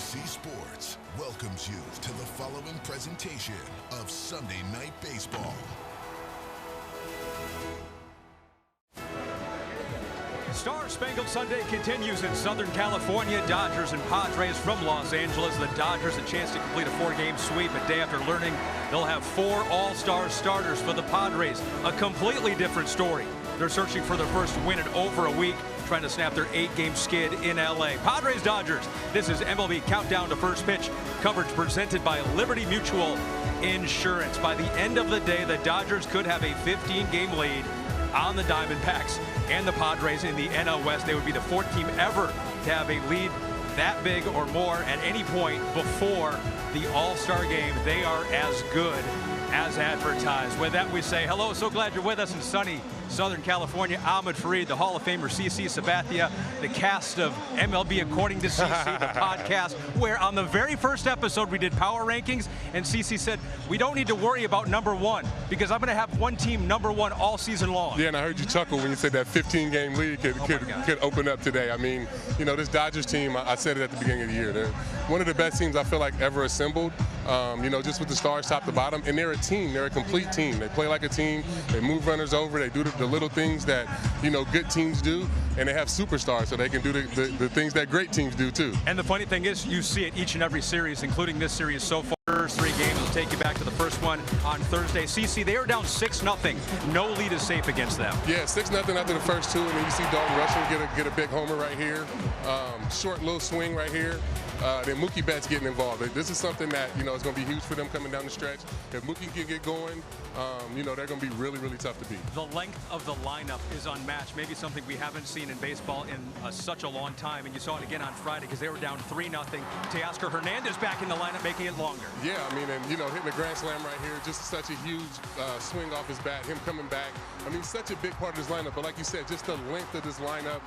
NBC Sports welcomes you to the following presentation of Sunday Night Baseball. Star-Spangled Sunday continues in Southern California. Dodgers and Padres from Los Angeles. The Dodgers a chance to complete a 4-game sweep a day after learning they'll have 4 all-star starters. For the Padres, a completely different story. They're searching for their first win in over a week, trying to snap their 8-game skid in LA. Padres Dodgers, this is MLB Countdown to First Pitch. Coverage presented by Liberty Mutual Insurance. By the end of the day, the Dodgers could have a 15-game lead on the Diamondbacks and the Padres in the NL West. They would be the 4th team ever to have a lead that big or more at any point before the All-Star game. They are as good as advertised. With that, we say hello. So glad you're with us in sunny Southern California. Ahmed Fareed, the Hall of Famer CC Sabathia, the cast of MLB According to CC, the podcast, where on the very first episode we did power rankings, and CC said, we don't need to worry about number 1 because I'm going to have one team number 1 all season long. Yeah, and I heard you chuckle when you said that 15-game lead could open up today. I mean, you know, this Dodgers team, I said it at the beginning of the year, they're one of the best teams I feel like ever assembled, you know, just with the stars top to bottom, and they're a team. They're a complete team. They play like a team. They move runners over. They do the little things that, you know, good teams do, and they have superstars, so they can do the things that great teams do too. And the funny thing is, you see it each and every series, including this series so far. First 3 games will take you back to the first one on Thursday. CC, they are down 6-0. No lead is safe against them. Yeah, 6-0 after the first 2, and then you see Dalton Rushing get a big homer right here. Short little swing right here. Then Mookie Betts getting involved. This is something that, you know, is going to be huge for them coming down the stretch. If Mookie can get going, you know, they're going to be really, really tough to beat. The length of the lineup is unmatched. Maybe something we haven't seen in baseball in such a long time. And you saw it again on Friday because they were down 3-0. Teoscar Hernandez back in the lineup, making it longer. Yeah, I mean, and, you know, hitting a grand slam right here, just such a huge swing off his bat, him coming back. I mean, such a big part of this lineup. But like you said, just the length of this lineup,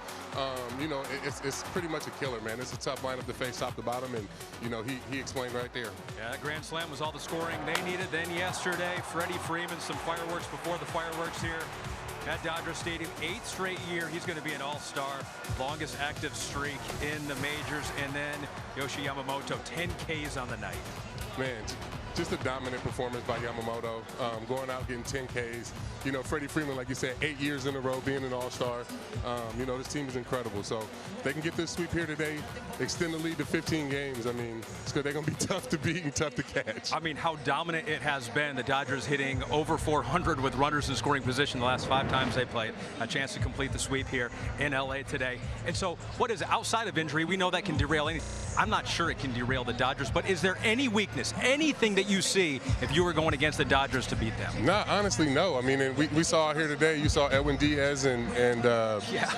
you know, it's pretty much a killer, man. It's a tough lineup to face top to bottom, and, you know, he explained right there. Yeah, that grand slam was all the scoring they needed. Then yesterday, Freddie Freeman, some fireworks before the fireworks here at Dodger Stadium. 8th straight year he's going to be an all-star, longest active streak in the majors. And then Yoshi Yamamoto, 10 Ks on the night. Man, just a dominant performance by Yamamoto, going out getting 10 Ks. You know, Freddie Freeman, like you said, 8 years in a row being an all-star. You know, this team is incredible. So they can get this sweep here today, extend the lead to 15 games. I mean, it's good. They're going to be tough to beat and tough to catch. I mean, how dominant it has been. The Dodgers hitting over 400 with runners in scoring position the last 5 times they played. A chance to complete the sweep here in LA today. And so what is outside of injury? We know that can derail anything. I'm not sure it can derail the Dodgers, but is there any weakness, anything that you see if you were going against the Dodgers to beat them? No, honestly, no. I mean, and we saw out here today, you saw Edwin Diaz and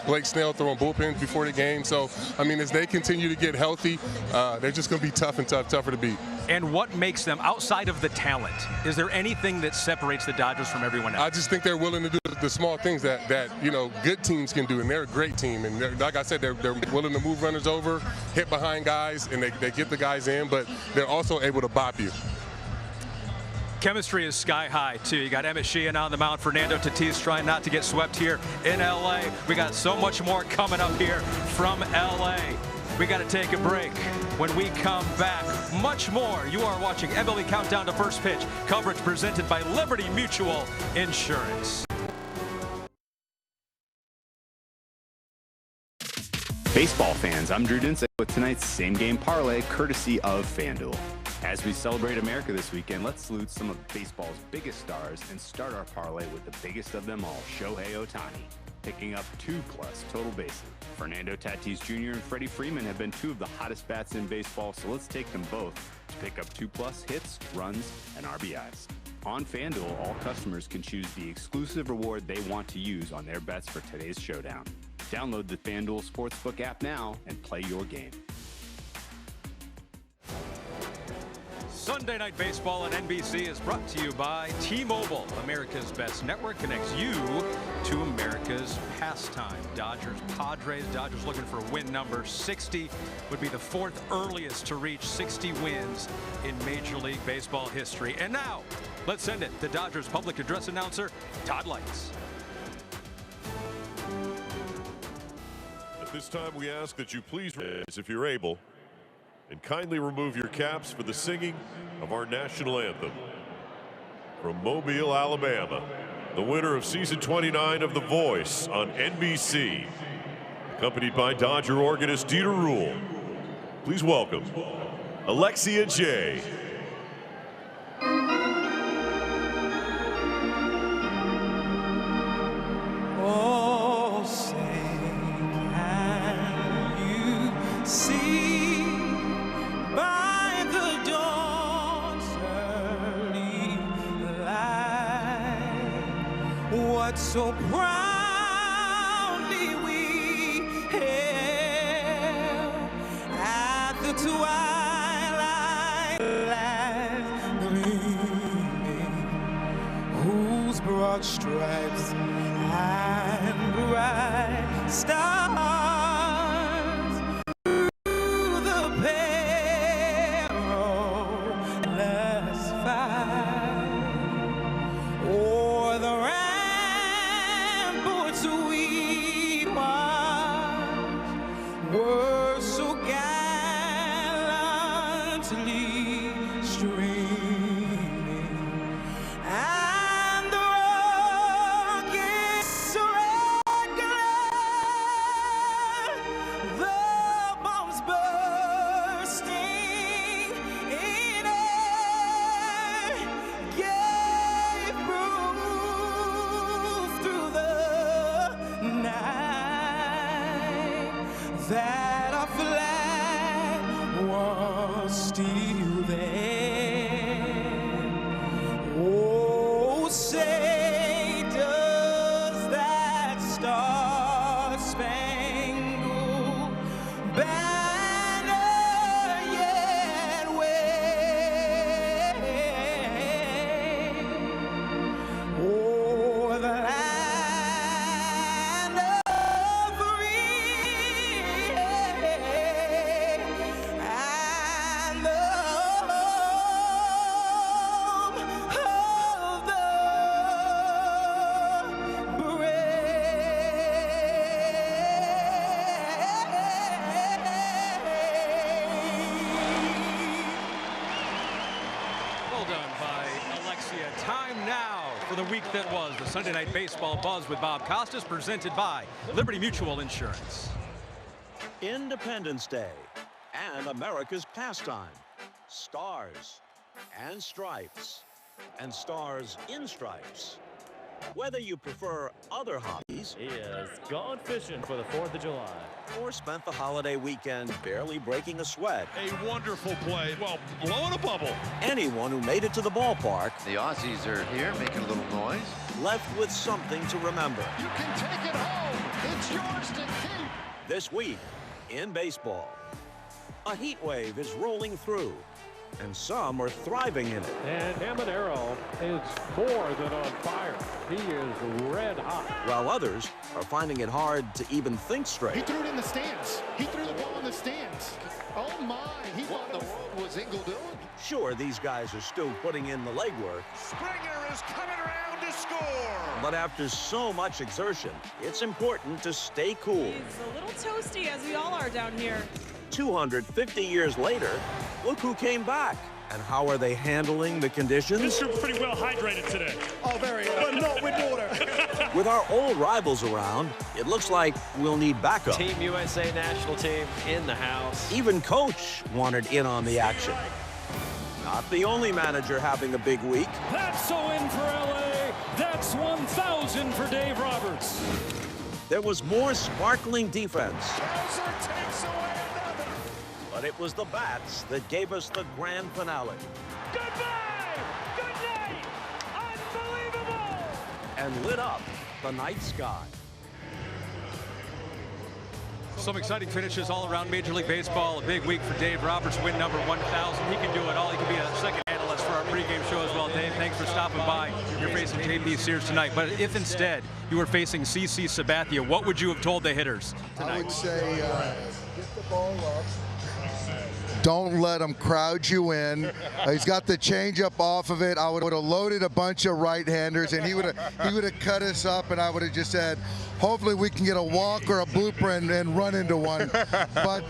Blake Snell throwing bullpens before the game. So, I mean, as they continue to get healthy, they're just going to be tougher to beat. And what makes them, outside of the talent, is there anything that separates the Dodgers from everyone else? I just think they're willing to do the small things that you know, good teams can do, and they're a great team. And like I said, they're willing to move runners over, hit behind guys, and they get the guys in, but they're also able to bop you. Chemistry is sky high, too. You got Emmett Sheehan on the mound. Fernando Tatis trying not to get swept here in L.A. We got so much more coming up here from L.A. We got to take a break. When we come back, much more. You are watching MLB Countdown to First Pitch. Coverage presented by Liberty Mutual Insurance. Baseball fans, I'm Drew Dinsick with tonight's Same Game Parlay, courtesy of FanDuel. As we celebrate America this weekend, let's salute some of baseball's biggest stars and start our parlay with the biggest of them all, Shohei Ohtani, picking up 2+ total bases. Fernando Tatis Jr. and Freddie Freeman have been 2 of the hottest bats in baseball, so let's take them both to pick up 2+ hits, runs, and RBIs. On FanDuel, all customers can choose the exclusive reward they want to use on their bets for today's showdown. Download the FanDuel Sportsbook app now and play your game. Sunday Night Baseball on NBC is brought to you by T-Mobile. America's best network connects you to America's pastime. Dodgers, Padres. Dodgers looking for win number 60. Would be the 4th earliest to reach 60 wins in Major League Baseball history. And now, let's send it to Dodgers public address announcer, Todd Lights. At this time, we ask that you please, if you're able, And kindly remove your caps for the singing of our national anthem. From Mobile, Alabama, the winner of season 29 of The Voice on NBC, accompanied by Dodger organist Dieter Rule. Please welcome Alexia J. Oh, say can you see by the dawn's early light what so proudly we hailed at the twilight light gleaming, whose broad stripes and bright stars through the perilous fight o'er the ramparts we marched were so gallantly streaming, and the rockets red glare, the bombs bursting in air, gave proof through the night that our flag was still there. Oh, say does that star-spangled banner yet wave o'er the land of free and the home of the Well done by Alexia. Time now for the week that was. The Sunday Night Baseball Buzz with Bob Costas, presented by Liberty Mutual Insurance. Independence Day and America's pastime. Stars and stripes and stars in stripes. Whether you prefer other hobbies, He has gone fishing for the 4th of July. or spent the holiday weekend barely breaking a sweat, A wonderful play. Well, blowing a bubble. anyone who made it to the ballpark The Aussies are here making a little noise. left with something to remember. You can take it home. It's yours to keep. This week in baseball, a heat wave is rolling through, and some are thriving in it. And Habanero is more than on fire. He is red hot. While others are finding it hard to even think straight. He threw it in the stands. He threw the ball in the stands. Oh, my. What in the world was Engel doing? Sure, these guys are still putting in the legwork, Springer is coming around to score. but after so much exertion, it's important to stay cool. It's a little toasty, as we all are down here. 250 years later, look who came back. And how are they handling the conditions? Mr. Pretty well hydrated today. Oh, very but not with water. With our old rivals around, it looks like we'll need backup. Team USA national team in the house. Even Coach wanted in on the action. Not the only manager having a big week. That's so in for LA. That's 1,000 for Dave Roberts. There was more sparkling defense. Bowser takes away another. But it was the bats that gave us the grand finale. Goodbye. Good night. Unbelievable. And lit up the night sky. Some exciting finishes all around Major League Baseball. A big week for Dave Roberts, win number 1,000. He can do it all. He can be a second analyst for our pregame show as well. Dave, thanks for stopping by. You're facing JP Sears tonight. But if instead you were facing CC Sabathia, what would you have told the hitters tonight? I would say get the ball up, Don't let him crowd you in. He's got the changeup off of it. I would have loaded a bunch of right-handers, and he would have cut us up, and I would have just said, hopefully we can get a walk or a blooper and run into one. But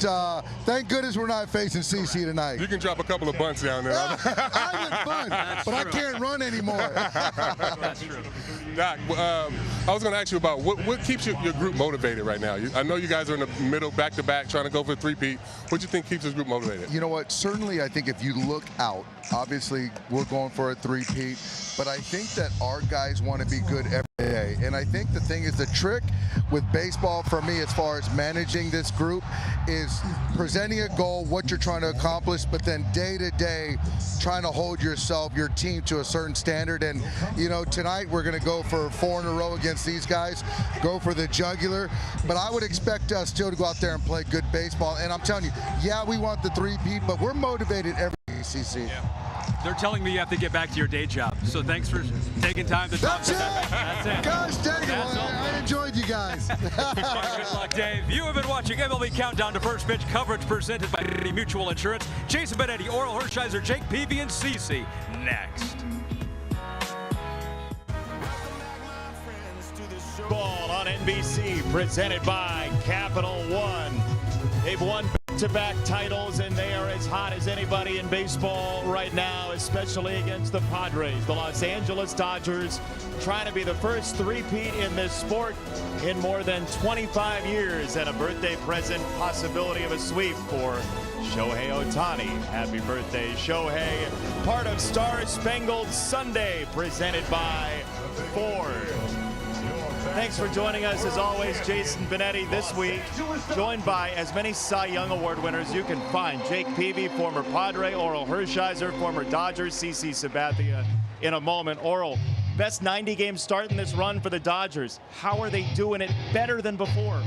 thank goodness we're not facing CC tonight. You can drop a couple of bunts down there. I can bunt, but I can't run anymore. That's true. Doc, I was going to ask you about what keeps your group motivated right now. I know you guys are in the middle, back-to-back, trying to go for a three-peat. What do you think keeps this group motivated? You know what? Certainly, I think if you look out, obviously we're going for a three-peat, but I think that our guys want to be good every day. And I think the thing is, the trick with baseball for me as far as managing this group is presenting a goal, what you're trying to accomplish, but then day to day trying to hold yourself, your team to a certain standard. And, you know, tonight we're going to go for 4 in a row against these guys, go for the jugular. But I would expect us still to go out there and play good baseball. And I'm telling you, yeah, we want the three-peat, but we're motivated every day, CC. Yeah. They're telling me you have to get back to your day job. So thanks for taking time to talk. That's it. That's it. Gosh dang it. I enjoyed you guys. Good luck, Dave. You have been watching MLB Countdown to First Pitch, coverage presented by Mutual Insurance. Jason Benetti, Oral Hershiser, Jake Peavy, and CC next. Ball on NBC, presented by Capital One. They've won back-to-back titles, and they are as hot as anybody in baseball right now, especially against the Padres. The Los Angeles Dodgers trying to be the first three-peat in this sport in more than 25 years, and a birthday present possibility of a sweep for Shohei Ohtani. Happy birthday, Shohei. Part of Star Spangled Sunday, presented by Ford. Thanks for joining us, as always, Jason Benetti this week, joined by as many Cy Young Award winners you can find. Jake Peavy, former Padre, Oral Hershiser, former Dodger, CC Sabathia in a moment. Oral, best 90-game start in this run for the Dodgers. How are they doing it better than before?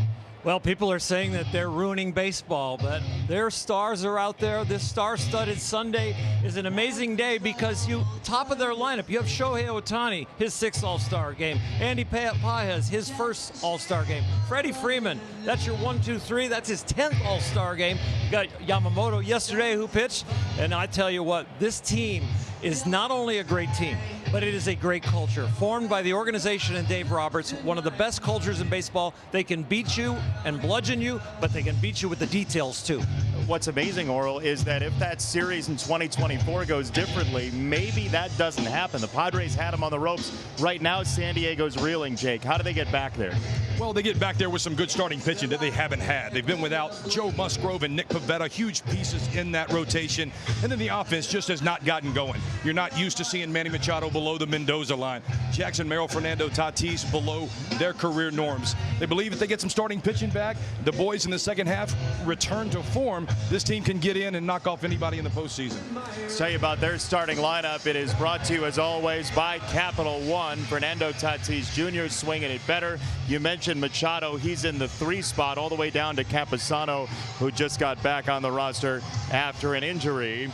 Well, people are saying that they're ruining baseball, but their stars are out there. This star-studded Sunday is an amazing day because top of their lineup, you have Shohei Ohtani, his 6th All-Star game. Andy Paez, his 1st All-Star game. Freddie Freeman, that's your 1, 2, 3. That's his 10th All-Star game. You got Yamamoto yesterday who pitched. And I tell you what, this team is not only a great team, but it is a great culture formed by the organization and Dave Roberts, one of the best cultures in baseball. They can beat you and bludgeon you, but they can beat you with the details too. What's amazing, Oral, is that if that series in 2024 goes differently, maybe that doesn't happen. The Padres had them on the ropes. Right now, San Diego's reeling, Jake. How do they get back there? Well, they get back there with some good starting pitching that they haven't had. They've been without Joe Musgrove and Nick Pivetta, huge pieces in that rotation. And then the offense just has not gotten going. You're not used to seeing Manny Machado below the Mendoza line. Jackson Merrill, Fernando Tatis below their career norms. They believe if they get some starting pitching back, the boys in the second half return to form, this team can get in and knock off anybody in the postseason. Let's tell you about their starting lineup. It is brought to you, as always, by Capital One. Fernando Tatis Jr. swinging it better. You mentioned Machado. He's in the 3 spot all the way down to Camposano, who just got back on the roster after an injury.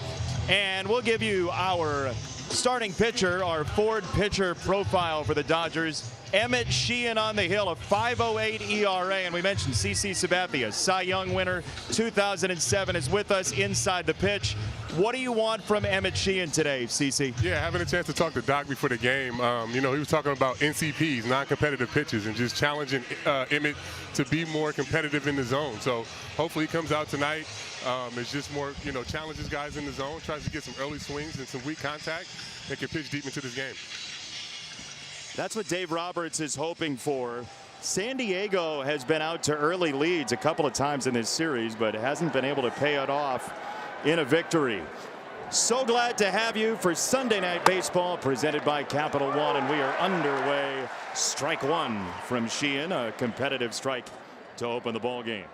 And we'll give you our starting pitcher, our Ford pitcher profile for the Dodgers. Emmett Sheehan on the hill, a 5.08 ERA. And we mentioned CC Sabathia, Cy Young winner 2007, is with us inside the pitch. What do you want from Emmett Sheehan today, CC? Yeah, having a chance to talk to Doc before the game. You know, he was talking about NCPs, non-competitive pitches, and just challenging Emmett to be more competitive in the zone. So hopefully he comes out tonight. It's just more, you know, challenges guys in the zone, tries to get some early swings and some weak contact, and can pitch deep into this game. That's what Dave Roberts is hoping for. San Diego has been out to early leads a couple of times in this series, but hasn't been able to pay it off in a victory. So glad to have you for Sunday Night Baseball, presented by Capital One, and we are underway. Strike one from Sheehan, a competitive strike to open the ball game.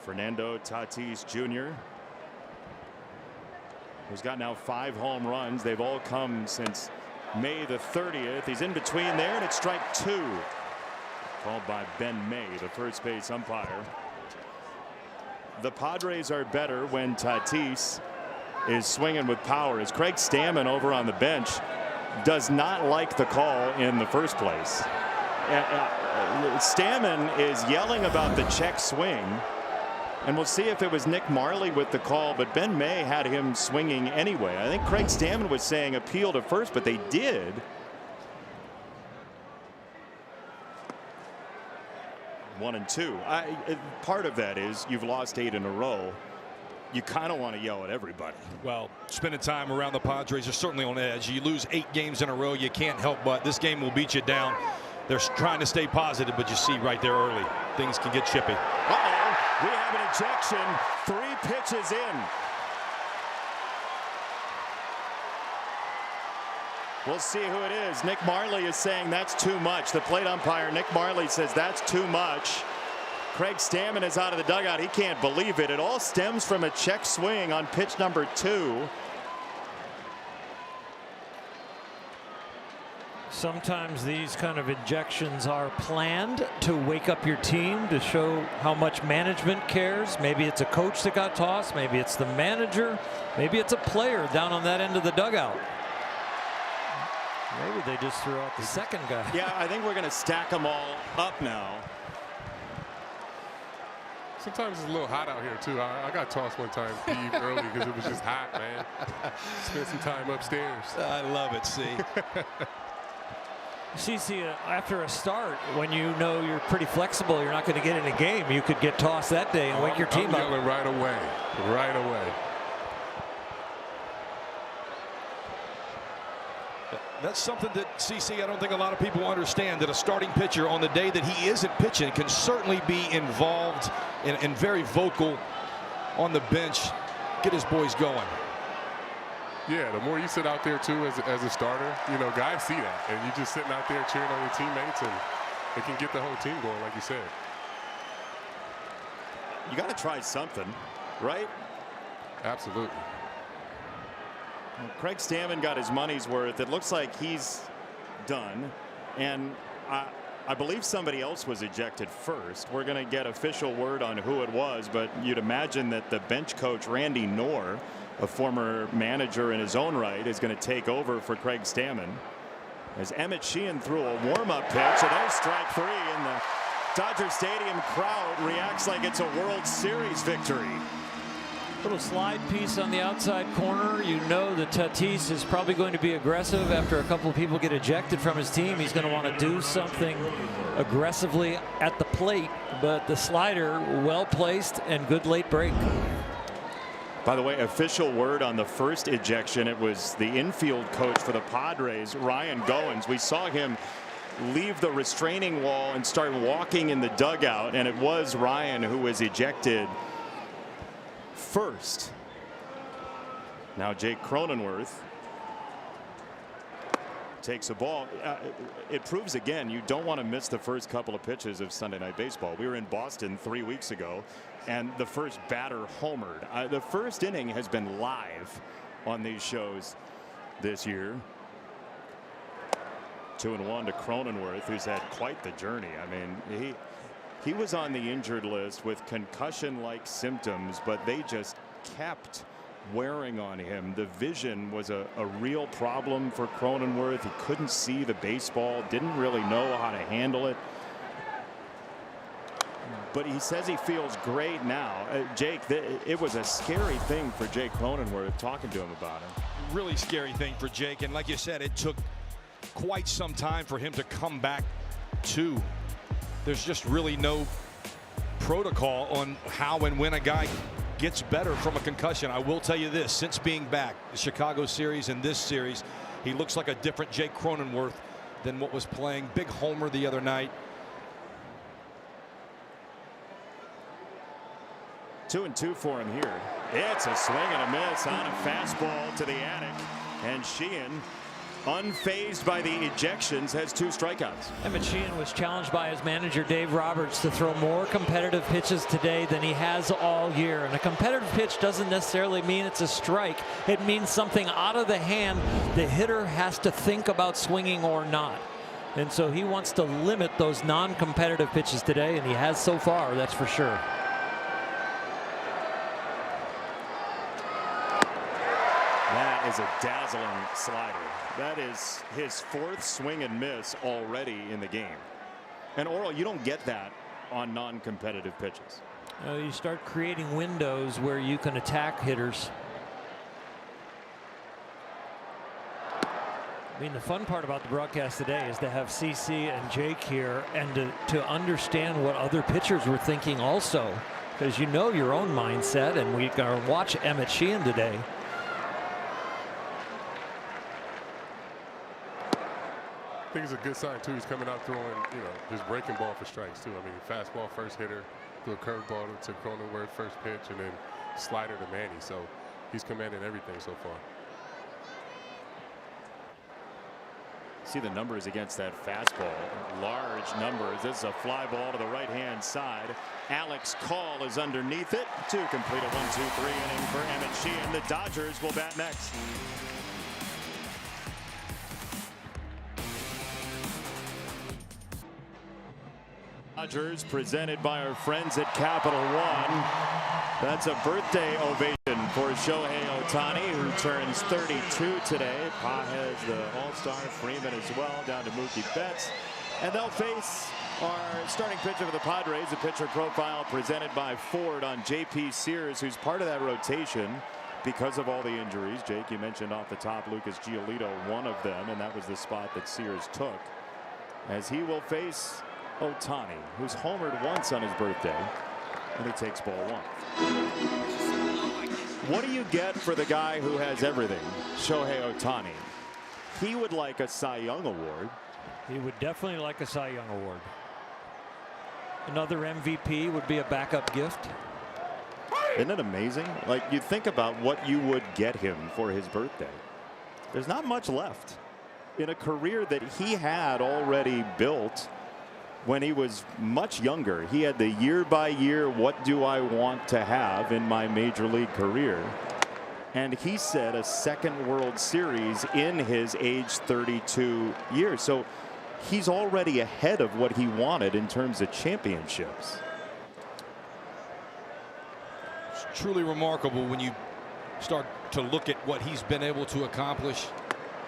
Fernando Tatis Jr., who's got now 5 home runs. They've all come since May the 30th. He's in between there, and it's strike 2. Called by Ben May, the first base umpire. The Padres are better when Tatis is swinging with power, as Craig Stammen over on the bench does not like the call in the first place. Stammen is yelling about the check swing, And we'll see if it was Nick Marley with the call, but Ben May had him swinging anyway. I think Craig Stammen was saying appeal to first, but they did. One and two. Part of that is you've lost 8 in a row. You kind of want to yell at everybody. Well, spending time around the Padres are certainly on edge. You lose 8 games in a row, you can't help but this game will beat you down. They're trying to stay positive, but you see right there early, things can get chippy. Uh-oh, we have an ejection, 3 pitches in. We'll see who it is. Nick Marley is saying that's too much. The plate umpire, Nick Marley, says that's too much. Craig Stammen is out of the dugout. He can't believe it. It all stems from a check swing on pitch number 2. Sometimes these kind of injections are planned to wake up your team, to show how much management cares. Maybe it's a coach that got tossed. Maybe it's the manager. Maybe it's a player down on that end of the dugout. Maybe they just threw out the second guy. Yeah, I think we're going to stack them all up now. Sometimes it's a little hot out here, too. I got tossed one time early because it was just hot, man. Spent some time upstairs. I love it, see. CC, after a start, when you know you're pretty flexible, you're not going to get in a game, you could get tossed that day and wake your team I'm up. yelling right away. Right away. That's something that, CC, I don't think a lot of people understand, that a starting pitcher on the day that he isn't pitching can certainly be involved and very vocal on the bench, get his boys going. Yeah, the more you sit out there, too, as a starter, you know, guys see that. And you're just sitting out there cheering on your teammates, and it can get the whole team going, like you said. You got to try something, right? Absolutely. Craig Stammen got his money's worth. It looks like he's done. And I believe somebody else was ejected first. We're going to get official word on who it was, but you'd imagine that the bench coach, Randy Knorr, a former manager in his own right, is going to take over for Craig Stammen. As Emmett Sheehan threw a warm-up pitch, and there's strike 3, and the Dodger Stadium crowd reacts like it's a World Series victory. Little slide piece on the outside corner. You know that Tatis is probably going to be aggressive after a couple of people get ejected from his team. He's going to want to do something aggressively at the plate, but the slider well placed and good late break. By the way, official word on the first ejection. It was the infield coach for the Padres, Ryan Goins. We saw him leave the restraining wall and start walking in the dugout, and it was Ryan who was ejected first. Now Jake Cronenworth takes a ball. It proves again you don't want to miss the first couple of pitches of Sunday Night Baseball. We were in Boston 3 weeks ago, and the first batter homered. The first inning has been live on these shows this year. 2-1 to Cronenworth, who's had quite the journey. I mean, he was on the injured list with concussion-like symptoms, but they just kept wearing on him. The vision was a real problem for Cronenworth. He couldn't see the baseball, didn't really know how to handle it. But he says he feels great now. Jake, it was a scary thing for Jake Cronenworth, talking to him about it. Really scary thing for Jake, and like you said, it took quite some time for him to come back to. There's just really no protocol on how and when a guy gets better from a concussion. I will tell you this, since being back, the Chicago series and this series, he looks like a different Jake Cronenworth than what was playing. Big homer the other night. 2-2 for him here. It's a swing and a miss on a fastball to the attic, and Sheehan, unfazed by the ejections, has 2 strikeouts. Emmett Sheehan was challenged by his manager Dave Roberts to throw more competitive pitches today than he has all year, and a competitive pitch doesn't necessarily mean it's a strike. It means something out of the hand the hitter has to think about swinging or not, and so he wants to limit those non-competitive pitches today, and he has so far, that's for sure. That is a dazzling slider. That is his 4th swing and miss already in the game. And Oral, you don't get that on non-competitive pitches. You start creating windows where you can attack hitters. I mean, the fun part about the broadcast today is to have CC and Jake here and to understand what other pitchers were thinking also, because you know your own mindset, and we got to watch Emmett Sheehan today. I think it's a good sign too. He's coming out throwing, just breaking ball for strikes too. I mean, fastball first hitter, threw a curveball to Cronenworth first pitch, and then slider to Manny. So he's commanded everything so far. See the numbers against that fastball. Large numbers. This is a fly ball to the right-hand side. Alex Call is underneath it to complete a 1-2-3 inning for Emmett Sheehan. The Dodgers will bat next. Dodgers presented by our friends at Capital One. That's a birthday ovation for Shohei Ohtani, who turns 32 today. Pa has the All-Star, Freeman as well, down to Mookie Betts. And they'll face our starting pitcher for the Padres, the pitcher profile presented by Ford on J.P. Sears, who's part of that rotation because of all the injuries. Jake, you mentioned off the top Lucas Giolito, one of them, and that was the spot that Sears took, as he will face Ohtani, who's homered once on his birthday, and he takes ball one. What do you get for the guy who has everything, Shohei Ohtani? He would like a Cy Young Award. He would definitely like a Cy Young Award. Another MVP would be a backup gift. Isn't it amazing? Like, you think about what you would get him for his birthday. There's not much left in a career that he had already built when he was much younger. He had the year by year, what do I want to have in my major league career? And he said a second World Series in his age 32 years. So he's already ahead of what he wanted in terms of championships. It's truly remarkable when you start to look at what he's been able to accomplish.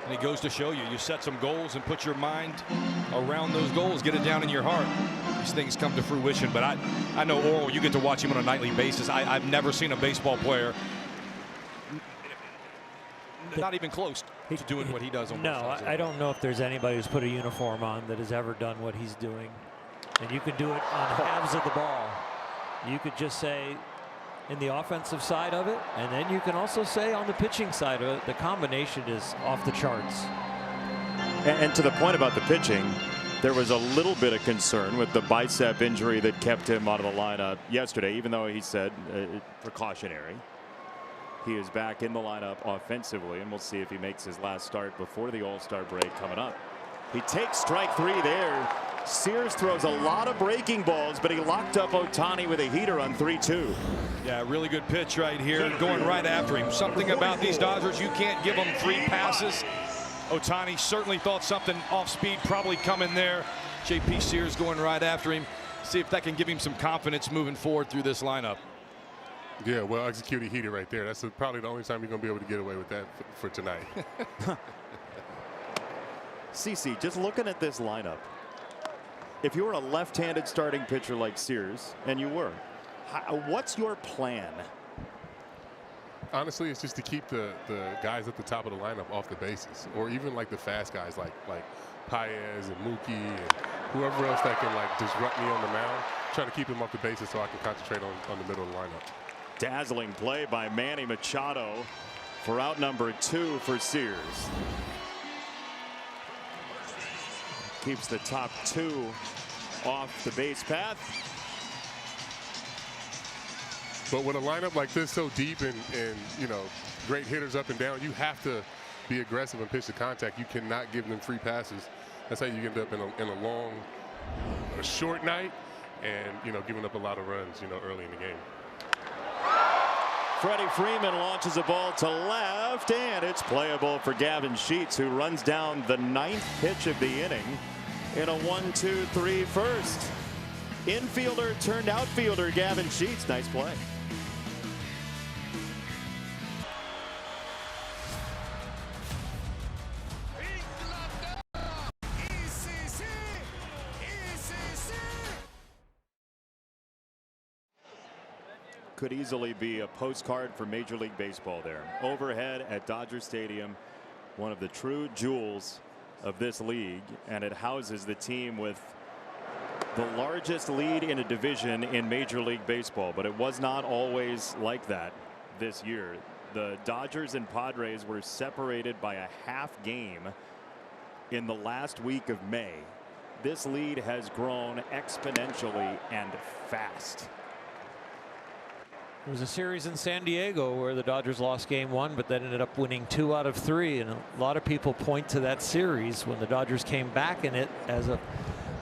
And it goes to show you, you set some goals and put your mind around those goals, get it down in your heart. These things come to fruition. But I know Oral, you get to watch him on a nightly basis. I've never seen a baseball player not even close to doing what he does on both sides. No, I don't know if there's anybody who's put a uniform on that has ever done what he's doing. And you can do it on halves of the ball. You could just say in the offensive side of it, and then you can also say on the pitching side of it, the combination is off the charts. And to the point about the pitching, there was a little bit of concern with the bicep injury that kept him out of the lineup yesterday, even though he said precautionary. He is back in the lineup offensively, and we'll see if he makes his last start before the All-Star break coming up. He takes strike three there. Sears throws a lot of breaking balls, but he locked up Ohtani with a heater on 3-2. Yeah, really good pitch right here, going right after him. Something about these Dodgers, you can't give them 3 passes. Ohtani certainly thought something off speed probably coming there. J.P. Sears going right after him. See if that can give him some confidence moving forward through this lineup. Yeah, well executed heater right there. That's probably the only time you're going to be able to get away with that for tonight. CC, just looking at this lineup, if you were a left-handed starting pitcher like Sears, and you were, what's your plan? Honestly, it's just to keep the guys at the top of the lineup off the bases, or even like the fast guys like Paez and Mookie and whoever else that can like disrupt me on the mound. Trying to keep him off the bases so I can concentrate on the middle of the lineup. Dazzling play by Manny Machado for out number 2 for Sears. Keeps the top 2 off the base path. But with a lineup like this so deep and great hitters up and down, you have to be aggressive and pitch to contact. You cannot give them 3 passes. That's how you end up in a short night and giving up a lot of runs early in the game. Freddie Freeman launches a ball to left, and it's playable for Gavin Sheets, who runs down the 9th pitch of the inning in a 1-2-3 first. Infielder turned outfielder Gavin Sheets. Nice play. could easily be a postcard for Major League Baseball there. Overhead at Dodger Stadium, one of the true jewels of this league, and it houses the team with the largest lead in a division in Major League Baseball. But it was not always like that this year. The Dodgers and Padres were separated by a half game in the last week of May. This lead has grown exponentially and fast. There was a series in San Diego where the Dodgers lost game 1, but then ended up winning 2 out of 3. And a lot of people point to that series when the Dodgers came back in it as a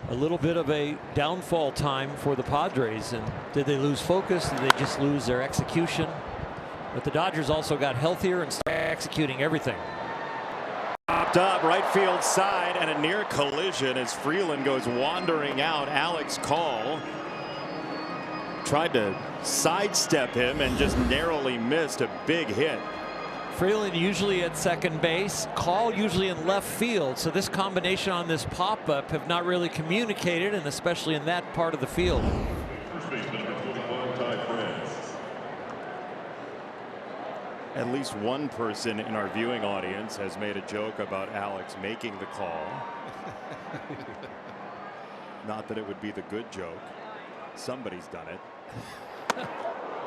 little bit of a downfall time for the Padres. And did they lose focus? Did they just lose their execution? But the Dodgers also got healthier and started executing everything. Popped up right field side, and a near collision as Freeland goes wandering out. Alex Call tried to sidestep him and just narrowly missed a big hit. Freeland usually at second base, Call usually in left field. So this combination on this pop-up have not really communicated, and especially in that part of the field. At least one person in our viewing audience has made a joke about Alex making the call. Not that it would be the good joke. Somebody's done it.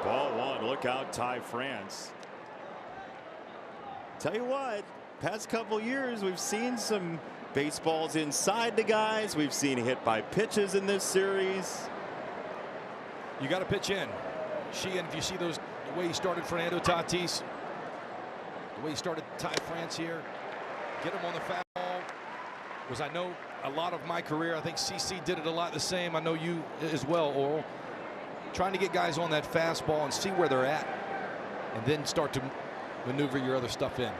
Ball 1. Look out, Ty France. Tell you what, past couple years we've seen some baseballs inside the guys. We've seen hit by pitches in this series. You got to pitch in. Sheehan, if you see those, the way he started Fernando Tatis, the way he started Ty France here, get him on the foul. Was, I know, a lot of my career, I think CC did it a lot the same. I know you as well, Oral. Trying to get guys on that fastball and see where they're at, and then start to maneuver your other stuff in.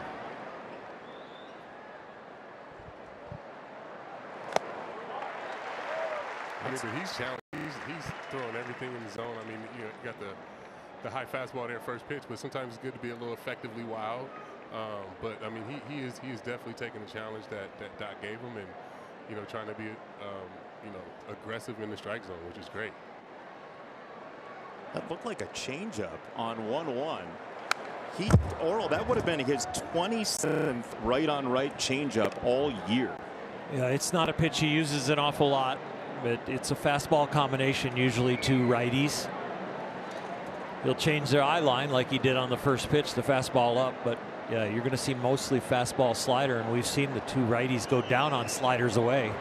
I mean, but he's challenged. He's throwing everything in the zone. I mean, you got the high fastball there at first pitch, but sometimes it's good to be a little effectively wild. But I mean, he is definitely taking the challenge that Doc gave him, and trying to be aggressive in the strike zone, which is great. That looked like a changeup on 1-1. Oral, that would have been his 27th right-on-right changeup all year. Yeah, it's not a pitch he uses an awful lot, but it's a fastball combination usually to righties. He'll change their eye line like he did on the first pitch, the fastball up, but yeah, you're going to see mostly fastball slider, and we've seen the 2 righties go down on sliders away.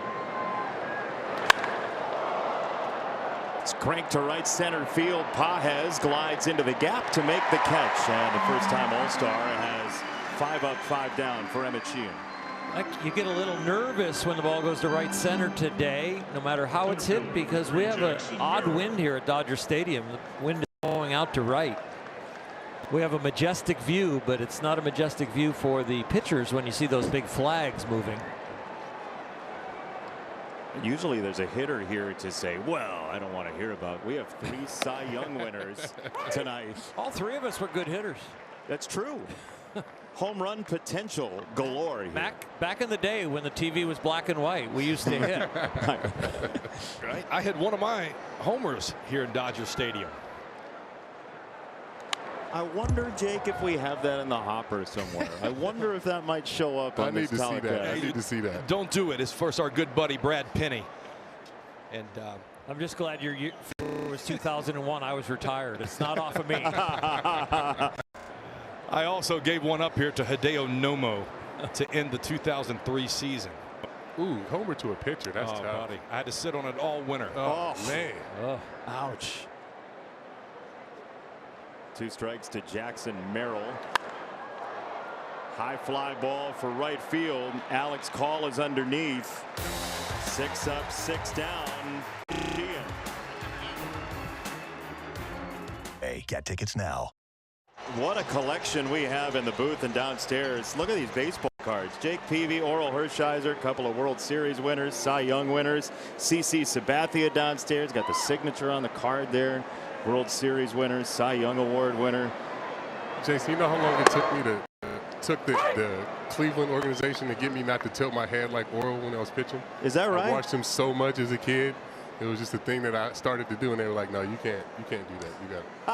It's cranked to right center field. Pages glides into the gap to make the catch, and the first-time All-Star has 5 up, 5 down for Emmett Sheehan. You get a little nervous when the ball goes to right center today, no matter how it's hit, because we have an odd wind here at Dodger Stadium. The wind is blowing out to right. We have a majestic view, but it's not a majestic view for the pitchers when you see those big flags moving. Usually there's a hitter here to say, well, I don't want to hear about. We have 3 Cy Young winners tonight. All 3 of us were good hitters. That's true. Home run potential galore here. Back in the day when the TV was black and white, we used to hit. Right? I had one of my homers here in Dodger Stadium. I wonder, Jake, if we have that in the hopper somewhere. I wonder if that might show up on this telecast. I need to see that. Don't do it. It's first our good buddy Brad Penny. And I'm just glad your year was 2001. I was retired. It's not off of me. I also gave one up here to Hideo Nomo to end the 2003 season. Ooh, homer to a pitcher. That's tough. Buddy. I had to sit on it all winter. Oh man. Oh. Ouch. 2 strikes to Jackson Merrill. High fly ball for right field. Alex Call is underneath. 6 up, 6 down. Hey, get tickets now. What a collection we have in the booth and downstairs. Look at these baseball cards. Jake Peavy, Oral Hershiser, a couple of World Series winners, Cy Young winners. CC Sabathia downstairs, got the signature on the card there. World Series winners, Cy Young Award winner. Jason, you know how long it took me took the Cleveland organization to get me not to tilt my head like Oral when I was pitching? Is that right? I watched him so much as a kid. It was just a thing that I started to do, and they were like, "No, you can't do that. You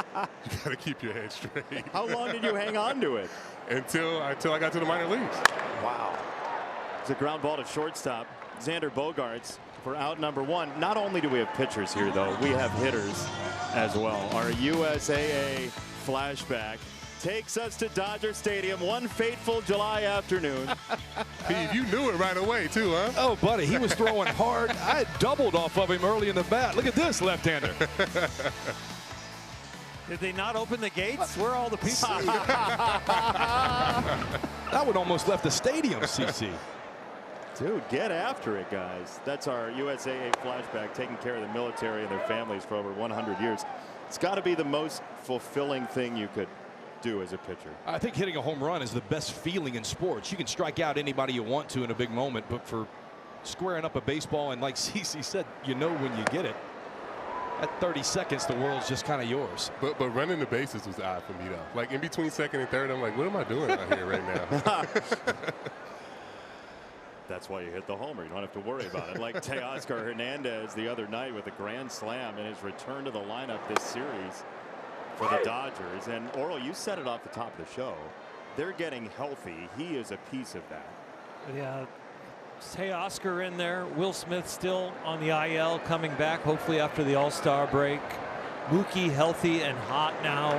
got to keep your head straight." How long did you hang on to it? Until I got to the minor leagues. Wow. It's a ground ball to shortstop. Xander Bogaerts for out number 1. Not only do we have pitchers here, though, we have hitters as well. Our USAA flashback takes us to Dodger Stadium one fateful July afternoon. Pete, you knew it right away, too, huh? Oh, buddy, he was throwing hard. I doubled off of him early in the bat. Look at this left-hander. Did they not open the gates? Where are all the people? That would almost left the stadium, CC. Dude, get after it, guys. That's our USAA flashback, taking care of the military and their families for over 100 years. It's got to be the most fulfilling thing you could do as a pitcher. I think hitting a home run is the best feeling in sports. You can strike out anybody you want to in a big moment, but for squaring up a baseball, and like CC said, you know when you get it. At 30 seconds, the world's just kind of yours. But running the bases was odd for me, though. Like, in between second and third, I'm like, what am I doing out here right now? That's why you hit the homer. You don't have to worry about it. Like Teoscar Hernandez the other night with a grand slam in his return to the lineup this series for the Dodgers. And Oral, you said it off the top of the show. They're getting healthy. He is a piece of that. Yeah. Teoscar in there. Will Smith still on the IL, coming back hopefully after the All-Star break. Mookie healthy and hot now.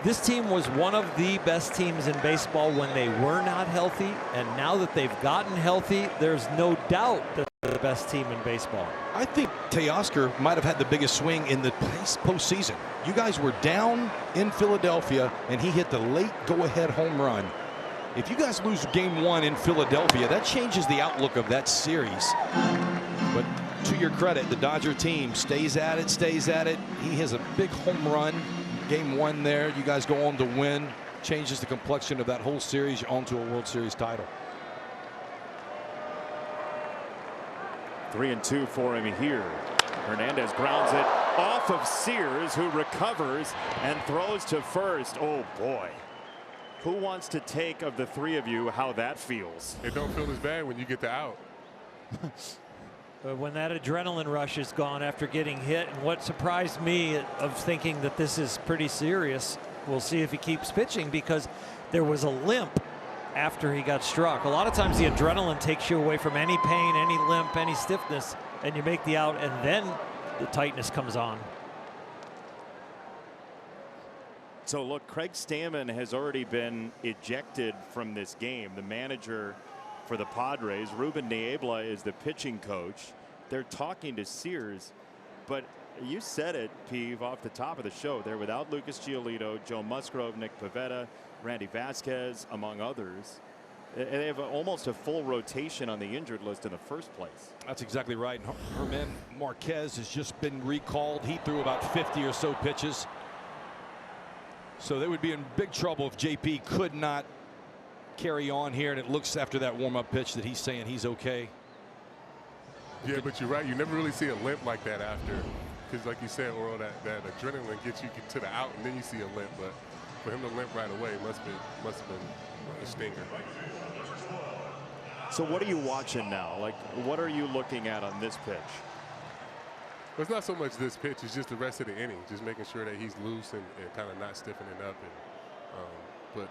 This team was one of the best teams in baseball when they were not healthy, and now that they've gotten healthy, there's no doubt that they're the best team in baseball. I think Teoscar might have had the biggest swing in the postseason. You guys were down in Philadelphia, and he hit the late go-ahead home run. If you guys lose game 1 in Philadelphia, that changes the outlook of that series. But to your credit, the Dodger team stays at it, stays at it. He has a big home run. Game 1 there, you guys go on to win. Changes the complexion of that whole series. You're on to a World Series title. 3-2 for him here. Hernandez grounds it off of Sears, who recovers and throws to first. Oh boy. Who wants to take of the three of you how that feels? It don't feel as bad when you get the out. When that adrenaline rush is gone after getting hit, and what surprised me of thinking that this is pretty serious, we'll see if he keeps pitching, because there was a limp after he got struck. A lot of times the adrenaline takes you away from any pain, any limp, any stiffness, and you make the out, and then the tightness comes on. So look, Craig Stammen has already been ejected from this game. The manager for the Padres, Ruben Niebla, is the pitching coach. They're talking to Sears, but you said it, Peeve, off the top of the show. They're without Lucas Giolito, Joe Musgrove, Nick Pivetta, Randy Vasquez, among others. They have almost a full rotation on the injured list in the first place. That's exactly right. Herman Marquez has just been recalled. He threw about 50 or so pitches. So they would be in big trouble if JP could not carry on here, and it looks after that warm-up pitch that he's saying he's okay. Yeah, but you're right. You never really see a limp like that after, because like you said, Oral, that adrenaline gets you to the out, and then you see a limp. But for him to limp right away must have been a stinger. So what are you watching now? Like, what are you looking at on this pitch? Well, it's not so much this pitch; it's just the rest of the inning, just making sure that he's loose and kind of not stiffening up. And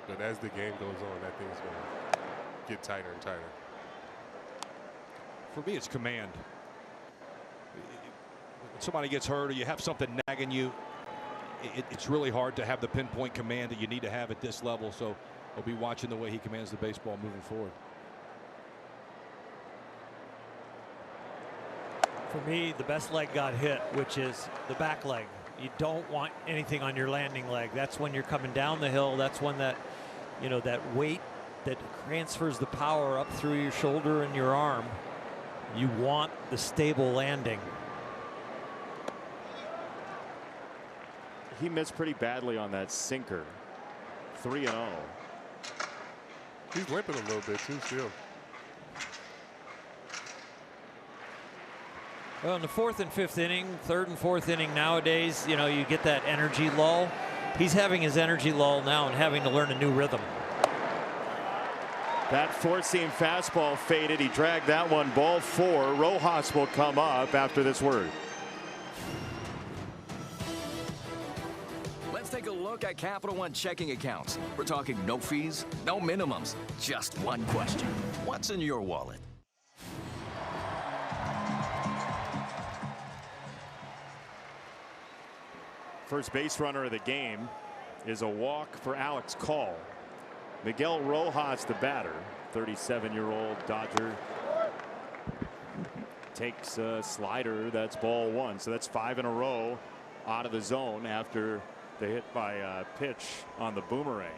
but as the game goes on, that thing's going to get tighter and tighter. For me, it's command. When somebody gets hurt or you have something nagging you, it's really hard to have the pinpoint command that you need to have at this level. So I'll be watching the way he commands the baseball moving forward. For me, the best leg got hit, which is the back leg. You don't want anything on your landing leg. That's when you're coming down the hill. That's when that, you know, that weight that transfers the power up through your shoulder and your arm. You want the stable landing. He missed pretty badly on that sinker. 3-0. He's limping a little bit too still. Well, in the 4th and 5th inning, 3rd and 4th inning nowadays, you know, you get that energy lull. He's having his energy lull now and having to learn a new rhythm. That four-seam fastball faded. He dragged that one, ball 4. Rojas will come up after this word. Let's take a look at Capital One checking accounts. We're talking no fees, no minimums, just one question. What's in your wallet? First base runner of the game is a walk for Alex Call. Miguel Rojas, the batter, 37-year-old Dodger, takes a slider. That's ball 1. So that's 5 in a row out of the zone after the hit by a pitch on the boomerang.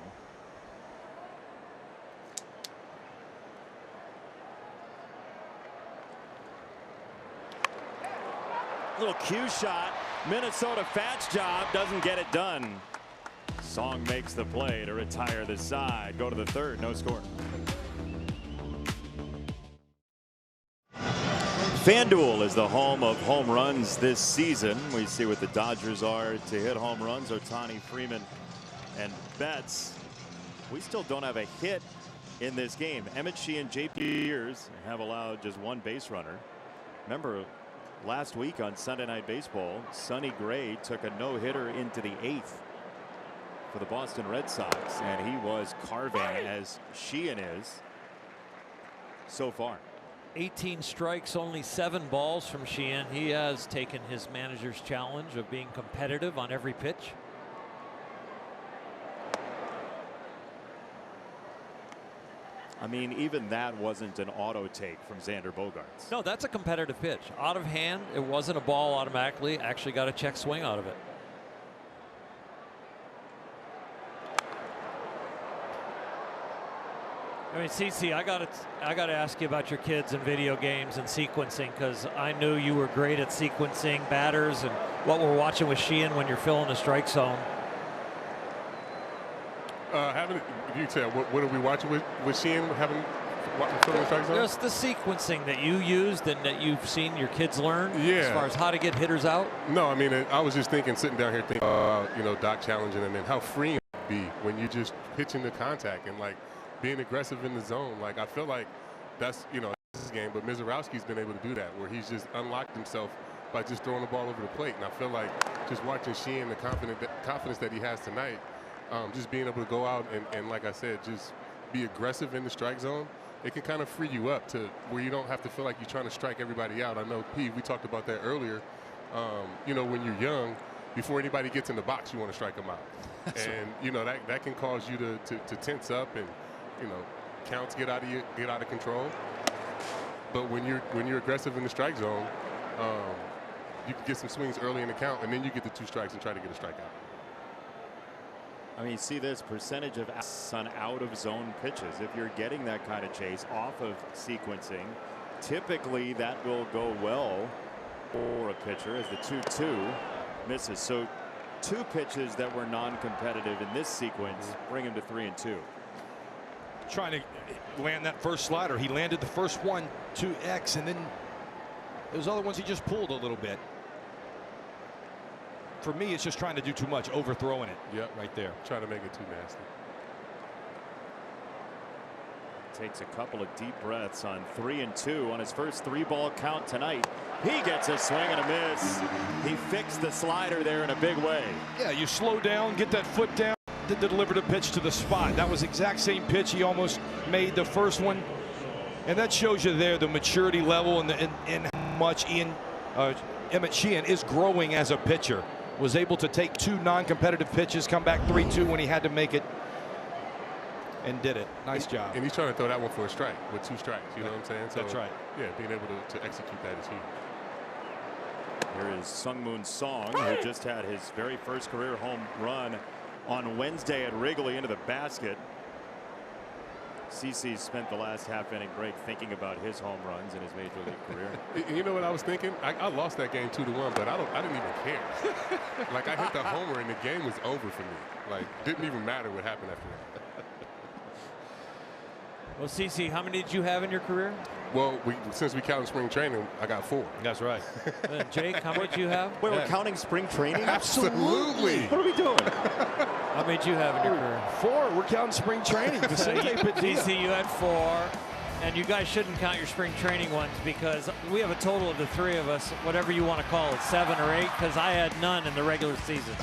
Little cue shot. Minnesota Fats job doesn't get it done. Song makes the play to retire the side. Go to the third. No score. FanDuel is the home of home runs this season. We see what the Dodgers are to hit home runs. Ohtani, Freeman, and Betts. We still don't have a hit in this game. Emmett Sheehan, JP Years have allowed just one base runner. Remember, last week on Sunday Night Baseball, Sonny Gray took a no-hitter into the 8th for the Boston Red Sox, and he was carving as Sheehan is so far. 18 strikes, only 7 balls from Sheehan. He has taken his manager's challenge of being competitive on every pitch. I mean, even that wasn't an auto take from Xander Bogaerts. No, that's a competitive pitch. Out of hand, it wasn't a ball automatically. Actually got a check swing out of it. I mean, CC, I gotta ask you about your kids and video games and sequencing, because I knew you were great at sequencing batters and what we're watching with Sheehan when you're filling the strike zone. You tell what are we watching with Sheehan having filling the strike zone? Just the sequencing that you used and that you've seen your kids learn. Yeah. As far as how to get hitters out. No, I mean, I was just sitting down here thinking, you know, Doc challenging him and how freeing it would be when you just pitching the contact and like being aggressive in the zone. Like I feel like that's, you know, his game, but Mizorowski's been able to do that where he's just unlocked himself by just throwing the ball over the plate. And I feel like just watching Sheehan, the confidence that he has tonight. Just being able to go out and like I said, just be aggressive in the strike zone, it can kind of free you up to where you don't have to feel like you're trying to strike everybody out. I know, P, we talked about that earlier. You know, when you're young, before anybody gets in the box, you want to strike them out. And, you know, that can cause you to tense up and, you know, counts get out of control. But when you're aggressive in the strike zone, you can get some swings early in the count, and then you get the 2 strikes and try to get a strikeout. I mean, see this percentage of on out of zone pitches. If you're getting that kind of chase off of sequencing, typically that will go well for a pitcher as the 2-2 misses. So 2 pitches that were non-competitive in this sequence bring him to 3-2. Trying to land that first slider. He landed the first one to X, and then those other ones he just pulled a little bit. For me, it's just trying to do too much, overthrowing it. Yep, right there. Trying to make it too nasty. Takes a couple of deep breaths on 3-2 on his first 3-ball count tonight. He gets a swing and a miss. He fixed the slider there in a big way. Yeah, you slow down, get that foot down, then deliver the pitch to the spot. That was the exact same pitch he almost made the first one. And that shows you there the maturity level and how much Emmett Sheehan is growing as a pitcher. Was able to take 2 non-competitive pitches, come back 3-2 when he had to make it, and did it. Nice job. And he's trying to throw that one for a strike with 2 strikes. You know what I'm saying? So, that's right. Yeah, being able to execute that is huge. Here is Sungmoon Song, who just had his very first career home run on Wednesday at Wrigley into the basket. CC spent the last half-inning break thinking about his home runs in his major league career. You know what I was thinking? I lost that game 2-1, but I didn't even care. Like I hit the homer and the game was over for me. Like didn't even matter what happened after that. Well, CC, how many did you have in your career? Well, since we count spring training, I got 4. That's right. Jake, how many did you have? Wait, we're counting spring training? Absolutely. What are we doing? How many did you have in your career? 4. We're counting spring training. CC, you had 4. And you guys shouldn't count your spring training ones because we have a total of the 3 of us, whatever you want to call it, 7 or 8, because I had none in the regular season.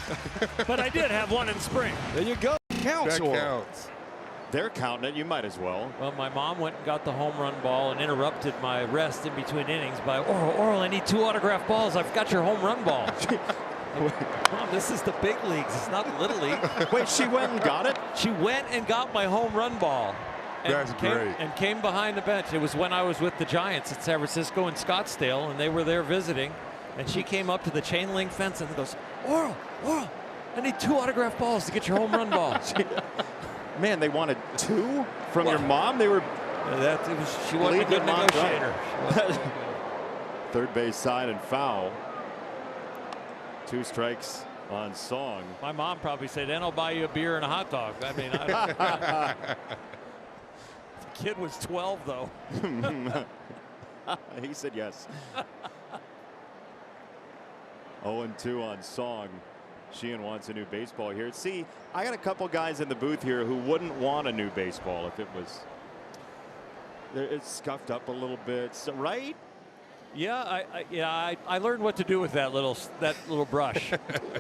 But I did have 1 in spring. There you go. Counts. That counts. They're counting it. You might as well. Well, my mom went and got the home run ball and interrupted my rest in between innings by, Oral, I need 2 autographed balls. I've got your home run ball. Mom, this is the big leagues. It's not the little league. Wait, she went and got it? She went and got my home run ball. That's great. And came behind the bench. It was when I was with the Giants at San Francisco and Scottsdale, and they were there visiting. And she came up to the chain link fence and goes, Oral, I need 2 autographed balls to get your home run ball. Man, they wanted 2 from your mom? They were. She wasn't a good negotiator. Third base side and foul. 2 strikes on Song. My mom probably said, then I'll buy you a beer and a hot dog. I mean, I don't The kid was 12, though. He said yes. 0-2 on Song. Sheehan wants a new baseball here. See, I got a couple guys in the booth here who wouldn't want a new baseball if it was. It's scuffed up a little bit, so, right? Yeah, I learned what to do with that little brush.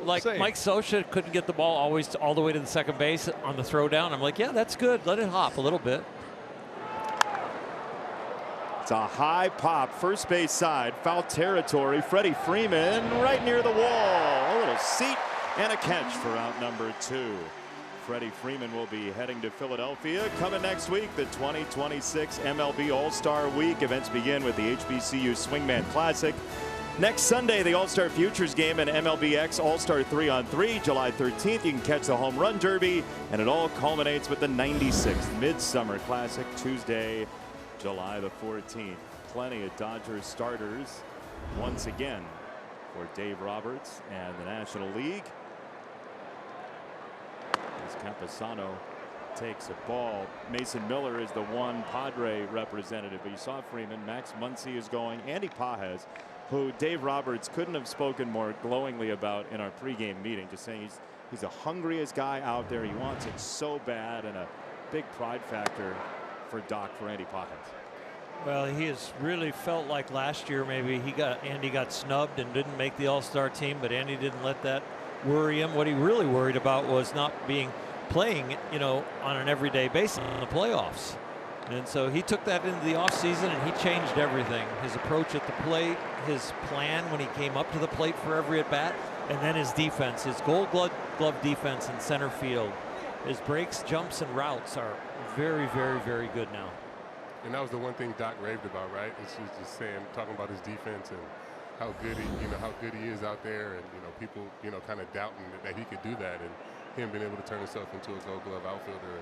Like Same. Mike Scioscia couldn't get the ball always all the way to the second base on the throwdown. I'm like, yeah, that's good. Let it hop a little bit. It's a high pop, first base side, foul territory. Freddie Freeman right near the wall. A little seat and a catch for out number 2. Freddie Freeman will be heading to Philadelphia. Coming next week, the 2026 MLB All-Star Week. Events begin with the HBCU Swingman Classic. Next Sunday, the All-Star Futures Game and MLBX All-Star 3-on-3. July 13th, you can catch the Home Run Derby. And it all culminates with the 96th Midsummer Classic, Tuesday, July the 14th. Plenty of Dodgers starters once again for Dave Roberts and the National League. As Camposano takes a ball. Mason Miller is the one Padre representative, but you saw Freeman. Max Muncy is going. Andy Pages, who Dave Roberts couldn't have spoken more glowingly about in our pregame meeting, just saying he's the hungriest guy out there. He wants it so bad, and a big pride factor for Doc, for Andy Pages. Well, he has really felt like last year maybe Andy got snubbed and didn't make the All-Star team, but Andy didn't let that worry him. What he really worried about was not playing, on an everyday basis in the playoffs. And so he took that into the offseason and he changed everything. His approach at the plate, his plan when he came up to the plate for every at-bat, and then his defense, his gold glove defense in center field. His breaks, jumps, and routes are very, very, very good now. And that was the one thing Doc raved about, right? It's just talking about his defense and how good he is out there, and people kind of doubting that he could do that, and him being able to turn himself into a Gold Glove outfielder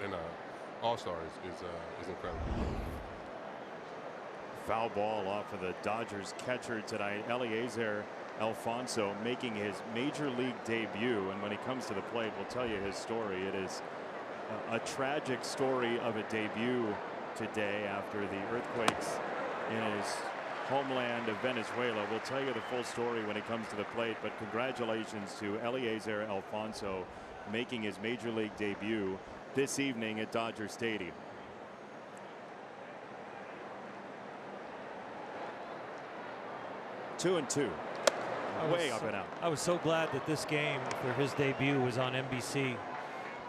and a All-Star is incredible. Foul ball off of the Dodgers catcher tonight, Eliezer Alfonso, making his major league debut, and when he comes to the plate, we'll tell you his story. It is a tragic story of a debut today after the earthquakes in his homeland of Venezuela. We'll tell you the full story when it comes to the plate, but congratulations to Eliezer Alfonso making his major league debut this evening at Dodger Stadium. Two and two. Way up and out. I was so glad that this game for his debut was on NBC,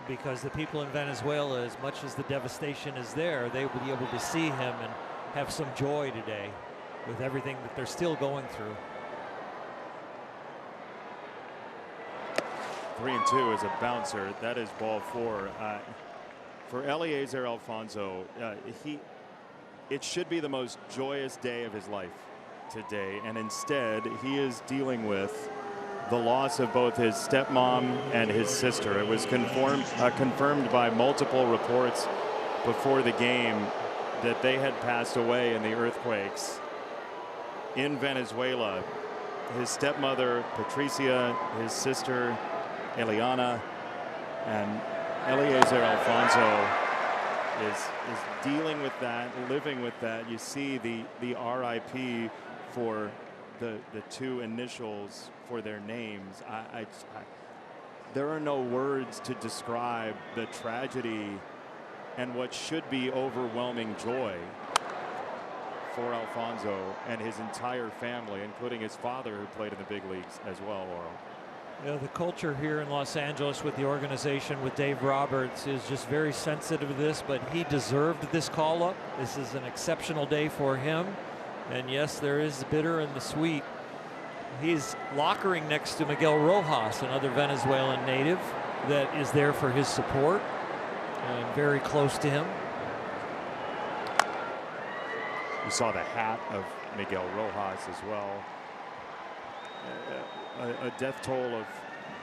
because the people in Venezuela, as much as the devastation is there, they will be able to see him and have some joy today with everything that they're still going through. 3-2 is a bouncer. That is ball 4. For Eliezer Alfonso, it should be the most joyous day of his life today, and instead he is dealing with the loss of both his stepmom and his sister. It was confirmed by multiple reports before the game that they had passed away in the earthquakes in Venezuela. His stepmother Patricia, his sister Eliana, and Eliezer Alfonso is dealing with that, living with that. You see the RIP for the two initials for their names. There are no words to describe the tragedy and what should be overwhelming joy for Alfonso and his entire family, including his father, who played in the big leagues as well, Laurel. You know, the culture here in Los Angeles with the organization, with Dave Roberts, is just very sensitive to this, but he deserved this call-up. This is an exceptional day for him. And yes, there is the bitter and the sweet. He's lockering next to Miguel Rojas, another Venezuelan native that is there for his support and very close to him. You saw the hat of Miguel Rojas as well. A death toll of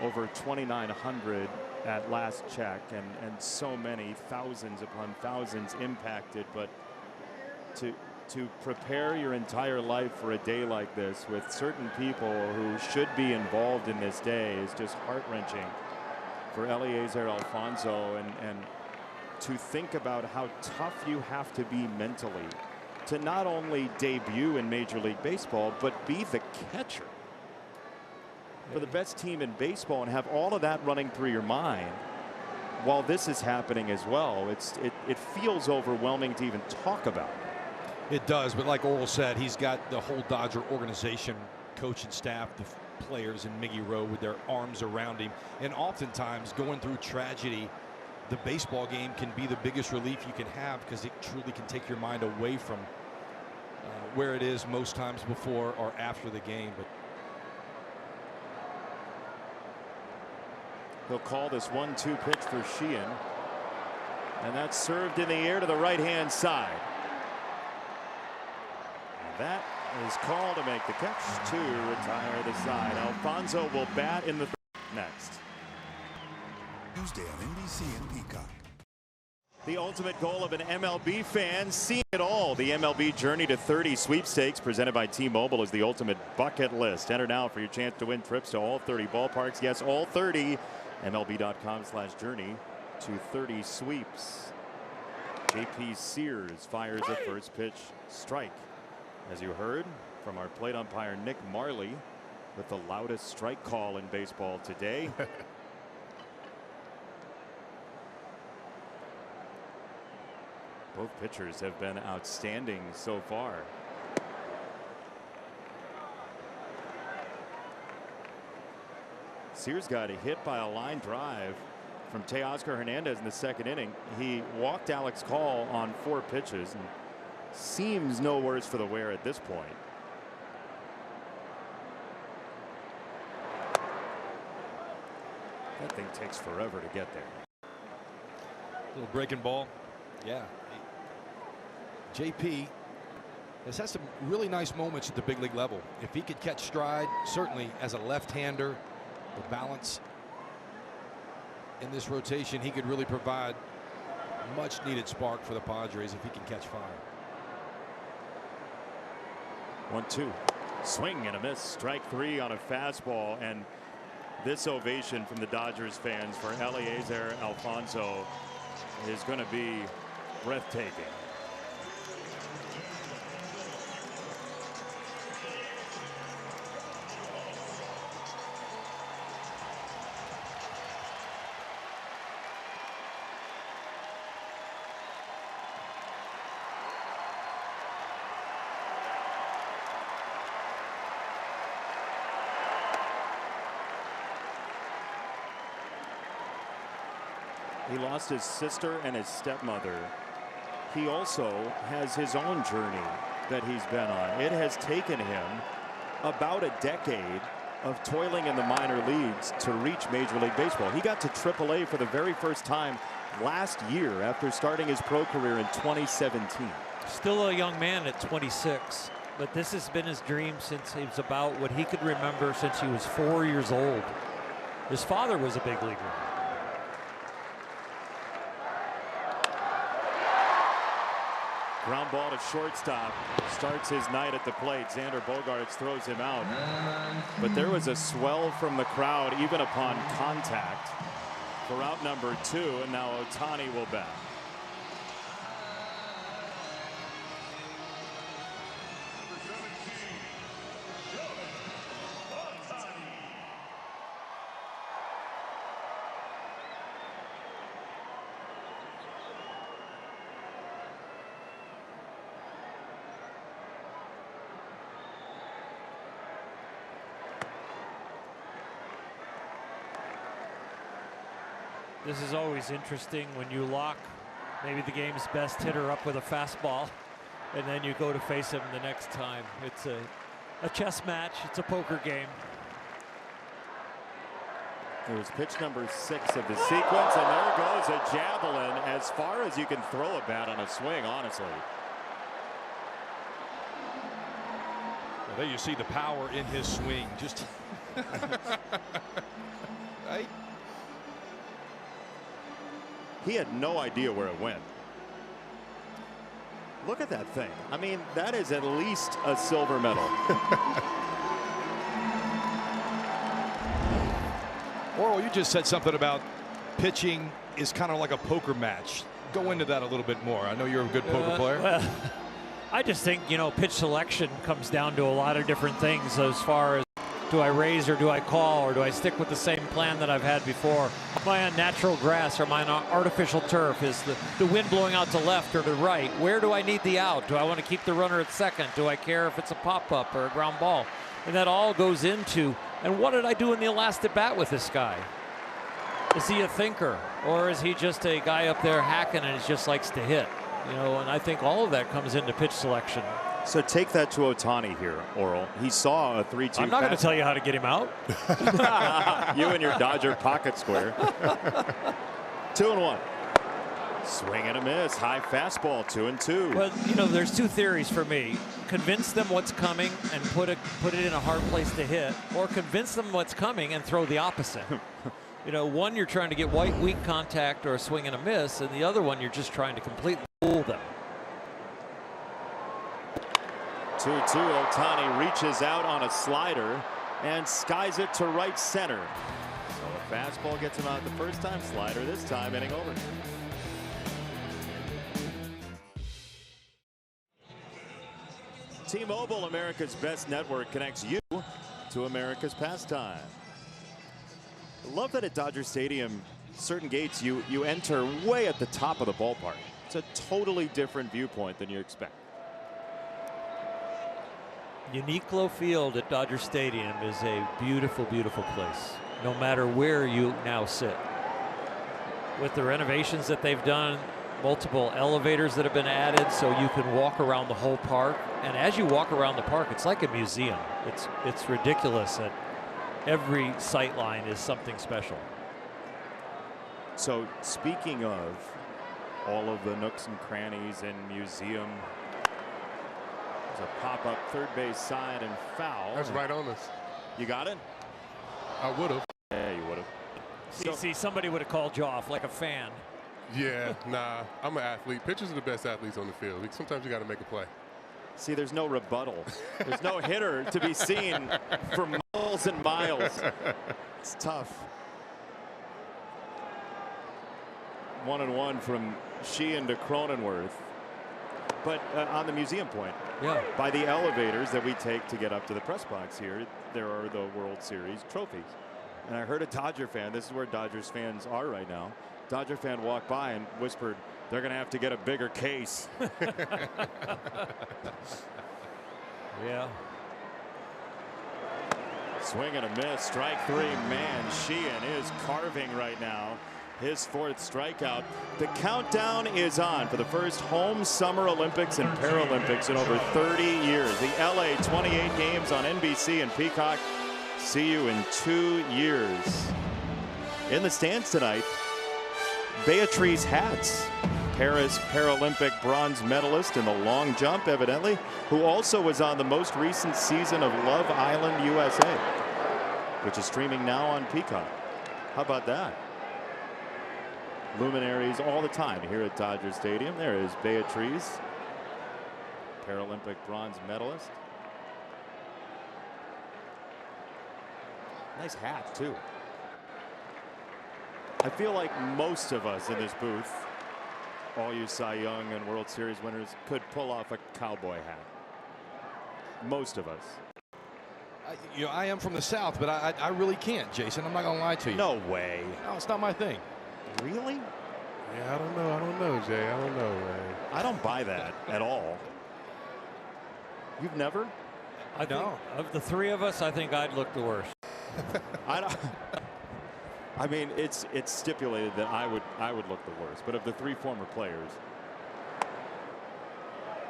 over 2,900 at last check, and so many, thousands upon thousands impacted. But to prepare your entire life for a day like this with certain people who should be involved in this day is just heart-wrenching for Eliezer Alfonso, and to think about how tough you have to be mentally to not only debut in Major League Baseball, but be the catcher for the best team in baseball and have all of that running through your mind while this is happening as well. It feels overwhelming to even talk about. It does, but like Oral said, he's got the whole Dodger organization, coach and staff, the players, and Miggy Rowe with their arms around him. And oftentimes, going through tragedy, the baseball game can be the biggest relief you can have, because it truly can take your mind away from where it is most times before or after the game. But he'll call this 1-2 pitch for Sheehan, and that's served in the air to the right-hand side. That is called to make the catch to retire the side. Alfonso will bat in the next. Tuesday on NBC and Peacock. The ultimate goal of an MLB fan, seeing it all. The MLB Journey to 30 sweepstakes presented by T-Mobile is the ultimate bucket list. Enter now for your chance to win trips to all 30 ballparks. Yes, all 30. MLB.com/journey to 30 sweeps. J.P. Sears fires a first pitch strike. As you heard from our plate umpire Nick Marley, with the loudest strike call in baseball today. Both pitchers have been outstanding so far. Sears got hit by a line drive from Teoscar Hernandez in the second inning. He walked Alex Call on 4 pitches and seems no worse for the wear at this point. That thing takes forever to get there. Little breaking ball. Yeah. JP has had some really nice moments at the big league level. If he could catch stride, certainly as a left-hander, the balance in this rotation, he could really provide much needed spark for the Padres if he can catch fire. 1-2. Swing and a miss. Strike 3 on a fastball, and this ovation from the Dodgers fans for Eliezer Alfonso is going to be breathtaking. He lost his sister and his stepmother. He also has his own journey that he's been on. It has taken him about a decade of toiling in the minor leagues to reach Major League Baseball. He got to AAA for the very first time last year after starting his pro career in 2017. Still a young man at 26, but this has been his dream since he was about what he could remember since he was 4 years old. His father was a big leaguer. Ground ball to shortstop. Starts his night at the plate. Xander Bogaerts throws him out. But there was a swell from the crowd even upon contact for out number 2, and now Ohtani will bat. This is always interesting when you lock maybe the game's best hitter up with a fastball, and then you go to face him the next time. It's a chess match. It's a poker game. There's pitch number 6 of the sequence, and there goes a javelin as far as you can throw a bat on a swing, honestly. Well, there you see the power in his swing. Just right? He had no idea where it went. Look at that thing. I mean, that is at least a silver medal. Orel, you just said something about pitching is kind of like a poker match. Go into that a little bit more. I know you're a good poker player. Well, I just think, you know, pitch selection comes down to a lot of different things as far as do I raise or do I call, or do I stick with the same plan that I've had before? Am I on natural grass or am I on artificial turf? Is the wind blowing out to left or to right? Where do I need the out? Do I want to keep the runner at second? Do I care if it's a pop-up or a ground ball? And that all goes into, and what did I do in the last at bat with this guy? Is he a thinker, or is he just a guy up there hacking and he just likes to hit? You know, and I think all of that comes into pitch selection. So take that to Ohtani here, Orel. He saw a 3-2. I'm not going to tell you how to get him out. You and your Dodger pocket square. 2-1. Swing and a miss. High fastball. 2-2. Well, you know, there's two theories for me. Convince them what's coming and put it in a hard place to hit, or convince them what's coming and throw the opposite. You know, one you're trying to get weak contact or a swing and a miss, and the other one you're just trying to completely fool them. 2-2. Ohtani reaches out on a slider and skies it to right center. So a fastball gets him out the first time. Slider this time, inning over. T-Mobile, America's best network, connects you to America's pastime. I love that at Dodger Stadium, certain gates you enter way at the top of the ballpark. It's a totally different viewpoint than you expect. Uniqlo Field at Dodger Stadium is a beautiful, beautiful place, no matter where you now sit. With the renovations that they've done, multiple elevators that have been added so you can walk around the whole park. And as you walk around the park, it's like a museum. It's ridiculous that every sight line is something special. So speaking of all of the nooks and crannies and museum, there's a pop-up third base side and foul. That's right on us. You got it? I would have. Yeah, you would have. See, somebody would have called you off like a fan. Yeah, nah, I'm an athlete. Pitchers are the best athletes on the field. Sometimes you got to make a play. See, there's no rebuttal. There's no hitter to be seen for miles and miles. It's tough. 1-1 from Sheehan to Cronenworth. But on the museum point, yeah, by the elevators that we take to get up to the press box here, there are the World Series trophies. And I heard a Dodger fan, this is where Dodgers fans are right now, Dodger fan walked by and whispered, they're going to have to get a bigger case. Yeah. Swing and a miss, strike 3. Man, Sheehan is carving right now. His 4th strikeout. The countdown is on for the first home Summer Olympics and Paralympics in over 30 years. The LA 28 games on NBC and Peacock. See you in 2 years. In the stands tonight, Beatrice Hatz, Paris Paralympic bronze medalist in the long jump, evidently, who also was on the most recent season of Love Island USA, which is streaming now on Peacock. How about that? Luminaries all the time here at Dodger Stadium. There is Beatrice, Paralympic bronze medalist. Nice hat, too. I feel like most of us in this booth, all you Cy Young and World Series winners, could pull off a cowboy hat. Most of us. You know, I am from the South, but I really can't, Jason. I'm not going to lie to you. No way. No, it's not my thing. Really? Yeah, I don't know, Jay. I don't know, man. I don't buy that at all. You've never? I think of the three of us, I think I'd look the worst. I don't. I mean, it's stipulated that I would look the worst, but of the 3 former players,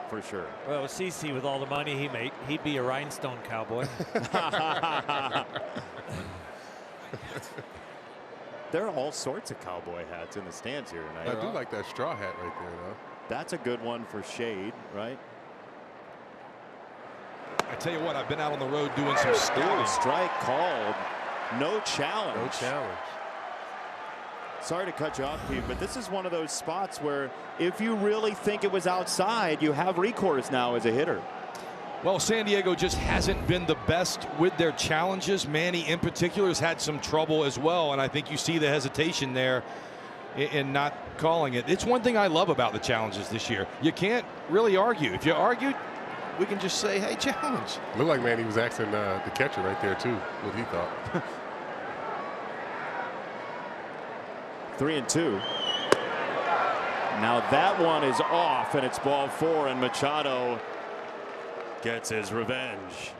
for sure. Well, with CeCe, with all the money he made, he'd be a rhinestone cowboy. There are all sorts of cowboy hats in the stands here tonight. I do like that straw hat right there, though. That's a good one for shade, right? I tell you what, I've been out on the road doing some scouting. Strike called. No challenge. No challenge. Sorry to cut you off, Pete, but this is one of those spots where if you really think it was outside, you have recourse now as a hitter. Well, San Diego just hasn't been the best with their challenges. Manny in particular has had some trouble as well, and I think you see the hesitation there in not calling it. It's one thing I love about the challenges this year. You can't really argue. If you argued, we can just say, hey, challenge. Looked like Manny was asking the catcher right there, too, what he thought. 3-2. Now that one is off, and it's ball 4, and Machado gets his revenge.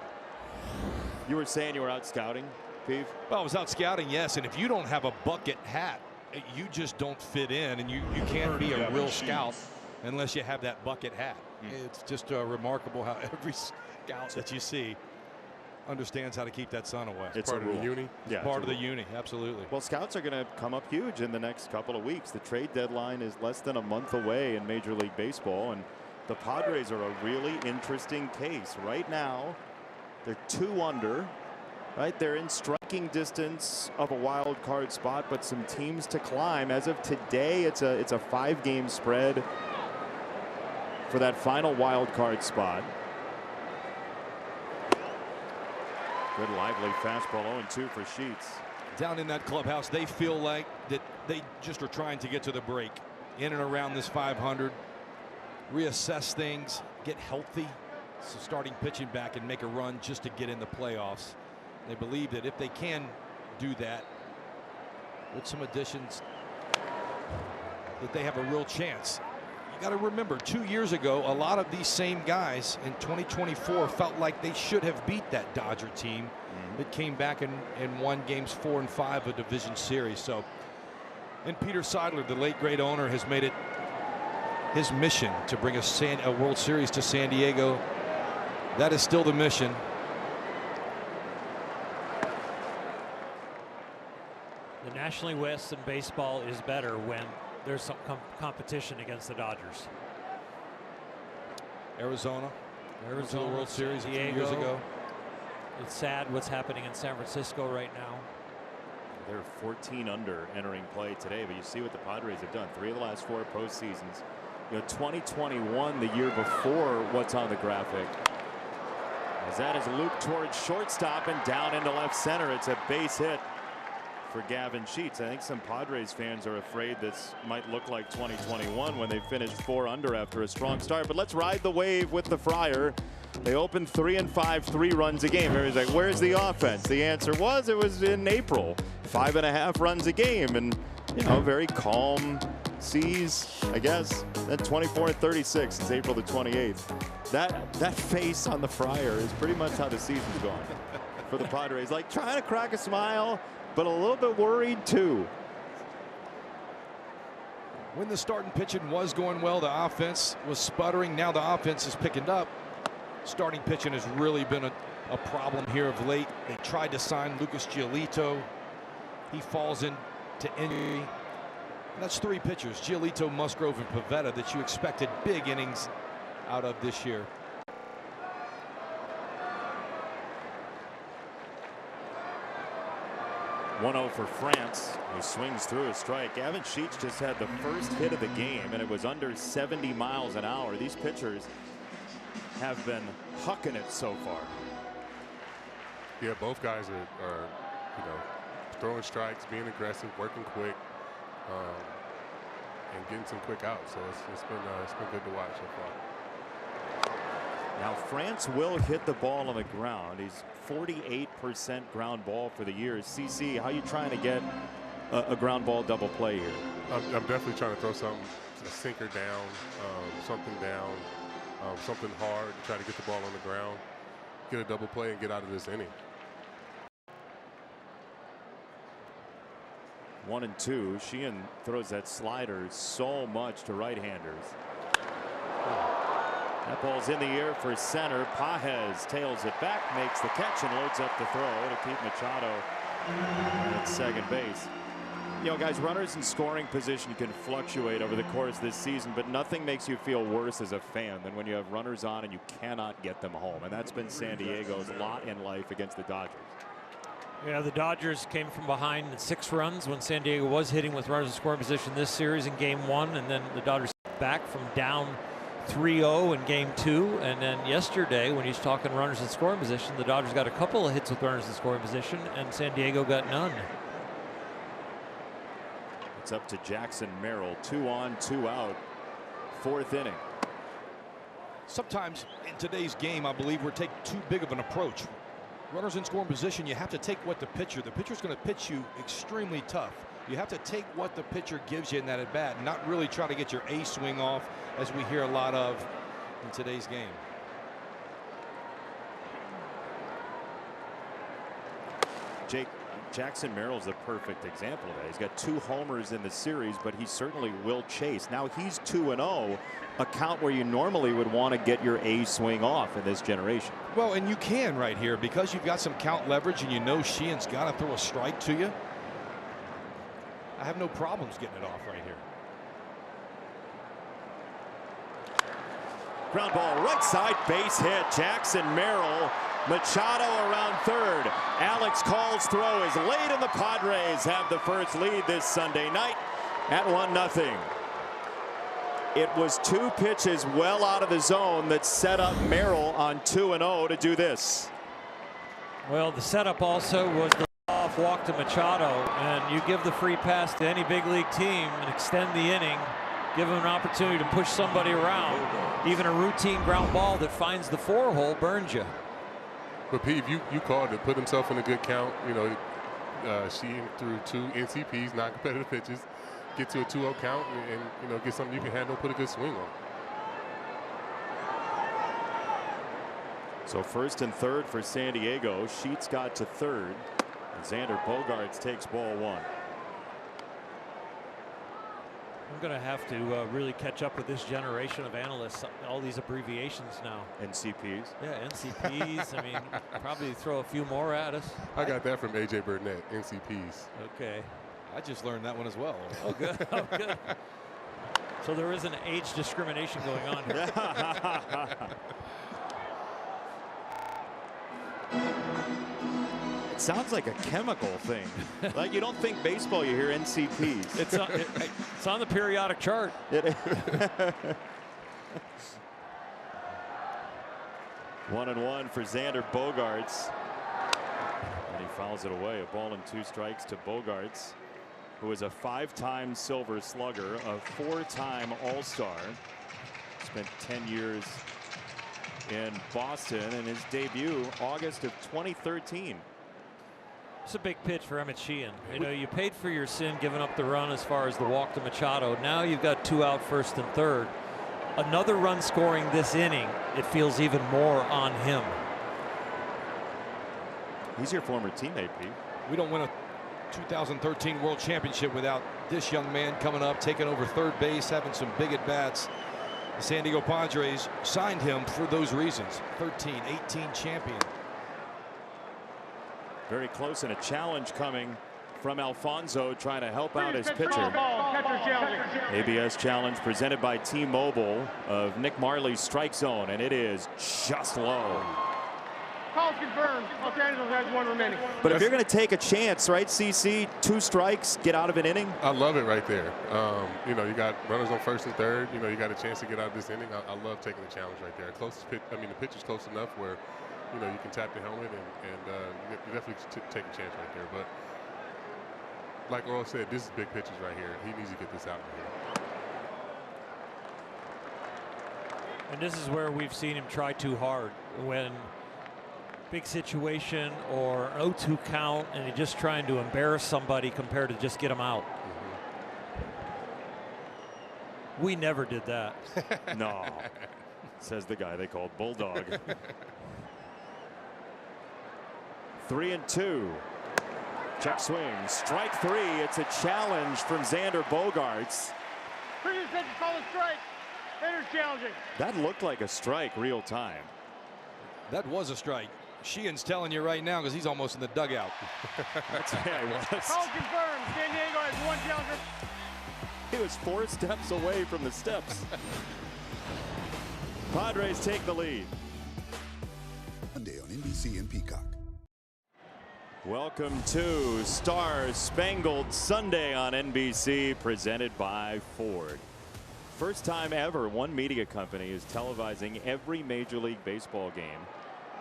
You were saying you were out scouting, Peeve? Well, I was out scouting, yes, and if you don't have a bucket hat, you just don't fit in, and you can't be a real scout unless you have that bucket hat. It's just remarkable how every scout that you see understands how to keep that sun away. It's part of the uni. Yeah, part of the uni, absolutely. Well, scouts are going to come up huge in the next couple of weeks. The trade deadline is less than a month away in Major League Baseball, and the Padres are a really interesting case. Right now, they're 2 under. Right, they're in striking distance of a wild card spot, but some teams to climb. As of today, it's a 5-game spread for that final wild card spot. Good lively fastball, 0-2 for Sheets. Down in that clubhouse, they feel like that they just are trying to get to the break in and around this 500, reassess things, get healthy, so starting pitching back and make a run just to get in the playoffs. They believe that if they can do that with some additions, that they have a real chance. You got to remember, 2 years ago, a lot of these same guys in 2024 felt like they should have beat that Dodger team that came back and won games 4 and 5 of a division series. So, and Peter Seidler, the late great owner, has made it his mission to bring a World Series to San Diego. That is still the mission. The National League West in baseball is better when there's some competition against the Dodgers. Arizona went to the World Series a few years ago. It's sad what's happening in San Francisco right now. They're 14 under entering play today, but you see what the Padres have done. 3 of the last 4 postseasons. You know, 2021, the year before what's on the graphic. As that is looped towards shortstop and down into left center. It's a base hit for Gavin Sheets. I think some Padres fans are afraid this might look like 2021 when they finished 4 under after a strong start. But let's ride the wave with the Friar. They opened 3 and 5, 3 runs a game. Everybody's like, where's the offense? The answer was it was in April, 5.5 runs a game, and you know, very calm seas, I guess. Then 24-36 since April the 28th. That face on the Friar is pretty much how the season's gone for the Padres. Like trying to crack a smile, but a little bit worried too. When the starting pitching was going well, the offense was sputtering. Now the offense is picking up. Starting pitching has really been a problem here of late. They tried to sign Lucas Giolito. He falls into injury. And that's 3 pitchers, Giolito, Musgrove, and Pivetta, that you expected big innings out of this year. (1-0) for France, who swings through a strike. Gavin Sheets just had the first hit of the game, and it was under 70 miles an hour. These pitchers have been hucking it so far. Yeah, both guys are you know, throwing strikes, being aggressive, working quick, and getting some quick outs. So it's been good to watch so far. Now France will hit the ball on the ground. He's 48% ground ball for the year. CC, how you trying to get a ground ball double play here? I'm definitely trying to throw something, a sinker down, something down, something hard, try to get the ball on the ground, get a double play, and get out of this inning. 1-2. Sheehan throws that slider so much to right-handers. That ball's in the air for center. Pages tails it back, makes the catch, and loads up the throw to keep Machado at second base. You know, guys, runners in scoring position can fluctuate over the course of this season, but nothing makes you feel worse as a fan than when you have runners on and you cannot get them home. And that's been San Diego's lot in life against the Dodgers. Yeah, the Dodgers came from behind in 6 runs when San Diego was hitting with runners in scoring position this series in Game 1, and then the Dodgers back from down 3-0 in Game 2, and then yesterday when he's talking runners in scoring position, the Dodgers got a couple of hits with runners in scoring position, and San Diego got none. It's up to Jackson Merrill. 2 on, 2 out. 4th inning. Sometimes in today's game, I believe we're taking too big of an approach. Runners in scoring position, you have to take what the pitcher's going to pitch you extremely tough. You have to take what the pitcher gives you in that at bat, and not really try to get your A swing off, as we hear a lot of in today's game. Jackson Merrill's the perfect example of that. He's got 2 homers in the series, but he certainly will chase. Now he's 2-0, a count where you normally would want to get your A swing off in this generation. Well, and you can right here because you've got some count leverage and you know Sheehan's got to throw a strike to you. I have no problems getting it off right here. Ground ball right side, base hit. Jackson Merrill. Machado around third. Alex Call's throw is late, and the Padres have the first lead this Sunday night at 1-0. It was 2 pitches well out of the zone that set up Merrill on 2-0 to do this. Well, the setup also was the off walk to Machado, and you give the free pass to any big league team and extend the inning, give them an opportunity to push somebody around. Even a routine ground ball that finds the 4-hole burns you. But Pete, you called it, put himself in a good count. You know, Sheehan threw 2 NCPs, non-competitive pitches, get to a 2-0 count, and you know, get something you can handle, put a good swing on. So 1st and 3rd for San Diego. Sheets got to 3rd. Xander Bogaerts takes ball 1. I'm going to have to really catch up with this generation of analysts. All these abbreviations now. NCPs. Yeah, NCPs. I mean, probably throw a few more at us. I got that from AJ Burnett. NCPs. Okay. I just learned that one as well. Oh, good. Oh, good. So there is an age discrimination going on here. It sounds like a chemical thing. Like you don't think baseball, you hear NCPs. It's on the periodic chart. 1-1 for Xander Bogaerts. And he fouls it away. A ball and 2 strikes to Bogaerts, who is a 5-time Silver Slugger, a 4-time All-Star. Spent 10 years in Boston, and his debut August of 2013. It's a big pitch for Emmett Sheehan. You know, you paid for your sin giving up the run as far as the walk to Machado. Now you've got 2 out, 1st and 3rd. Another run scoring this inning, it feels even more on him. He's your former teammate, Pete. We don't win a 2013 World Championship without this young man coming up, taking over 3rd base, having some big at-bats. The San Diego Padres signed him for those reasons. 13, 18 champion. Very close, and a challenge coming from Alfonso trying to help out his pitcher. ABS challenge presented by T-Mobile of Nick Marley's strike zone, and it is just low. Call confirmed. Los Angeles has 1 remaining. But if you're going to take a chance, right, CC, 2 strikes, get out of an inning. I love it right there. You know, you got runners on 1st and 3rd. You know, you got a chance to get out of this inning. I love taking the challenge right there. Closest pitch. I mean, the pitch is close enough where, you know, you can tap the helmet and you definitely take a chance right there. But like Earl said, this is big pitches right here. He needs to get this out of here. And this is where we've seen him try too hard when big situation or an 0-2 count and he's just trying to embarrass somebody compared to just get him out. We never did that. No, says the guy they called Bulldog. 3-2. Check swing, strike 3. It's a challenge from Xander Bogaerts. Previous pitch is called a strike. Hitter's challenging. That looked like a strike real time. That was a strike. Sheehan's telling you right now because he's almost in the dugout. That's yeah, he was. Call confirmed. San Diego has 1 challenger. He was 4 steps away from the steps. Padres take the lead. Monday on NBC and Peacock. Welcome to Star Spangled Sunday on NBC, presented by Ford. First time ever one media company is televising every Major League Baseball game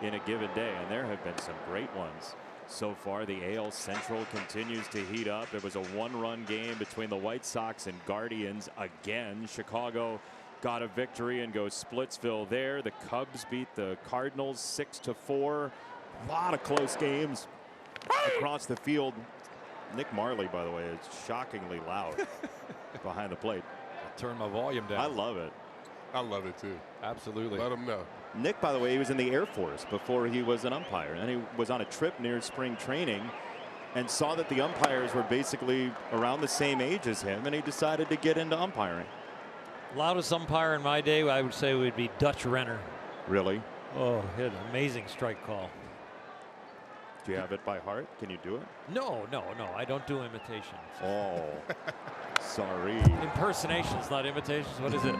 in a given day, and there have been some great ones so far. The AL Central continues to heat up. It was a 1-run game between the White Sox and Guardians again. Chicago got a victory and goes Splitsville there. The Cubs beat the Cardinals 6-4. A lot of close games across the field. Nick Marley, by the way, is shockingly loud behind the plate. I'll turn my volume down. I love it. I love it too. Absolutely. Let him know. Nick, by the way, he was in the Air Force before he was an umpire, and he was on a trip near spring training and saw that the umpires were basically around the same age as him, and he decided to get into umpiring. Loudest umpire in my day, I would say, would be Dutch Renner. Really? Oh, he had an amazing strike call. Do you have it by heart? Can you do it? No, I don't do imitations. Oh, sorry. Impersonations, not imitations. What is it?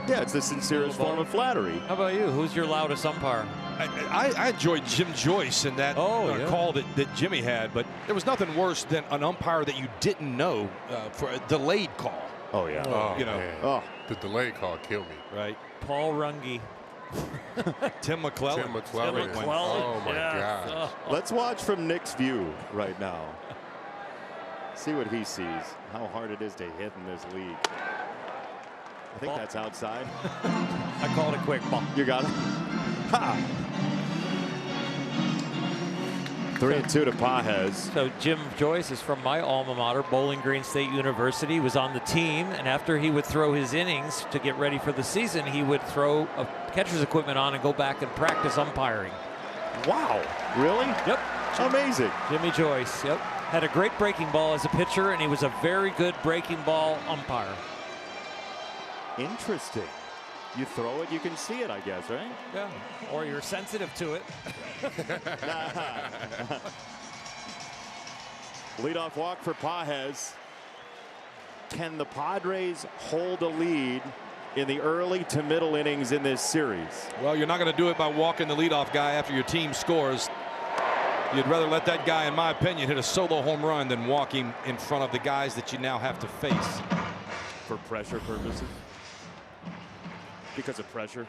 Yeah, it's the sincerest form of flattery. How about you? Who's your loudest umpire? I enjoyed Jim Joyce in that call that Jimmy had, but there was nothing worse than an umpire that you didn't know for a delayed call. Oh, yeah. Oh, you know. man. Oh. The delayed call killed me. Right. Paul Runge. Tim McClellan. Tim McClellan. Oh, my gosh. Let's watch from Nick's view right now. See what he sees. How hard it is to hit in this league. I think that's outside. I called it quick ball. You got it? Ha! 3-2 to Pages. So Jim Joyce is from my alma mater, Bowling Green State University. Was on the team, and after he would throw his innings to get ready for the season, he would throw a catcher's equipment on and go back and practice umpiring. Wow. Really? Yep. Amazing. Jimmy Joyce. Yep. Had a great breaking ball as a pitcher, and he was a very good breaking ball umpire. Interesting. You throw it, you can see it, I guess, right? Yeah. Or you're sensitive to it. Leadoff walk for Pages. Can the Padres hold a lead in the early to middle innings in this series? Well, you're not going to do it by walking the leadoff guy after your team scores. You'd rather let that guy, in my opinion, hit a solo home run than walk him in front of the guys that you now have to face. For pressure purposes? Because of pressure?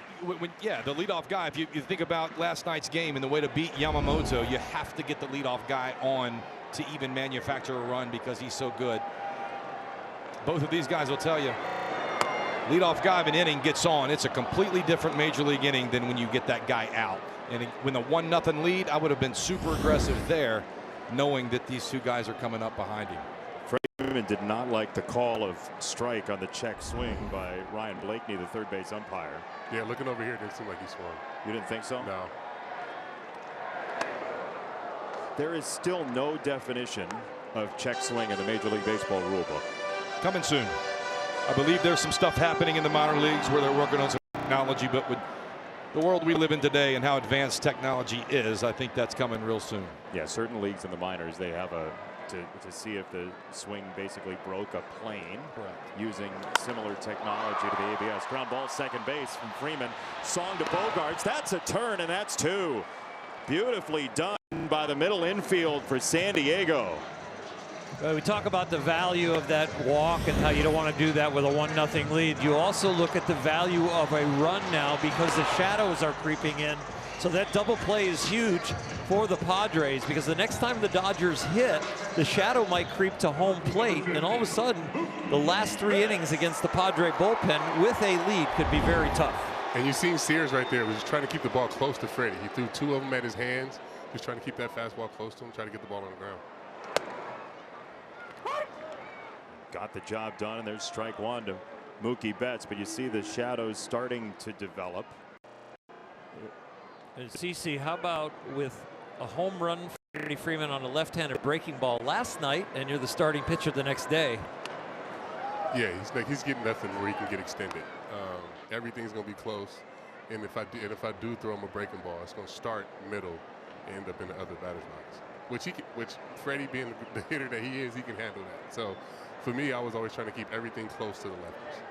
Yeah, the leadoff guy, if you think about last night's game and the way to beat Yamamoto, you have to get the leadoff guy on to even manufacture a run because he's so good. Both of these guys will tell you, leadoff guy of an inning gets on. It's a completely different major league inning than when you get that guy out. And when the 1-0 lead, I would have been super aggressive there, knowing that these two guys are coming up behind him. Freeman did not like the call of strike on the check swing by Ryan Blakeney, the third base umpire. Yeah, looking over here, it didn't seem like he swung. You didn't think so? No. There is still no definition of check swing in the Major League Baseball rulebook. Coming soon. I believe there's some stuff happening in the minor leagues where they're working on some technology, but with the world we live in today and how advanced technology is, I think that's coming real soon. Yeah, certain leagues in the minors, they have to see if the swing basically broke a plane. Correct. Using similar technology to the ABS. Ground ball second base from Freeman. Song to Bogaerts. That's a turn, and that's 2. Beautifully done by the middle infield for San Diego. We talk about the value of that walk and how you don't want to do that with a 1-0 lead. You also look at the value of a run now because the shadows are creeping in. So that double play is huge for the Padres because the next time the Dodgers hit, the shadow might creep to home plate, and all of a sudden, the last 3 innings against the Padre bullpen with a lead could be very tough. And you've seen Sears right there was just trying to keep the ball close to Freddie. He threw 2 of them at his hands, just trying to keep that fastball close to him, try to get the ball on the ground. Got the job done, and there's strike 1 to Mookie Betts, but you see the shadows starting to develop. And CC, how about with a home run Freddie Freeman on a left-handed breaking ball last night, and you're the starting pitcher the next day. Yeah, he's getting nothing where he can get extended. Everything's going to be close, and if I do throw him a breaking ball, it's going to start middle and end up in the other batter's box. Which Freddie, being the hitter that he is, he can handle that. So for me, I was always trying to keep everything close to the lefties.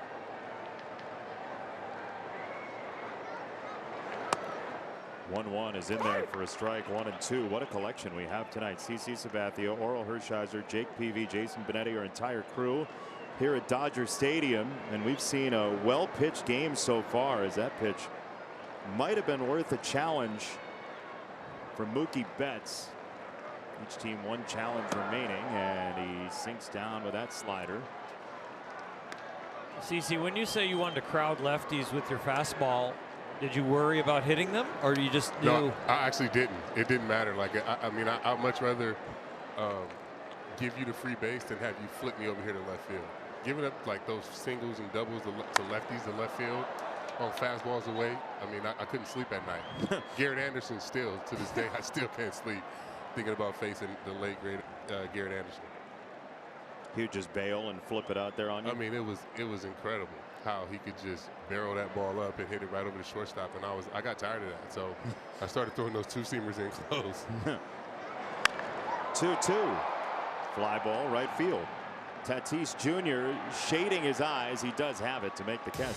1-1 is in there for a strike. 1 and 2. What a collection we have tonight. CC Sabathia, Oral Hershiser, Jake Peavy, Jason Benetti, our entire crew here at Dodger Stadium, and we've seen a well-pitched game so far, as that pitch might have been worth a challenge for Mookie Betts. Each team one challenge remaining, and he sinks down with that slider. CC, when you say you wanted to crowd lefties with your fastball, did you worry about hitting them, or you just knew? No, I actually didn't. It didn't matter. Like I mean, I'd much rather give you the free base than have you flip me over here to left field. Giving up like those singles and doubles to lefties to left field on fastballs away. I mean, I couldn't sleep at night. Garrett Anderson still, to this day, I still can't sleep thinking about facing the late great Garrett Anderson. He would just bail and flip it out there on you. I mean, it was incredible how he could just barrel that ball up and hit it right over the shortstop, and I got tired of that. So I started throwing those two-seamers in close. 2-2. Fly ball right field. Tatis Jr. shading his eyes. He does have it to make the catch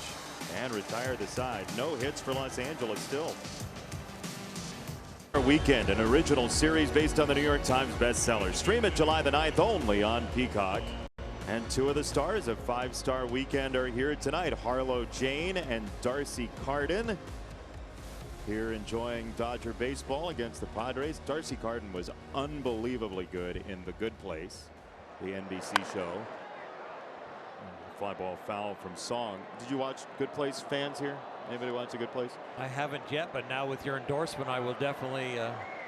and retire the side. No hits for Los Angeles still. Weekend, an original series based on the New York Times bestseller. Stream it July the 9th only on Peacock. And two of the stars of Five-Star Weekend are here tonight. Harlow Jane and Darcy Carden here enjoying Dodger baseball against the Padres. Darcy Carden was unbelievably good in The Good Place, the NBC show. Fly ball foul from Song. Did you watch Good Place, fans here? Anybody watch The Good Place? I haven't yet, but now with your endorsement, I will definitely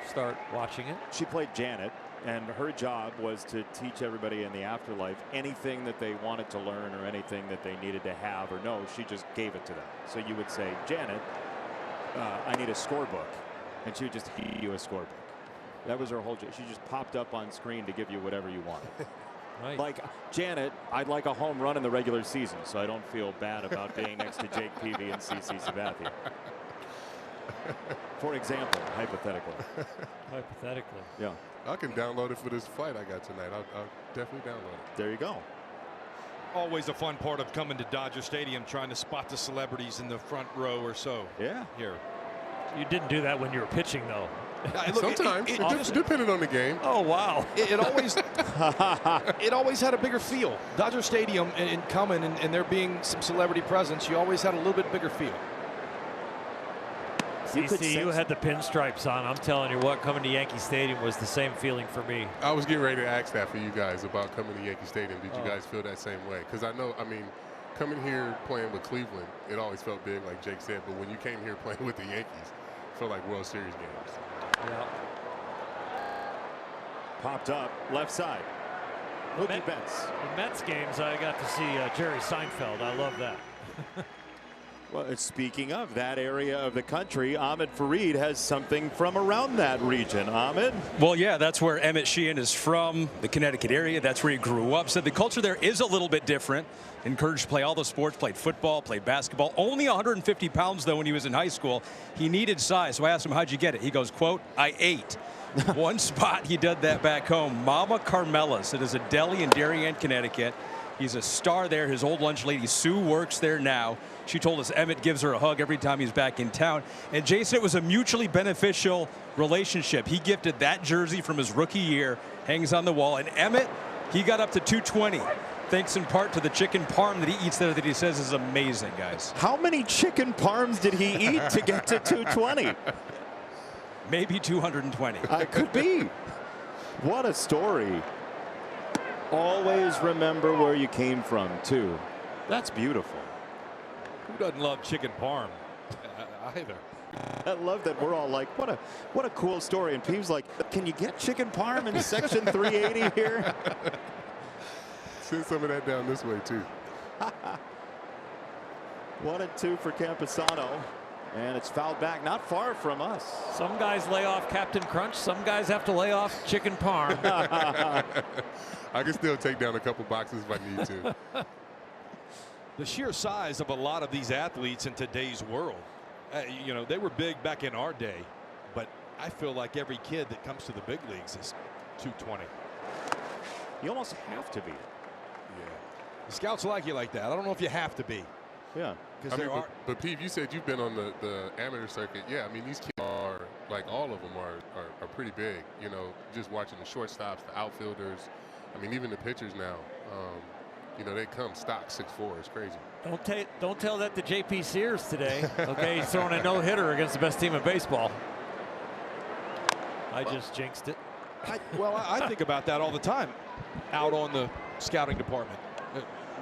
start watching it. She played Janet, and her job was to teach everybody in the afterlife anything that they wanted to learn or anything that they needed to have or know. She just gave it to them. So you would say, Janet, I need a scorebook, and she would just give you a scorebook. That was her whole job. She just popped up on screen to give you whatever you wanted. Right. Like, Janet, I'd like a home run in the regular season, so I don't feel bad about being next to Jake Peavy and CC Sabathia. For example, hypothetically. Hypothetically. Yeah. I can download it for this fight I got tonight. I'll definitely download it. There you go. Always a fun part of coming to Dodger Stadium, trying to spot the celebrities in the front row or so. Yeah. Here. You didn't do that when you were pitching, though. Sometimes, depending on the game. Oh, wow. It always had a bigger feel. Dodger Stadium and coming and there being some celebrity presence, you always had a little bit bigger feel. CC, you had the pinstripes on. I'm telling you what, coming to Yankee Stadium was the same feeling for me. I was getting ready to ask that for you guys about coming to Yankee Stadium. Did you guys feel that same way? Because I know, I mean, coming here playing with Cleveland, it always felt big, like Jake said. But when you came here playing with the Yankees, it felt like World Series games. Yeah. Popped up left side. Mookie Betts. In Mets games, I got to see Jerry Seinfeld. I love that. Well, speaking of that area of the country, Ahmed Fareed has something from around that region. Ahmed? Well, yeah, that's where Emmett Sheehan is from, the Connecticut area. That's where he grew up. So the culture there is a little bit different. Encouraged to play all the sports, played football, played basketball. Only 150 pounds, though, when he was in high school. He needed size. So I asked him, how'd you get it? He goes, quote, I ate. One spot he did that back home, Mama Carmela's. It is a deli in Darien, Connecticut. He's a star there. His old lunch lady, Sue, works there now. She told us Emmett gives her a hug every time he's back in town. And Jason, it was a mutually beneficial relationship. He gifted that jersey from his rookie year, hangs on the wall. And Emmett, he got up to 220. Thanks in part to the chicken parm that he eats there that he says is amazing, guys. How many chicken parms did he eat to get to 220? Maybe 220. Could be. What a story. Always remember where you came from, too. That's beautiful. Who doesn't love chicken parm? Either. I love that we're all like, what a cool story. And Peeves like, can you get chicken parm in section 380 here? Send some of that down this way, too. 1-2 for Campusano. And it's fouled back, not far from us. Some guys lay off Captain Crunch. Some guys have to lay off Chicken Parm. I can still take down a couple boxes if I need to. The sheer size of a lot of these athletes in today's world. You know, they were big back in our day, but I feel like every kid that comes to the big leagues is 220. You almost have to be. Yeah. The scouts like you like that. I don't know if you have to be. Yeah. I mean, but Pete, you said you've been on the amateur circuit. Yeah, I mean, these kids are, like, all of them are pretty big. You know, just watching the shortstops, the outfielders. I mean, even the pitchers now. You know, they come stock 6'4". It's crazy. Don't tell that to J.P. Sears today. Okay, he's throwing a no-hitter against the best team in baseball. I just jinxed it. I think about that all the time out on the scouting department.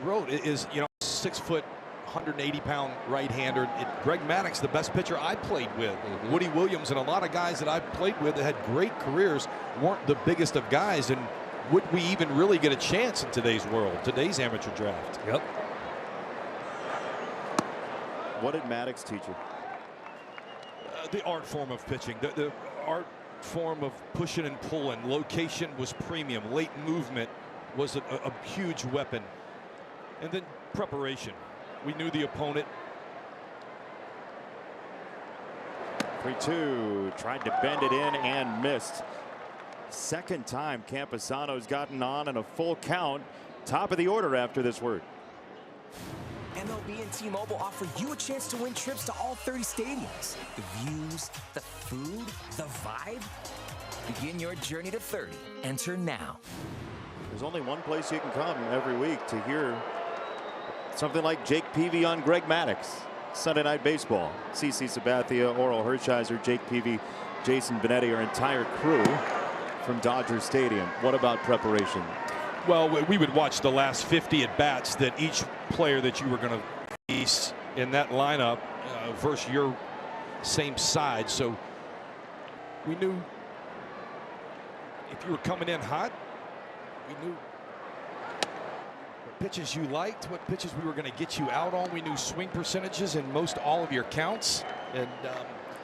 Road is, you know, 6 foot, 180-pound right-hander. Greg Maddux, the best pitcher I played with. Woody Williams and a lot of guys that I played with that had great careers weren't the biggest of guys. And would we even really get a chance in today's world, today's amateur draft? Yep. What did Maddux teach you? The art form of pitching, the art form of pushing and pulling. Location was premium. Late movement was a huge weapon. And then preparation. We knew the opponent. 3-2, tried to bend it in and missed. Second time Camposano's gotten on in a full count. Top of the order after this word. MLB and T-Mobile offer you a chance to win trips to all 30 stadiums. The views, the food, the vibe. Begin your journey to 30. Enter now. There's only one place you can come every week to hear something like Jake Peavy on Greg Maddux. Sunday Night Baseball. CC Sabathia, Oral Hershiser, Jake Peavy, Jason Benetti, our entire crew from Dodger Stadium. What about preparation? Well, we would watch the last 50 at bats that each player that you were going to face in that lineup versus your same side. So we knew if you were coming in hot, we knew what pitches you liked, what pitches we were going to get you out on. We knew swing percentages in most all of your counts. And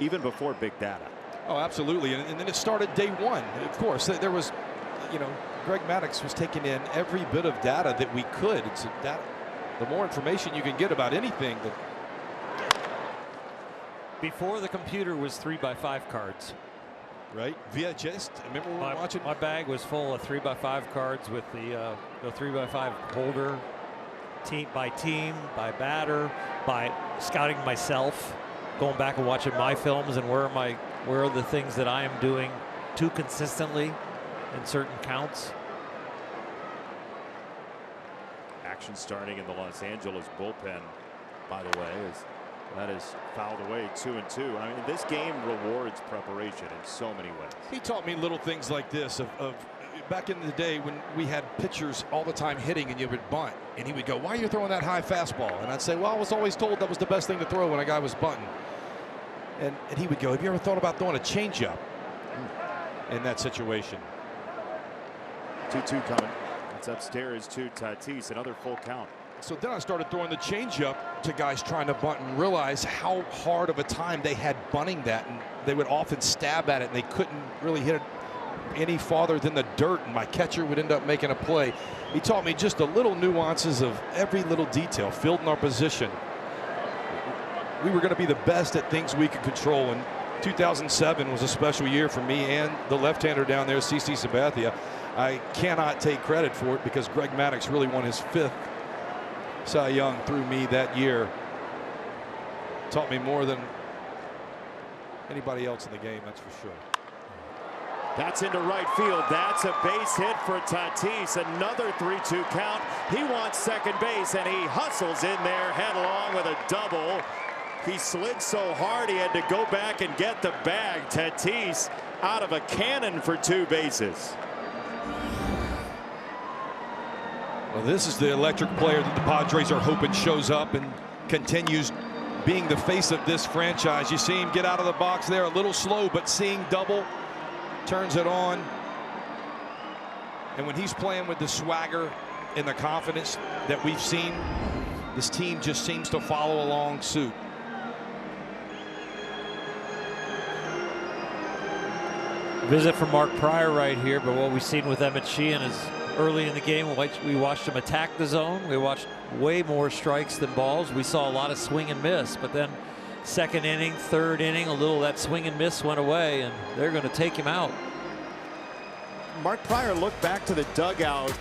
even before big data. Oh, absolutely. And then it started day one. Of course, there was, you know, Greg Maddux was taking in every bit of data that we could. It's data. The more information you can get about anything. Before the computer was 3x5 cards. Right? VHS. Remember we were watching? My bag was full of 3x5 cards with the 3x5 holder, team by team, by batter, by scouting myself, going back and watching my films and where are the things that I am doing too consistently in certain counts. Action starting in the Los Angeles bullpen, by the way, as that is fouled away 2-2. I mean, this game rewards preparation in so many ways. He taught me little things like this of back in the day when we had pitchers all the time hitting and you would bunt and he would go, why are you throwing that high fastball? And I'd say, well, I was always told that was the best thing to throw when a guy was bunting. And he would go, have you ever thought about throwing a changeup in that situation? 2-2 coming. It's upstairs to Tatis, another full count. So then I started throwing the changeup to guys trying to bunt and realize how hard of a time they had bunting that, and they would often stab at it and they couldn't really hit it any farther than the dirt, and my catcher would end up making a play. He taught me just the little nuances of every little detail, fielding our position. We were going to be the best at things we could control, and 2007 was a special year for me and the left-hander down there, CC Sabathia. I cannot take credit for it because Greg Maddux really won his 5th Cy Young through me that year. Taught me more than anybody else in the game, that's for sure. That's into right field. That's a base hit for Tatis. Another 3-2 count. He wants second base, and he hustles in there headlong with a double. He slid so hard he had to go back and get the bag. Tatis out of a cannon for 2 bases. Well, this is the electric player that the Padres are hoping shows up and continues being the face of this franchise. You see him get out of the box there a little slow, but seeing double, turns it on. And when he's playing with the swagger and the confidence that we've seen, this team just seems to follow along suit. Visit from Mark Pryor right here, but what we've seen with Emmett Sheehan is early in the game, we watched him attack the zone. We watched way more strikes than balls. We saw a lot of swing and miss, but then second inning, third inning, a little of that swing and miss went away, and they're going to take him out. Mark Pryor looked back to the dugout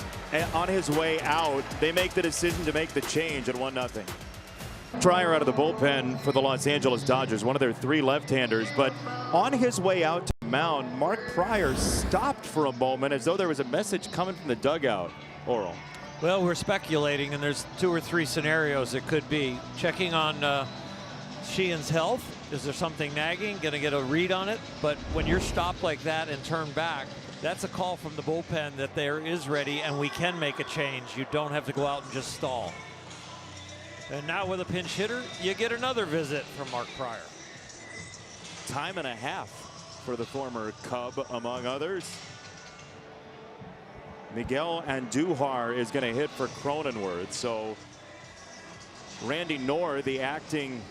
on his way out. They make the decision to make the change at 1-0. Pryor out of the bullpen for the Los Angeles Dodgers, one of their 3 left-handers, but on his way out to the mound, Mark Pryor stopped for a moment as though there was a message coming from the dugout. Oral. Well, we're speculating, and there's 2 or 3 scenarios it could be. Checking on Sheehan's health. Is there something nagging? Going to get a read on it? But when you're stopped like that and turned back, that's a call from the bullpen that there is ready and we can make a change. You don't have to go out and just stall. And now with a pinch hitter, you get another visit from Mark Pryor. Time and a half for the former Cub, among others. Miguel Andujar is going to hit for Cronenworth. So Randy Knorr, the acting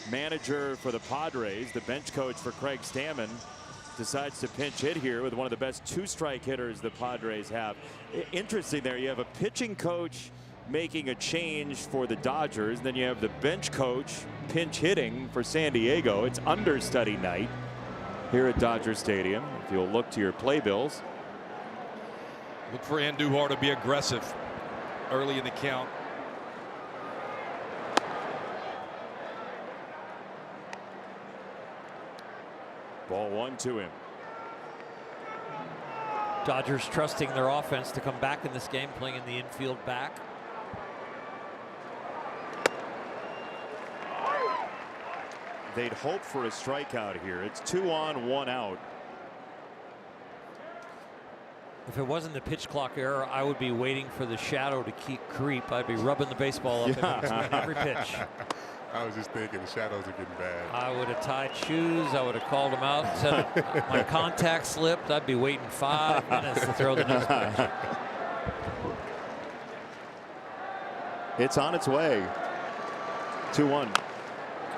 manager for the Padres, the bench coach for Craig Stammen, decides to pinch hit here with one of the best 2-strike hitters the Padres have. Interesting there, you have a pitching coach making a change for the Dodgers, and then you have the bench coach pinch hitting for San Diego. It's understudy night here at Dodger Stadium. If you'll look to your playbills. Look for Andujar to be aggressive early in the count. Ball 1 to him. Dodgers trusting their offense to come back in this game, playing in the infield back. They'd hope for a strikeout here. It's 2 on, 1 out. If it wasn't the pitch clock error, I would be waiting for the shadow to keep creep. I'd be rubbing the baseball up in between every pitch. I was just thinking the shadows are getting bad. I would have tied shoes. I would have called him out and said my contact slipped. I'd be waiting 5 minutes to throw the next pitch. It's on its way. 2-1.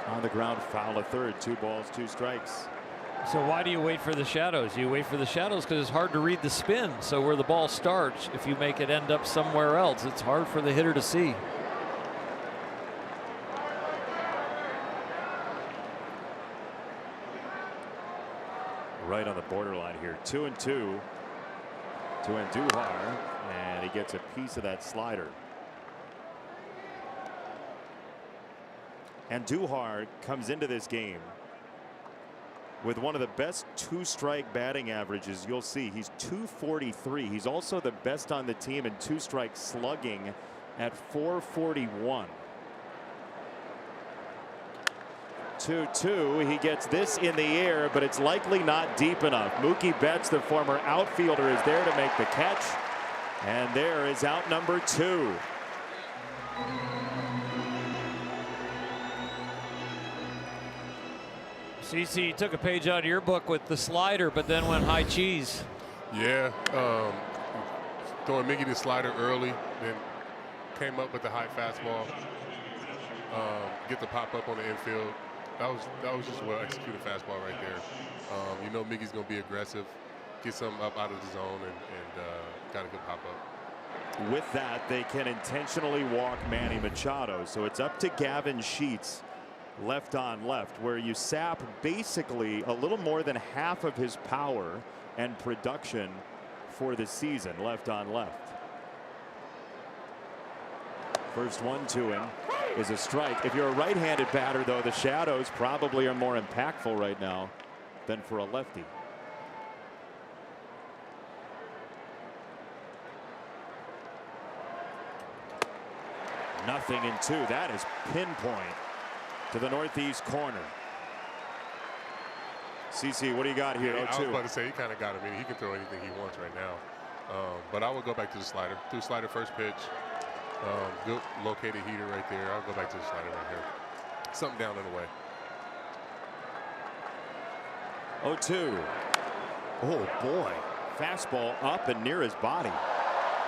On the ground, foul a third. 2 balls, 2 strikes. So why do you wait for the shadows? You wait for the shadows because it's hard to read the spin. So where the ball starts, if you make it end up somewhere else, it's hard for the hitter to see. Right on the borderline here. 2-2 to Andujar, and he gets a piece of that slider. Andujar comes into this game with one of the best 2-strike batting averages you'll see. He's .243. He's also the best on the team in 2-strike slugging at .441. 2-2. He gets this in the air, but it's likely not deep enough. Mookie Betts, the former outfielder, is there to make the catch, and there is out number 2. CC took a page out of your book with the slider, but then went high cheese. Yeah, throwing Miggy the slider early, then came up with the high fastball. Get the pop up on the infield. That was just a well executed fastball right there. You know Miggy's gonna be aggressive, get something up out of the zone, and got a good pop up. With that, they can intentionally walk Manny Machado. So it's up to Gavin Sheets, left on left, where you sap basically a little more than half of his power and production for the season, left on left. First one to him is a strike. If you're a right-handed batter, though, the shadows probably are more impactful right now than for a lefty. Nothing in 2. That is pinpoint to the northeast corner. CC, what do you got here? Yeah, I was about to say, he kind of got him. I mean, he can throw anything he wants right now. But I would go back to the slider. Threw slider first pitch. Good located heater right there. I'll go back to the slider right here. Something down and away. 0-2. Oh boy, fastball up and near his body.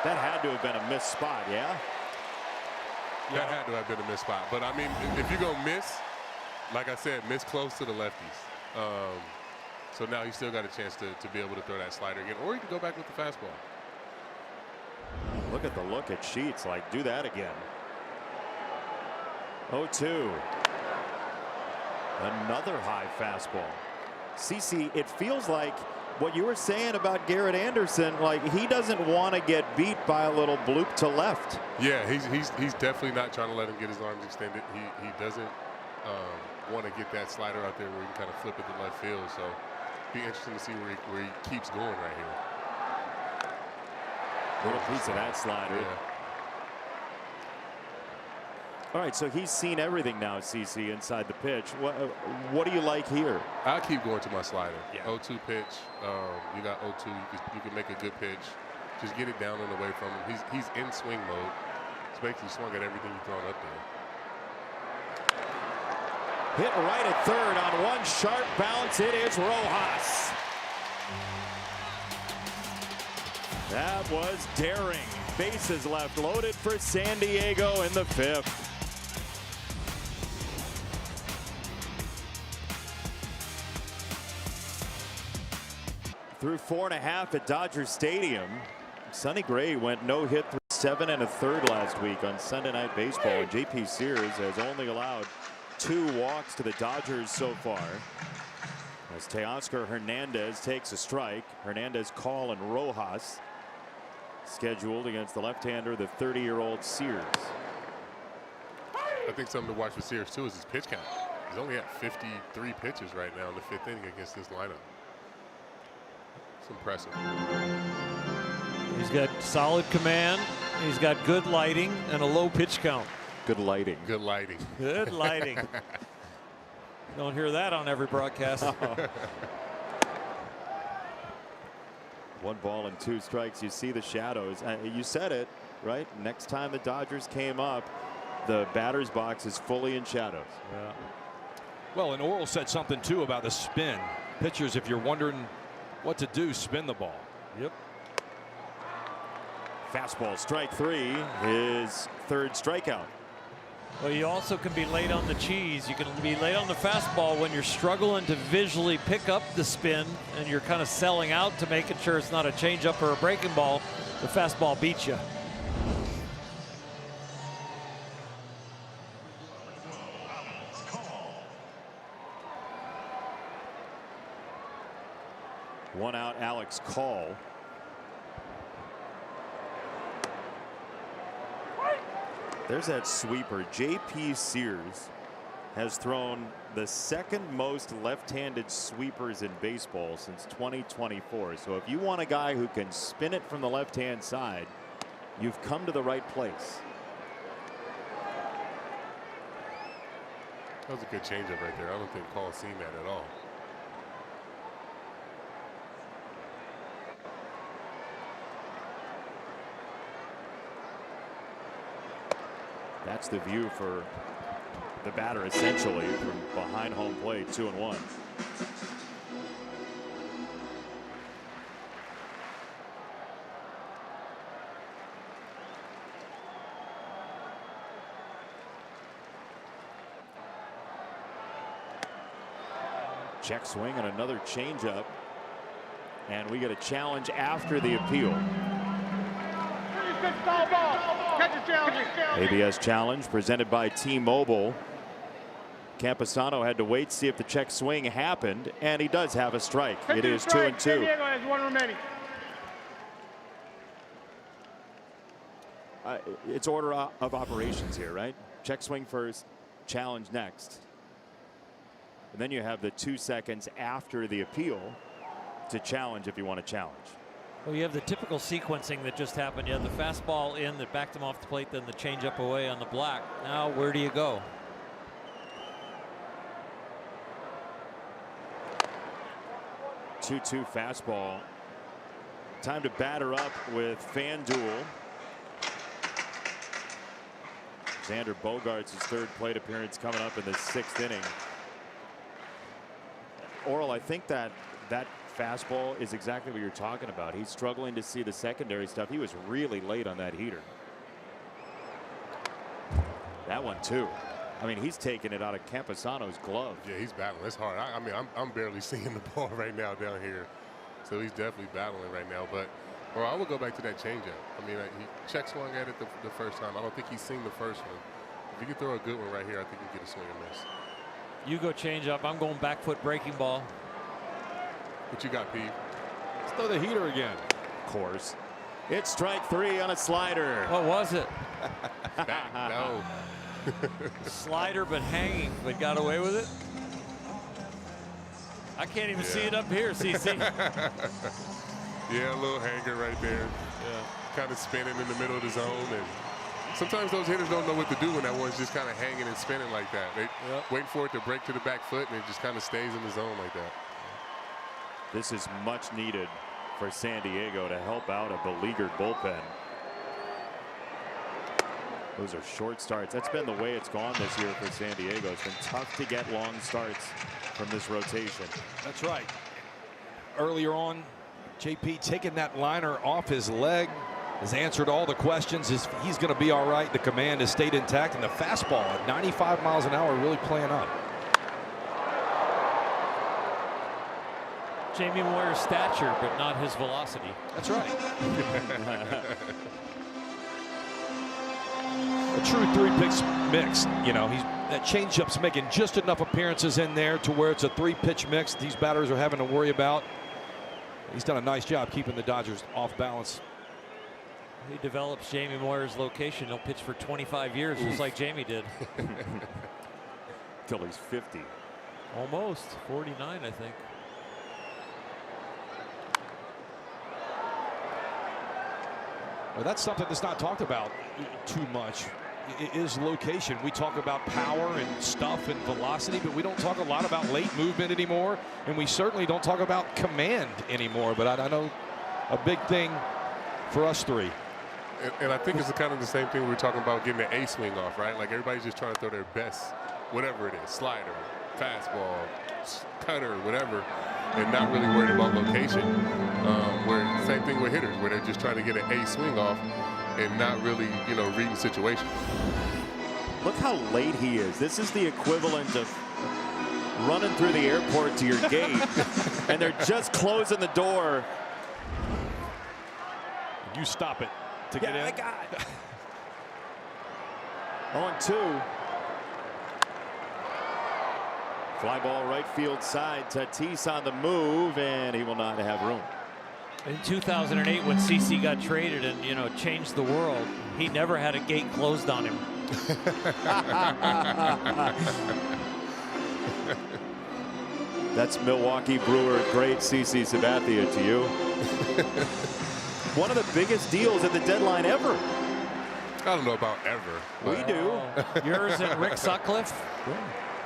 That had to have been a missed spot, yeah? That had to have been a missed spot. But I mean, if you're gonna miss, like I said, miss close to the lefties. So now he's still got a chance to be able to throw that slider again, or he can go back with the fastball. Look at the look at Sheets, like, do that again. 0-2. Another high fastball. CC, it feels like what you were saying about Garrett Anderson, like he doesn't want to get beat by a little bloop to left. Yeah, he's definitely not trying to let him get his arms extended. He doesn't want to get that slider out there where he can kind of flip it to left field. So it'll be interesting to see where he keeps going right here. Little piece of that slider. Yeah. All right, so he's seen everything now, CC, inside the pitch. What do you like here? I keep going to my slider. Yeah. 0-2 pitch. You got 0-2. You can make a good pitch. Just get it down and away from him. He's in swing mode. It's basically swung at everything you've thrown up there. Hit right at third on one sharp bounce. It is Rojas. That was daring. Bases left loaded for San Diego in the 5th. Through 4.5 at Dodger Stadium, Sonny Gray went no hit through 7 1/3 last week on Sunday Night Baseball. And JP Sears has only allowed 2 walks to the Dodgers so far. As Teoscar Hernandez takes a strike, Hernandez, Call, and Rojas scheduled against the left-hander, the 30-year-old Sears. I think something to watch for Sears too is his pitch count. He's only at 53 pitches right now in the 5th inning against this lineup. It's impressive. He's got solid command. He's got good lighting and a low pitch count. Good lighting. Good lighting. Good lighting. Don't hear that on every broadcast. 1 ball and 2 strikes. You see the shadows. You said it, right? Next time the Dodgers came up, the batter's box is fully in shadows. Yeah. Well, and Oral said something too about the spin. Pitchers, if you're wondering what to do, spin the ball. Yep. Fastball, strike 3, his 3rd strikeout. Well, you also can be late on the cheese. You can be late on the fastball when you're struggling to visually pick up the spin and you're kind of selling out to making sure it's not a changeup or a breaking ball. The fastball beats you. One out, Alex Call. There's that sweeper. JP Sears has thrown the 2nd most left-handed sweepers in baseball since 2024. So if you want a guy who can spin it from the left-hand side, you've come to the right place. That was a good changeup right there. I don't think Call's seen that at all. That's the view for the batter, essentially, from behind home plate, 2-1. Check swing and another changeup. And we get a challenge after the appeal. ABS challenge presented by T-Mobile. Camposano had to wait to see if the check swing happened, and he does have a strike. It is 2-2. San Diego has 1 remaining. It's order of operations here, right? Check swing first, challenge next. And then you have the 2 seconds after the appeal to challenge if you want to challenge. Well, you have the typical sequencing that just happened. You have the fastball in that backed him off the plate, then the changeup away on the black. Now, where do you go? Two-two fastball. Time to batter up with FanDuel. Xander Bogaerts' 3rd plate appearance coming up in the 6th inning. Oral, I think that fastball is exactly what you're talking about. He's struggling to see the secondary stuff. He was really late on that heater. That one too. I mean, he's taking it out of Camposano's glove. Yeah, he's battling. It's hard. I mean, I'm barely seeing the ball right now down here. So he's definitely battling right now. But, or I would go back to that changeup. I mean, he check swung at it the first time. I don't think he's seen the first one. If you could throw a good one right here, I think you get a swing and miss. You go changeup. I'm going back foot breaking ball. What you got, Pete? Let's throw the heater again. Of course. It's strike 3 on a slider. What was it? Back, no. Slider, but hanging, but got away with it. I can't even see it up here, CC. Yeah, a little hanger right there. Yeah. Kind of spinning in the middle of the zone. And sometimes those hitters don't know what to do when that one's just kind of hanging and spinning like that. They wait for it to break to the back foot, and it just kind of stays in the zone like that. This is much needed for San Diego to help out a beleaguered bullpen. Those are short starts. That's been the way it's gone this year for San Diego. It's been tough to get long starts from this rotation. That's right. Earlier on, JP taking that liner off his leg has answered all the questions. He's going to be all right. The command has stayed intact, and the fastball at 95 miles an hour really playing up. Jamie Moyer's stature, but not his velocity. That's right. A true 3-pitch mix. You know, that changeup's making just enough appearances in there to where it's a 3-pitch mix these batters are having to worry about. He's done a nice job keeping the Dodgers off balance. He develops Jamie Moyer's location. He'll pitch for 25 years, just like Jamie did. Till he's 50. Almost 49, I think. Well, that's something that's not talked about too much. Is location. We talk about power and stuff and velocity, but we don't talk a lot about late movement anymore, and we certainly don't talk about command anymore. But I know a big thing for us three. And I think it's kind of the same thing we were talking about, getting the A swing off, right? Like everybody's just trying to throw their best, whatever it is, slider, fastball, cutter, whatever, and not really worried about location. Where same thing with hitters, where they're just trying to get an A swing off and not really, you know, reading situations. Look how late he is. This is the equivalent of running through the airport to your gate, and they're just closing the door. You stop it to get in. I got it. 0-2. Fly ball right field side. Tatis on the move, and he will not have room. In 2008, when CC got traded and, you know, changed the world, he never had a gate closed on him. That's Milwaukee Brewer great CC Sabathia to you. One of the biggest deals at the deadline ever. I don't know about ever. We do. Yours and Rick Sutcliffe.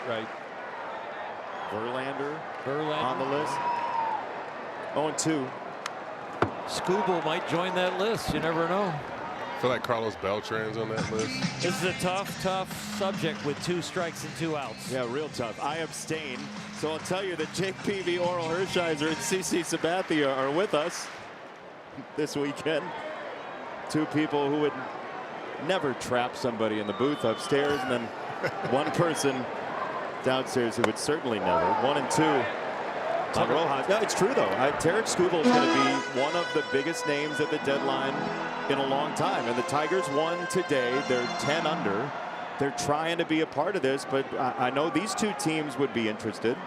Right. Verlander on the list. 0-2. Skubal might join that list. You never know. I feel like Carlos Beltran's on that list. This is a tough subject with 2 strikes and 2 outs. Yeah, real tough. I abstain. So I'll tell you that Jake Peavy, Oral Hershiser, and CC Sabathia are with us this weekend. 2 people who would never trap somebody in the booth upstairs, and then one person downstairs who would certainly never. 1-2. On Rojas. No, it's true though. Tarek Skubal is going to be one of the biggest names at the deadline in a long time. And the Tigers won today. They're 10 under. They're trying to be a part of this, but I know these 2 teams would be interested.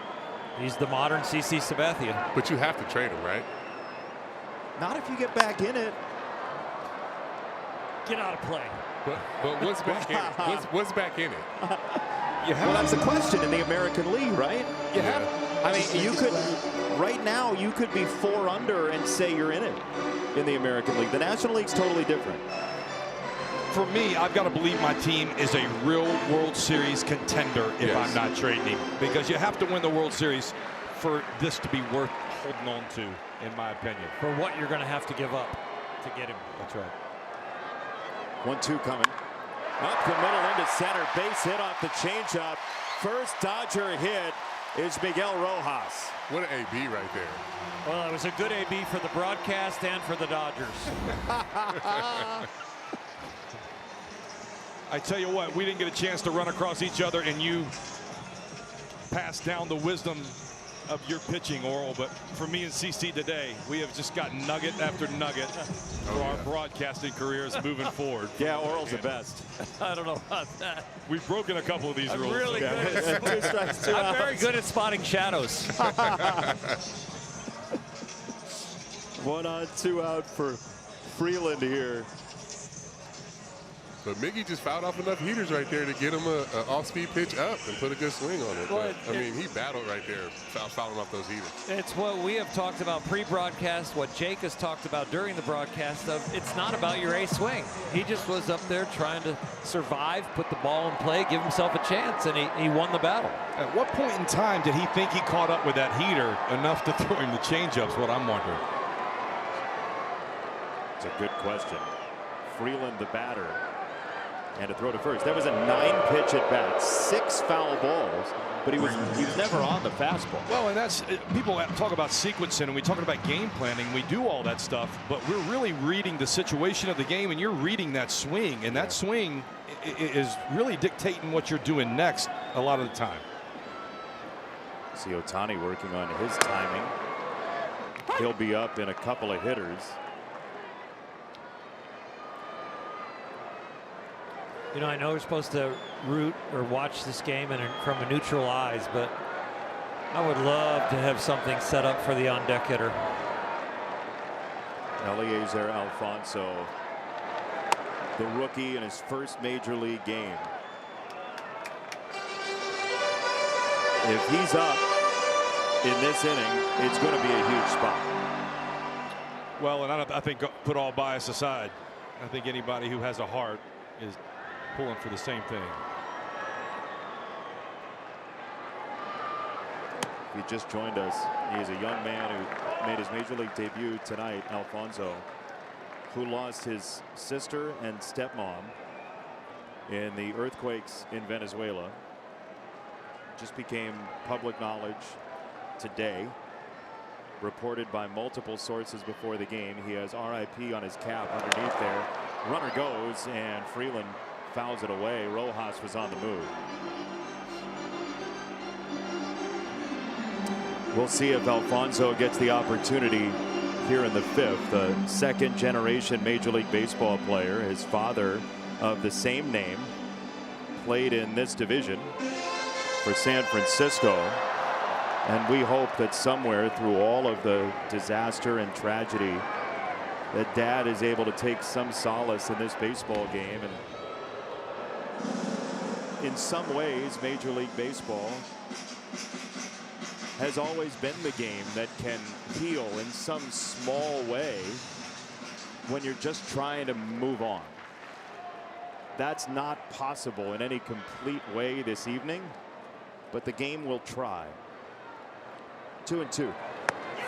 He's the modern CC Sabathia. But you have to trade him, right? Not if you get back in it. Get out of play. But what's back in it? What's back in it? Well, that's the question in the American League, right? Yeah. I mean, you could, right now, you could be 4 under and say you're in it in the American League. The National League's totally different. For me, I've got to believe my team is a real World Series contender if I'm not trading him. Because you have to win the World Series for this to be worth holding on to, in my opinion. For what you're going to have to give up to get him. That's right. 1-2 coming. Up the middle into center. Base hit off the changeup. First Dodger hit is Miguel Rojas. What an AB right there. Well, it was a good AB for the broadcast and for the Dodgers. I tell you what, we didn't get a chance to run across each other, and you passed down the wisdom of your pitching, Oral. But for me and CC today, we have just got nugget after nugget for our broadcasting careers moving forward. Yeah, Oral's the best. I don't know about that. We've broken a couple of these rules. Really good. I'm very good at spotting shadows. 1 on, 2 out for Freeland here. But Miggy just fouled off enough heaters right there to get him an off-speed pitch up and put a good swing on it. Well, but, I mean, he battled right there, fouling off those heaters. It's what we have talked about pre-broadcast, what Jake has talked about during the broadcast of it's not about your ace swing. He just was up there trying to survive, put the ball in play, give himself a chance, and he won the battle. At what point in time did he think he caught up with that heater enough to throw him the changeup's? What I'm wondering. It's a good question. Freeland, the batter, and to throw to first. That was a 9-pitch at bat, 6 foul balls, but he was never on the fastball. Well, and that's people talk about sequencing, and we talk about game planning. We do all that stuff, but we're really reading the situation of the game, and you're reading that swing, and that swing is really dictating what you're doing next a lot of the time. See Ohtani working on his timing. He'll be up in a couple of hitters. You know, I know we're supposed to root or watch this game from a neutral eyes, but I would love to have something set up for the on-deck hitter. Eliezer Alfonso, the rookie in his first major league game. If he's up in this inning, it's going to be a huge spot. Well, and I think put all bias aside, I think anybody who has a heart is pulling for the same thing. If you just joined us, he is a young man who made his major league debut tonight, Alfonso, who lost his sister and stepmom in the earthquakes in Venezuela. Just became public knowledge today, reported by multiple sources before the game. He has RIP on his cap underneath there. Runner goes, and Freeland fouls it away. Rojas was on the move. We'll see if Alfonso gets the opportunity here in the 5th. The second-generation Major League Baseball player, his father of the same name, played in this division for San Francisco. And we hope that somewhere through all of the disaster and tragedy that Dad is able to take some solace in this baseball game. And in some ways, Major League Baseball has always been the game that can heal in some small way when you're just trying to move on. That's not possible in any complete way this evening, but the game will try. 2-2.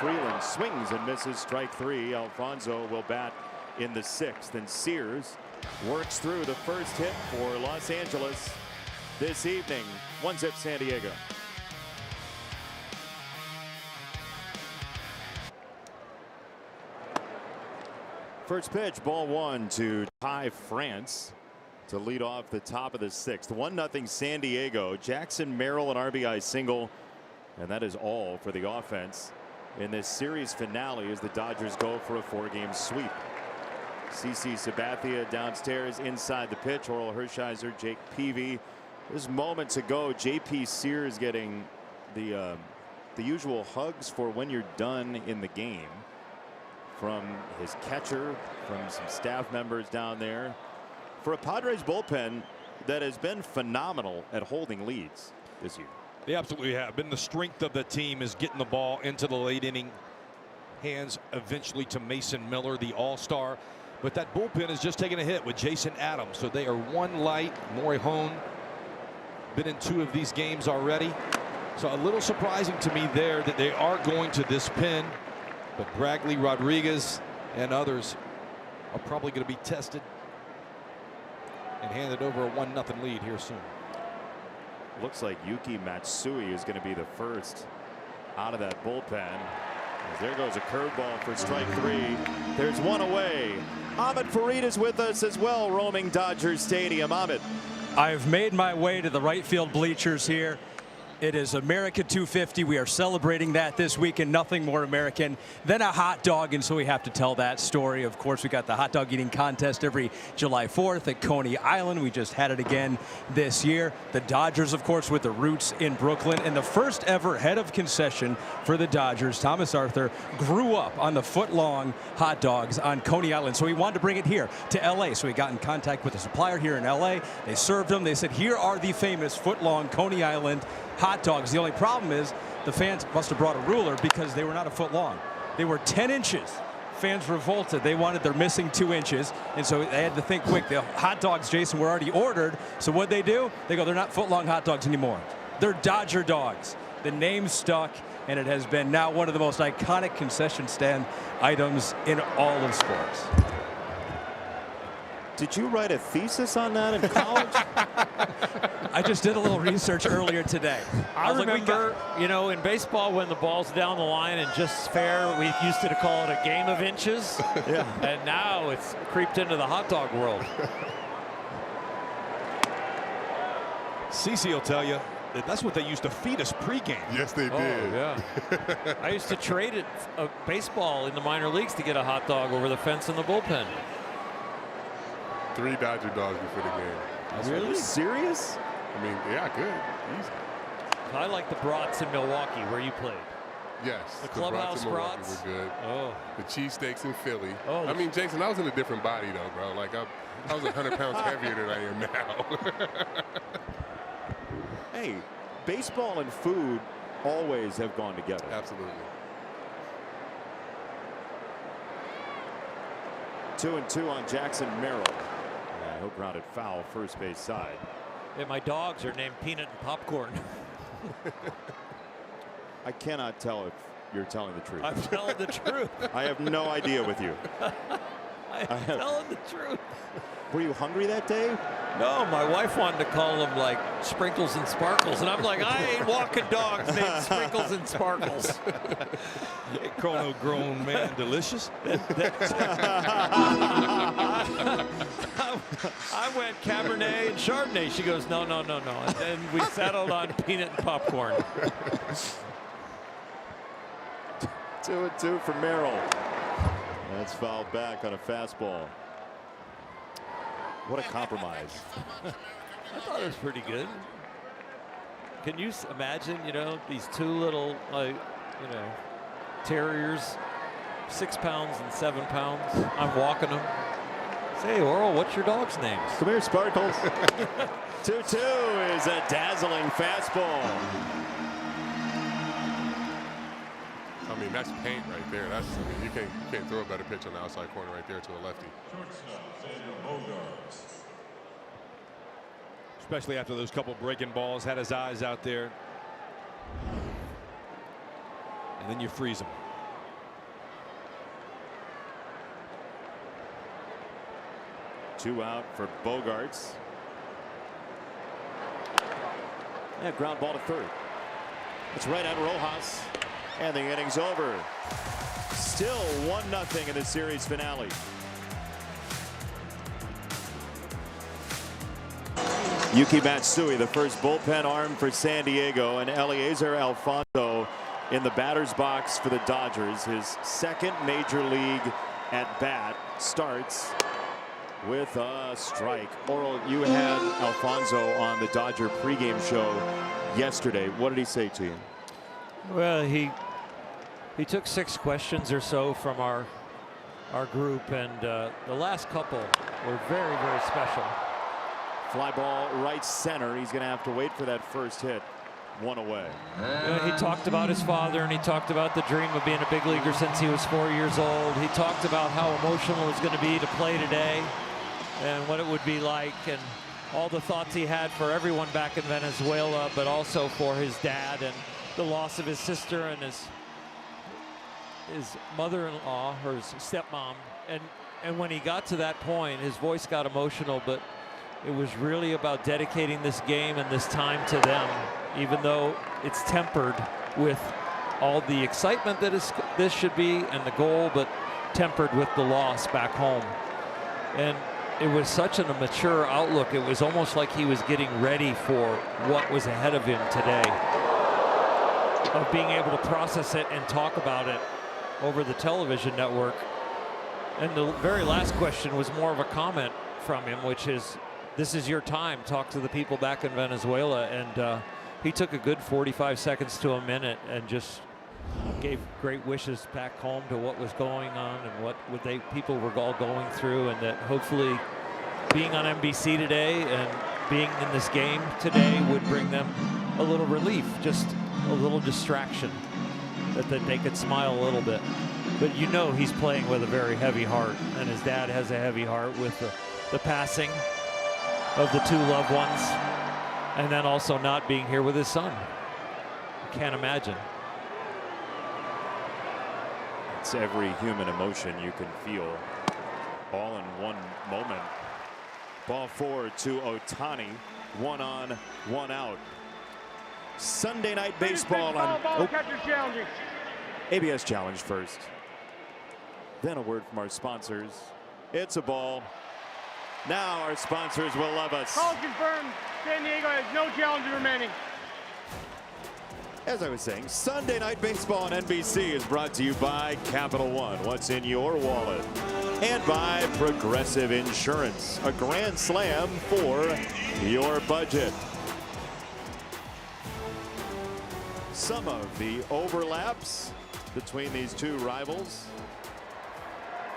Freeland swings and misses, strike 3. Alfonso will bat in the 6th, and Sears works through the first hit for Los Angeles this evening. 1-0 San Diego. First pitch, ball 1 to Ty France to lead off the top of the 6th. 1-0 San Diego. Jackson Merrill, an RBI single, and that is all for the offense in this series finale as the Dodgers go for a 4-game sweep. CC Sabathia downstairs inside the pitch. Oral Hershiser, Jake Peavy. Just moments ago, JP Sears getting the usual hugs for when you're done in the game from his catcher, from some staff members down there, for a Padres bullpen that has been phenomenal at holding leads this year. They absolutely have been. The strength of the team is getting the ball into the late inning hands eventually to Mason Miller, the all-star. But that bullpen is just taking a hit with Jason Adams. So they are one light. Morihone been in 2 of these games already. So a little surprising to me there that they are going to this pin. But Bradley Rodriguez and others are probably going to be tested and handed over a 1-0 lead here soon. Looks like Yuki Matsui is going to be the first out of that bullpen. There goes a curveball for strike 3. There's one away. Ahmed Fareed is with us as well, roaming Dodger Stadium. Ahmed. I've made my way to the right field bleachers here. It is America 250. We are celebrating that this weekend. Nothing more American than a hot dog, and so we have to tell that story. Of course, we got the hot dog eating contest every July 4th at Coney Island. We just had it again this year. The Dodgers, of course, with the roots in Brooklyn, and the first ever head of concession for the Dodgers, Thomas Arthur, grew up on the foot-long hot dogs on Coney Island, so he wanted to bring it here to L.A. So he got in contact with a supplier here in L.A. They served them. They said, here are the famous foot-long Coney Island hot dogs. The only problem is the fans must have brought a ruler because they were not a foot long. They were 10 inches. Fans revolted. They wanted their missing 2 inches, and so they had to think quick. The hot dogs, Jason, were already ordered. So what'd they do? They go, they're not foot long hot dogs anymore. They're Dodger dogs. The name stuck, and it has been now one of the most iconic concession stand items in all of sports. Did you write a thesis on that in college? I just did a little research earlier today. I remember, you know, in baseball when the ball's down the line and just fair, we used to call it a game of inches. Yeah. And now it's creeped into the hot dog world. CeCe will tell you that that's what they used to feed us pregame. Yes, they did. Yeah. I used to trade it baseball in the minor leagues to get a hot dog over the fence in the bullpen. 3 Dodger dogs before the game. Really? Serious? I mean, yeah, good. Easy. I like the brats in Milwaukee where you played. Yes. The clubhouse brats brats were good. Oh. The cheesesteaks in Philly. Oh. I mean, Jason, I was in a different body though, bro. Like I was 100 pounds heavier than I am now. Hey, baseball and food always have gone together. Absolutely. 2-2 on Jackson Merrill. He'll ground it foul, first base side. Yeah, my dogs are named Peanut and Popcorn. I cannot tell if you're telling the truth. I'm telling the truth. I have no idea with you. I'm telling the truth. Were you hungry that day? No, my wife wanted to call them like Sprinkles and Sparkles, and I'm like, I ain't walking dogs named Sprinkles and Sparkles. Chrono grown man, delicious. I went Cabernet and Chardonnay. She goes, no, no, no, no. And then we settled on Peanut and Popcorn. 2-2 for Merrill. That's fouled back on a fastball. What a compromise. I thought it was pretty good. Can you imagine, you know, these two little, like, you know, terriers, 6 pounds and 7 pounds. I'm walking them. Say, Oral, what's your dog's name? Come here, Sparkles. 2-2 is a dazzling fastball. I mean, that's paint right there. That's, I mean, you can't throw a better pitch on the outside corner right there to a lefty. Especially after those couple breaking balls, had his eyes out there. And then you freeze him. Two out for Bogarts. And ground ball to third. It's right at Rojas. And the inning's over. Still 1-0 in the series finale. Yuki Matsui, the first bullpen arm for San Diego, and Eliezer Alfonso in the batter's box for the Dodgers. His second major league at bat starts with a strike. Oral, you had Alfonso on the Dodger pregame show yesterday. What did he say to you? Well, he took 6 questions or so from our group, and the last couple were very, very special. Fly ball right center. He's going to have to wait for that first hit. One away. He talked about his father, and he talked about the dream of being a big leaguer since he was 4 years old. He talked about how emotional it was going to be to play today and what it would be like, and all the thoughts he had for everyone back in Venezuela, but also for his dad and the loss of his sister and his mother-in-law, or his stepmom. And when he got to that point, his voice got emotional, but it was really about dedicating this game and this time to them, even though it's tempered with all the excitement that this should be and the goal, but tempered with the loss back home. And it was such a mature outlook. It was almost like he was getting ready for what was ahead of him today, of being able to process it and talk about it over the television network. And the very last question was more of a comment from him, which is, this is your time. Talk to the people back in Venezuela. And he took a good 45 seconds to a minute and just gave great wishes back home to what was going on and what people were all going through, and that hopefully being on NBC today and being in this game today would bring them a little relief, just a little distraction, that they could smile a little bit. But you know he's playing with a very heavy heart, and his dad has a heavy heart with the passing of the two loved ones, and then also not being here with his son. I can't imagine. It's every human emotion you can feel all in one moment. Ball forward to Ohtani. 1 on, 1 out. Sunday Night Baseball on ABS Challenge first. Then a word from our sponsors. It's a ball. Now our sponsors will love us. Call confirmed. San Diego has no challenges remaining. As I was saying, Sunday Night Baseball on NBC is brought to you by Capital One. What's in your wallet? And by Progressive Insurance, a grand slam for your budget. Some of the overlaps between these two rivals.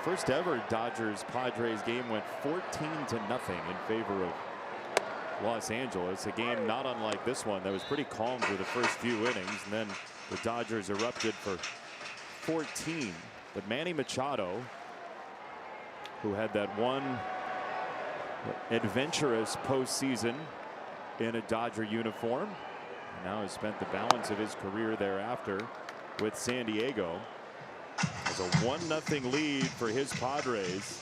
First ever Dodgers-Padres game went 14-0 in favor of Los Angeles. A game not unlike this one that was pretty calm for the first few innings, and then the Dodgers erupted for 14. But Manny Machado, who had that one adventurous postseason in a Dodger uniform, now has spent the balance of his career thereafter with San Diego. As a 1-0 lead for his Padres.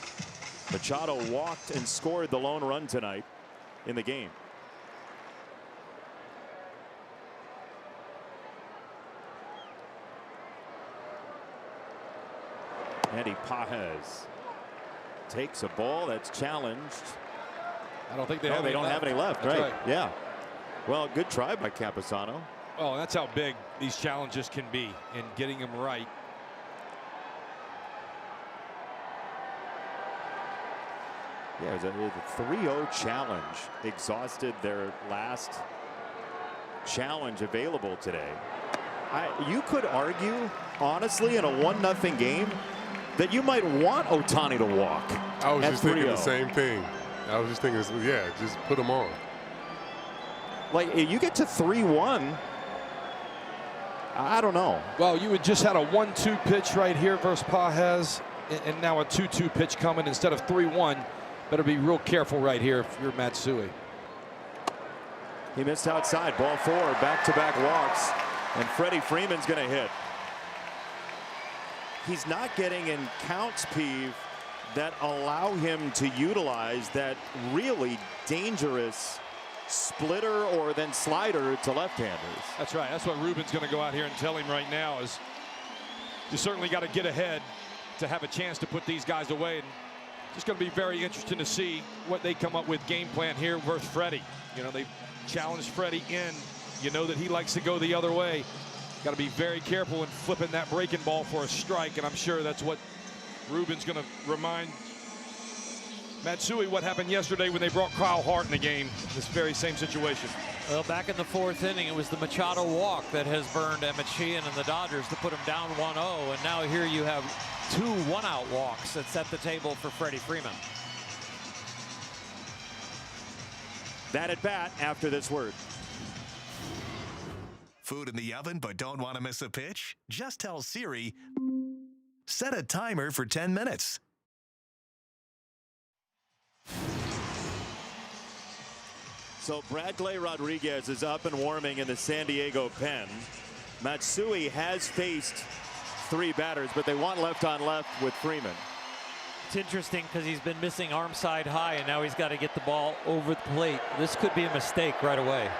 Machado walked and scored the lone run tonight in the game. Andy Pages takes a ball that's challenged. I don't think they don't have any left. That's right. Yeah. Well, good try by Camposano. Oh, that's how big these challenges can be, and getting them right. Yeah, it was a 3-0 challenge. Exhausted their last challenge available today. You could argue, honestly, in a 1-0 game, that you might want Ohtani to walk. I was just thinking the same thing. I was just thinking, yeah, just put him on. Like, you get to 3-1. I don't know. Well, you had just had a 1-2 pitch right here versus Pages, and now a 2-2 pitch coming instead of 3-1. Better be real careful right here if you're Matsui. He missed outside. Ball 4. Back-to-back walks. And Freddie Freeman's going to hit. He's not getting in counts, Peeve, that allow him to utilize that really dangerous splitter or then slider to left-handers. That's right. That's what Ruben's going to go out here and tell him right now is you certainly got to get ahead to have a chance to put these guys away. And it's going to be very interesting to see what they come up with game plan here versus Freddie. You know, they challenged Freddie in. You know that he likes to go the other way. Got to be very careful in flipping that breaking ball for a strike, and I'm sure that's what Ruben's going to remind Matsui what happened yesterday when they brought Kyle Hart in the game. This very same situation. Well, back in the 4th inning, it was the Machado walk that has burned Emmett Sheehan and the Dodgers to put him down 1-0, and now here you have 2 1-out walks that set the table for Freddie Freeman. That at bat after this word. Food in the oven but don't want to miss a pitch? Just tell Siri, set a timer for 10 minutes. So Bradley Rodriguez is up and warming in the San Diego pen. Matsui has faced 3 batters, but they want left on left with Freeman. It's interesting because he's been missing arm side high, and now he's got to get the ball over the plate. This could be a mistake right away.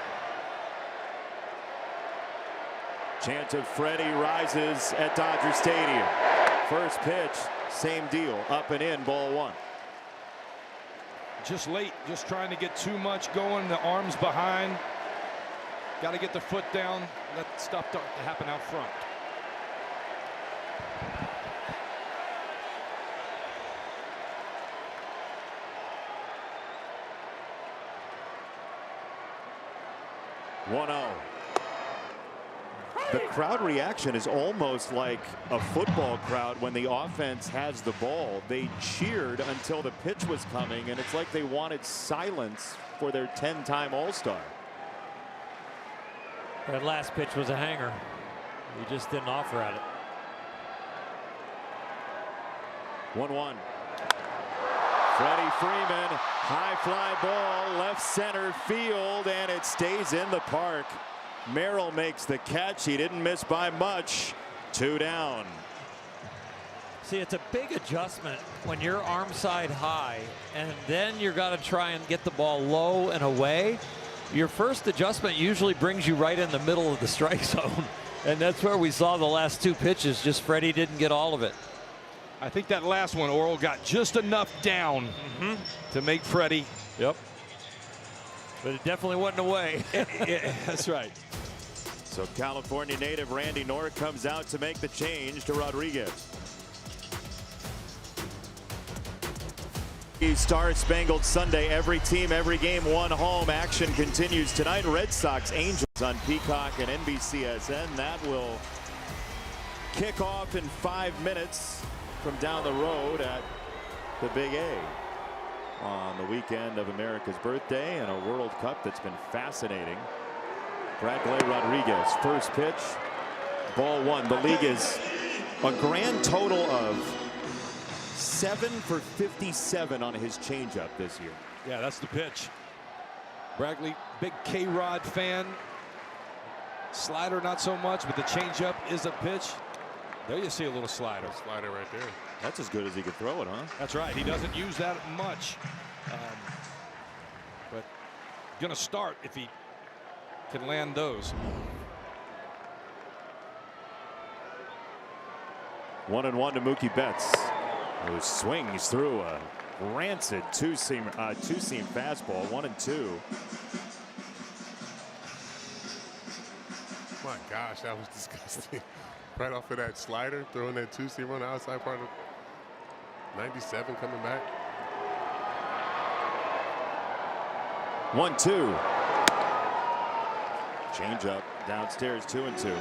Chant of Freddie rises at Dodger Stadium. First pitch, same deal, up and in, ball one. Just late, just trying to get too much going, the arms behind. Got to get the foot down, let stuff to happen out front. The crowd reaction is almost like a football crowd when the offense has the ball. They cheered until the pitch was coming, and it's like they wanted silence for their 10-time All-Star. That last pitch was a hanger. He just didn't offer at it. 1-1. Freddie Freeman, high fly ball, left center field, and it stays in the park. Merrill makes the catch. He didn't miss by much. 2 down. See, it's a big adjustment when you're arm side high, and then you're got to try and get the ball low and away. Your first adjustment usually brings you right in the middle of the strike zone, and that's where we saw the last 2 pitches. Just Freddie didn't get all of it. I think that last one, Oral got just enough down to make Freddie. Yep. But it definitely wasn't away. That's right. So California native Randy Nork comes out to make the change to Rodriguez. Star-Spangled Sunday, every team, every game, one home. Action continues tonight. Red Sox Angels on Peacock and NBCSN. That will kick off in 5 minutes from down the road at the Big A on the weekend of America's birthday and a World Cup that's been fascinating. Bradley Rodriguez, first pitch, ball one. The league is a grand total of 7 for 57 on his changeup this year. Yeah, that's the pitch. Bradley, big K-Rod fan. Slider not so much, but the changeup is a pitch. There you see a little slider. Slider right there. That's as good as he could throw it, huh? That's right. He doesn't use that much. But gonna start if he can land those. 1-1 to Mookie Betts, who swings through a rancid two-seam fastball. 1-2. My gosh, that was disgusting. Right off of that slider, throwing that two-seam on the outside part of 97 coming back. 1-2. Change up downstairs, 2-2.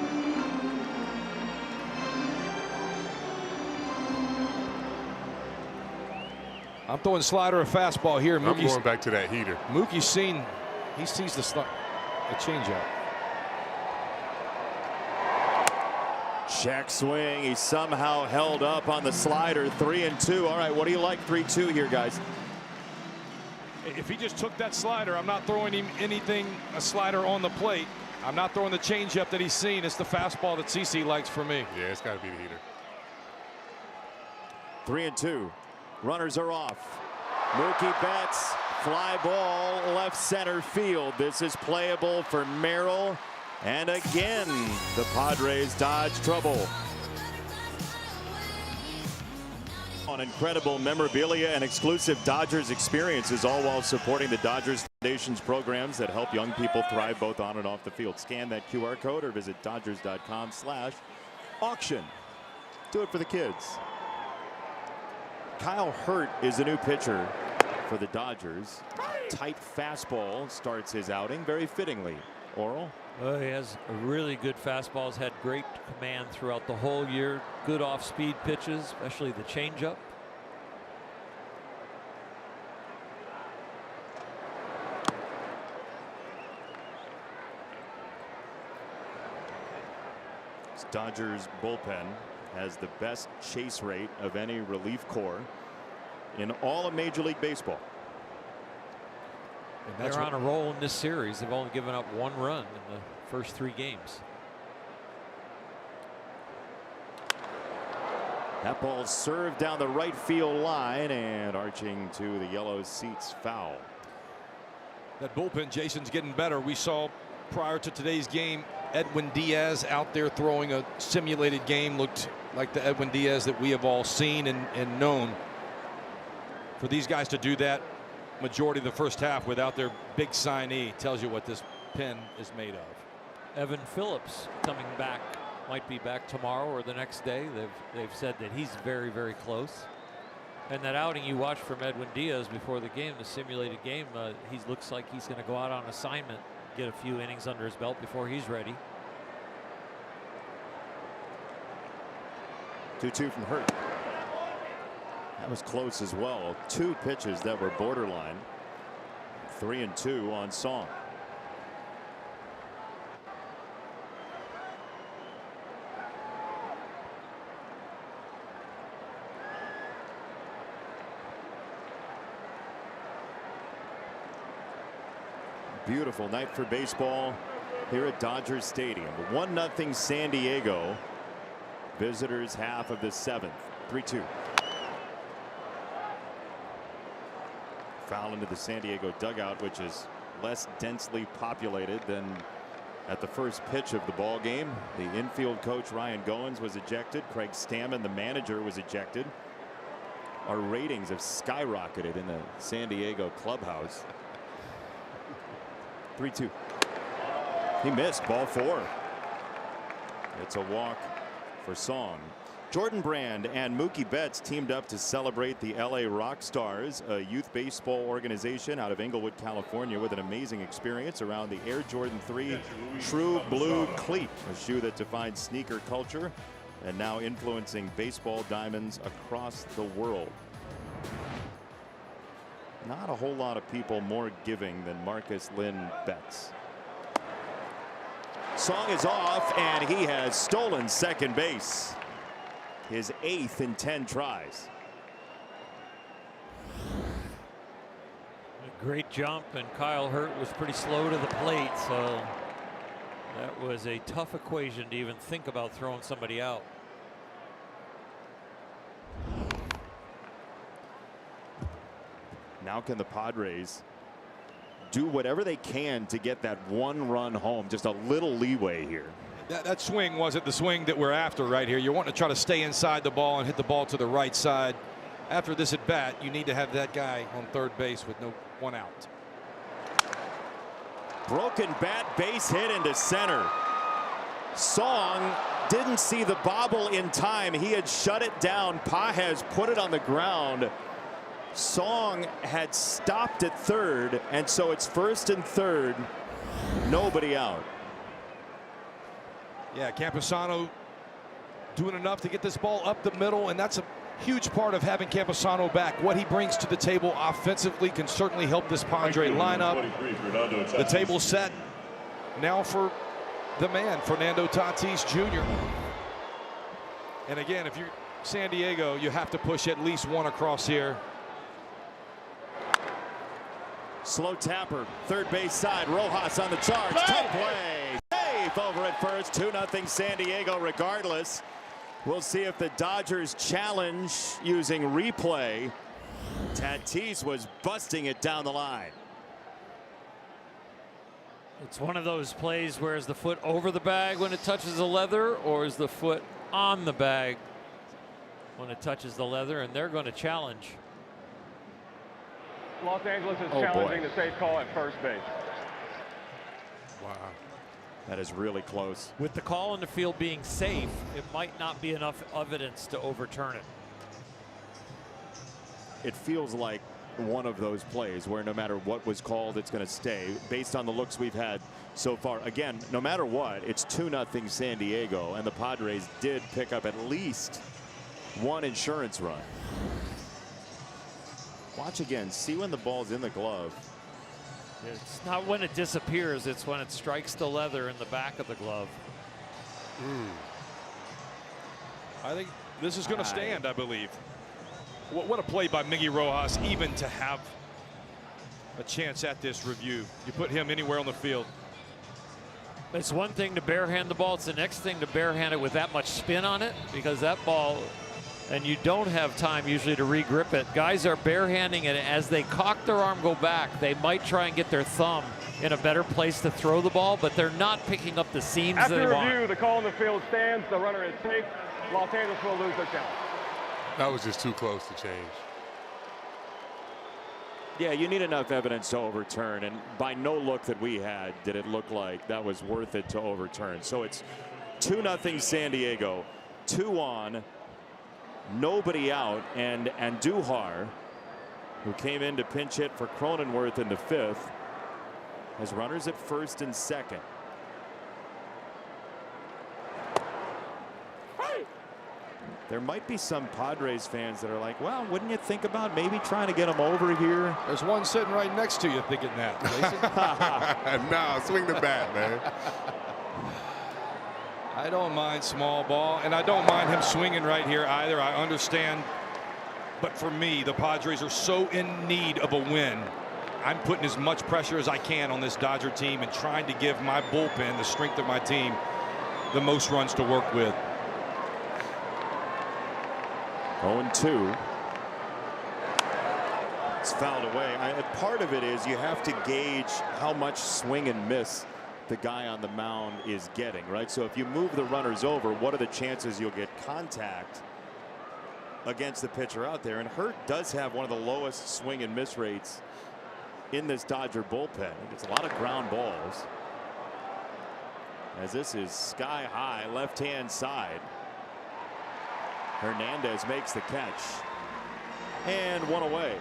I'm throwing slider or fastball here. I'm going back to that heater. Mookie's he sees the changeup. Check swing. He somehow held up on the slider. 3-2. All right, what do you like 3-2 here, guys? If he just took that slider, I'm not throwing him a slider on the plate. I'm not throwing the changeup that he's seen. It's the fastball that CC likes for me. Yeah, it's got to be the heater. 3-2. Runners are off. Mookie Betts, fly ball, left center field. This is playable for Merrill. And again, the Padres dodge trouble. On incredible memorabilia and exclusive Dodgers experiences, all while supporting the Dodgers Foundation's programs that help young people thrive both on and off the field. Scan that QR code or visit Dodgers.com/auction. Do it for the kids. Kyle Hurt is the new pitcher for the Dodgers. Tight fastball starts his outing very fittingly. Oral? Well, he has a really good fastball. He's had great command throughout the whole year. Good off-speed pitches, especially the changeup. Dodgers bullpen has the best chase rate of any relief corps in all of Major League Baseball. And they're on a roll in this series. They've only given up 1 run in the first 3 games. That ball served down the right field line and arching to the yellow seats, foul. That bullpen, Jason's getting better. We saw prior to today's game, Edwin Diaz out there throwing a simulated game, looked like the Edwin Diaz that we have all seen and known. For these guys to do that majority of the first half without their big signee tells you what this pen is made of. Evan Phillips coming back, might be back tomorrow or the next day. They've said that he's very, very close. And that outing you watched from Edwin Diaz before the game, the simulated game, he looks like he's going to go out on assignment, get a few innings under his belt before he's ready. 2-2 from Hurt. That was close as well. 2 pitches that were borderline. 3-2 on Song. Beautiful night for baseball here at Dodger Stadium. 1-0 San Diego. Visitors half of the 7th. 3-2. Foul into the San Diego dugout, which is less densely populated than at the first pitch of the ball game. The infield coach Ryan Goins was ejected. Craig Stammen, the manager, was ejected. Our ratings have skyrocketed in the San Diego clubhouse. 3-2. He missed ball 4. It's a walk for Song. Jordan Brand and Mookie Betts teamed up to celebrate the LA Rockstars, a youth baseball organization out of Inglewood, California, with an amazing experience around the Air Jordan 3 True Blue Cleat, a shoe that defines sneaker culture and now influencing baseball diamonds across the world. Not a whole lot of people more giving than Marcus Lynn Betts. Song is off, and he has stolen second base. His 8th in 10 tries. A great jump, and Kyle Hurt was pretty slow to the plate, so that was a tough equation to even think about throwing somebody out. Now can the Padres do whatever they can to get that 1-run home? Just a little leeway here. That swing wasn't the swing that we're after right here. You're wanting to try to stay inside the ball and hit the ball to the right side. After this at bat, you need to have that guy on third base with no 1 out. Broken bat, base hit into center. Song didn't see the bobble in time. He had shut it down. Pages put it on the ground. Song had stopped at third, and so it's 1st and 3rd. Nobody out. Yeah, Camposano doing enough to get this ball up the middle, and that's a huge part of having Camposano back. What he brings to the table offensively can certainly help this Padre lineup. The table set now for the man, Fernando Tatis Jr. And again, if you're San Diego, you have to push at least 1 across here. Slow tapper, third base side. Rojas on the charge. Tough play. Safe over at first. 2-0 San Diego regardless. We'll see if the Dodgers challenge using replay. Tatis was busting it down the line. It's one of those plays where is the foot over the bag when it touches the leather, or is the foot on the bag when it touches the leather, and they're going to challenge. Los Angeles is challenging the safe call at first base. Wow. That is really close. With the call in the field being safe, it might not be enough evidence to overturn it. It feels like one of those plays where no matter what was called, it's going to stay based on the looks we've had so far. Again, no matter what, it's 2-0 San Diego, and the Padres did pick up at least 1 insurance run. Watch again, see when the ball's in the glove. It's not when it disappears, it's when it strikes the leather in the back of the glove. I think this is going to stand, I believe. What a play by Miggy Rojas, even to have a chance at this review. You put him anywhere on the field. It's one thing to barehand the ball. It's the next thing to barehand it with that much spin on it, because that ball, and you don't have time usually to re-grip it. Guys are barehanding it as they cock their arm, go back. They might try and get their thumb in a better place to throw the ball, but they're not picking up the seams After they review, want. the call in the field stands. The runner is safe. Los Angeles will lose their challenge. That was just too close to change. Yeah, you need enough evidence to overturn, and by no look that we had did it look like that was worth it to overturn. So it's 2-0 San Diego, 2 on, nobody out, and Andujar, who came in to pinch hit for Cronenworth in the 5th, has runners at first and second. There might be some Padres fans that are like, well, wouldn't you think about maybe trying to get him over here? There's one sitting right next to you thinking that. No, swing the bat, man. I don't mind small ball, and I don't mind him swinging right here either. I understand. But for me, the Padres are so in need of a win. I'm putting as much pressure as I can on this Dodger team and trying to give my bullpen, the strength of my team, the most runs to work with. 0-2. It's fouled away. Part of it is you have to gauge how much swing and miss the guy on the mound is getting, right? So if you move the runners over, what are the chances you'll get contact against the pitcher out there? And Hurt does have one of the lowest swing and miss rates in this Dodger bullpen. It's a lot of ground balls, as this is sky high left hand side. Hernandez makes the catch, and one away.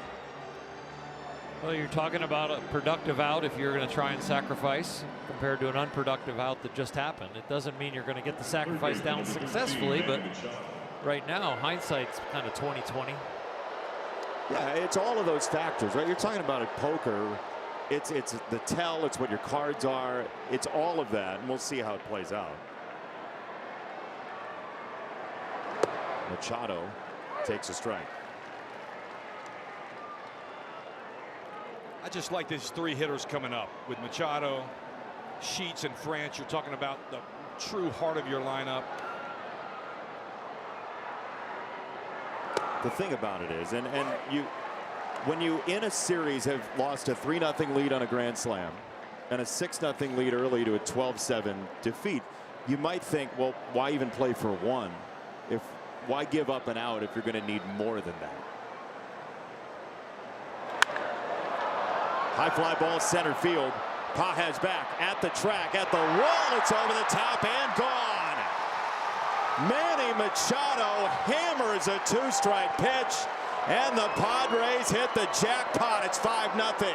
Well, you're talking about a productive out if you're going to try and sacrifice compared to an unproductive out that just happened. It doesn't mean you're going to get the sacrifice down successfully, but right now hindsight's kind of 20/20. Yeah, it's all of those factors, right? You're talking about at poker. It's the tell, it's what your cards are, it's all of that, and we'll see how it plays out. Machado takes a strike. I just like these 3 hitters coming up with Machado, Sheets, and France. You're talking about the true heart of your lineup. The thing about it is, and when you in a series have lost a 3-0 lead on a grand slam and a 6-0 lead early to a 12-7 defeat, you might think, well, why even play for 1? Why give up an out if you're going to need more than that? High fly ball center field. Pages back at the track, at the wall. It's over the top and gone. Manny Machado hammers a 2-strike pitch, and the Padres hit the jackpot. It's 5-0.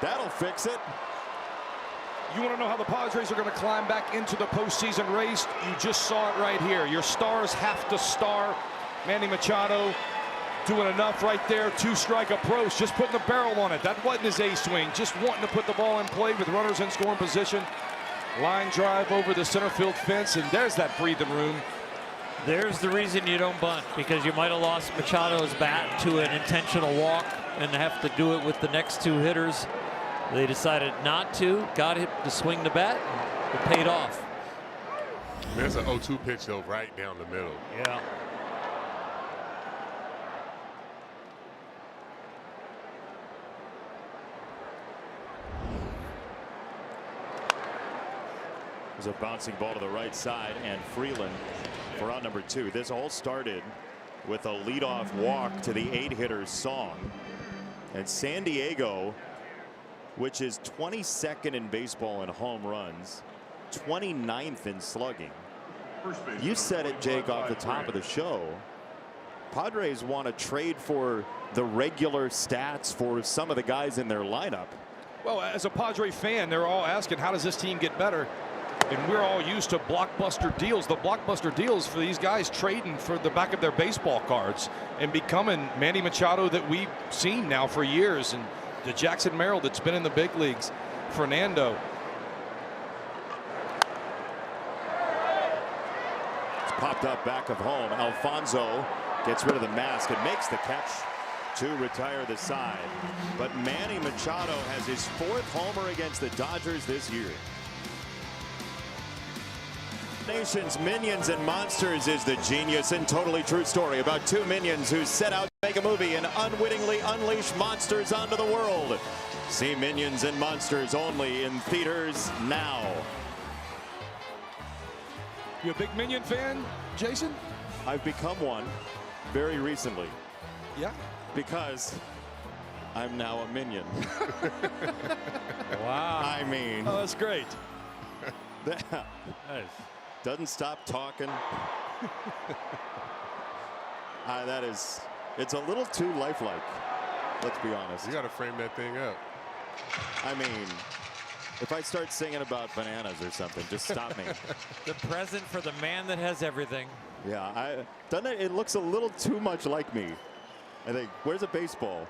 That'll fix it. You want to know how the Padres are going to climb back into the postseason race? You just saw it right here. Your stars have to star. Manny Machado doing enough right there. 2-strike approach, just putting the barrel on it. That wasn't his A swing, just wanting to put the ball in play with runners in scoring position. Line drive over the center field fence, and there's that breathing room. There's the reason you don't bunt, because you might have lost Machado's bat to an intentional walk and have to do it with the next 2 hitters. They decided not to, got hit to swing the bat, and it paid off. There's an 0-2 pitch, though, right down the middle. Yeah. There's a bouncing ball to the right side, and Freeland for out number 2. This all started with a leadoff walk to the 8-hitter Song. And San Diego, which is 22nd in baseball in home runs, 29th in slugging. You said it, Jake, off the top of the show. Padres want to trade for the regular stats for some of the guys in their lineup. Well, as a Padre fan, they're all asking, how does this team get better? And we're all used to blockbuster deals. The blockbuster deals for these guys trading for the back of their baseball cards and becoming Manny Machado that we've seen now for years, and the Jackson Merrill that's been in the big leagues, Fernando. It's popped up back of home. Alfonso gets rid of the mask and makes the catch to retire the side. But Manny Machado has his 4th homer against the Dodgers this year. Nation's Minions and Monsters is the genius and totally true story about two minions who set out to make a movie and unwittingly unleash monsters onto the world. See Minions and Monsters only in theaters now. You a big Minion fan, Jason? I've become one very recently. Yeah? Because I'm now a Minion. Wow. I mean. Oh, that's great. Nice. Doesn't stop talking. It's a little too lifelike. Let's be honest. You got to frame that thing up. I mean, if I start singing about bananas or something, just stop me. The present for the man that has everything. Yeah, doesn't it? It looks a little too much like me. I think. Where's a baseball?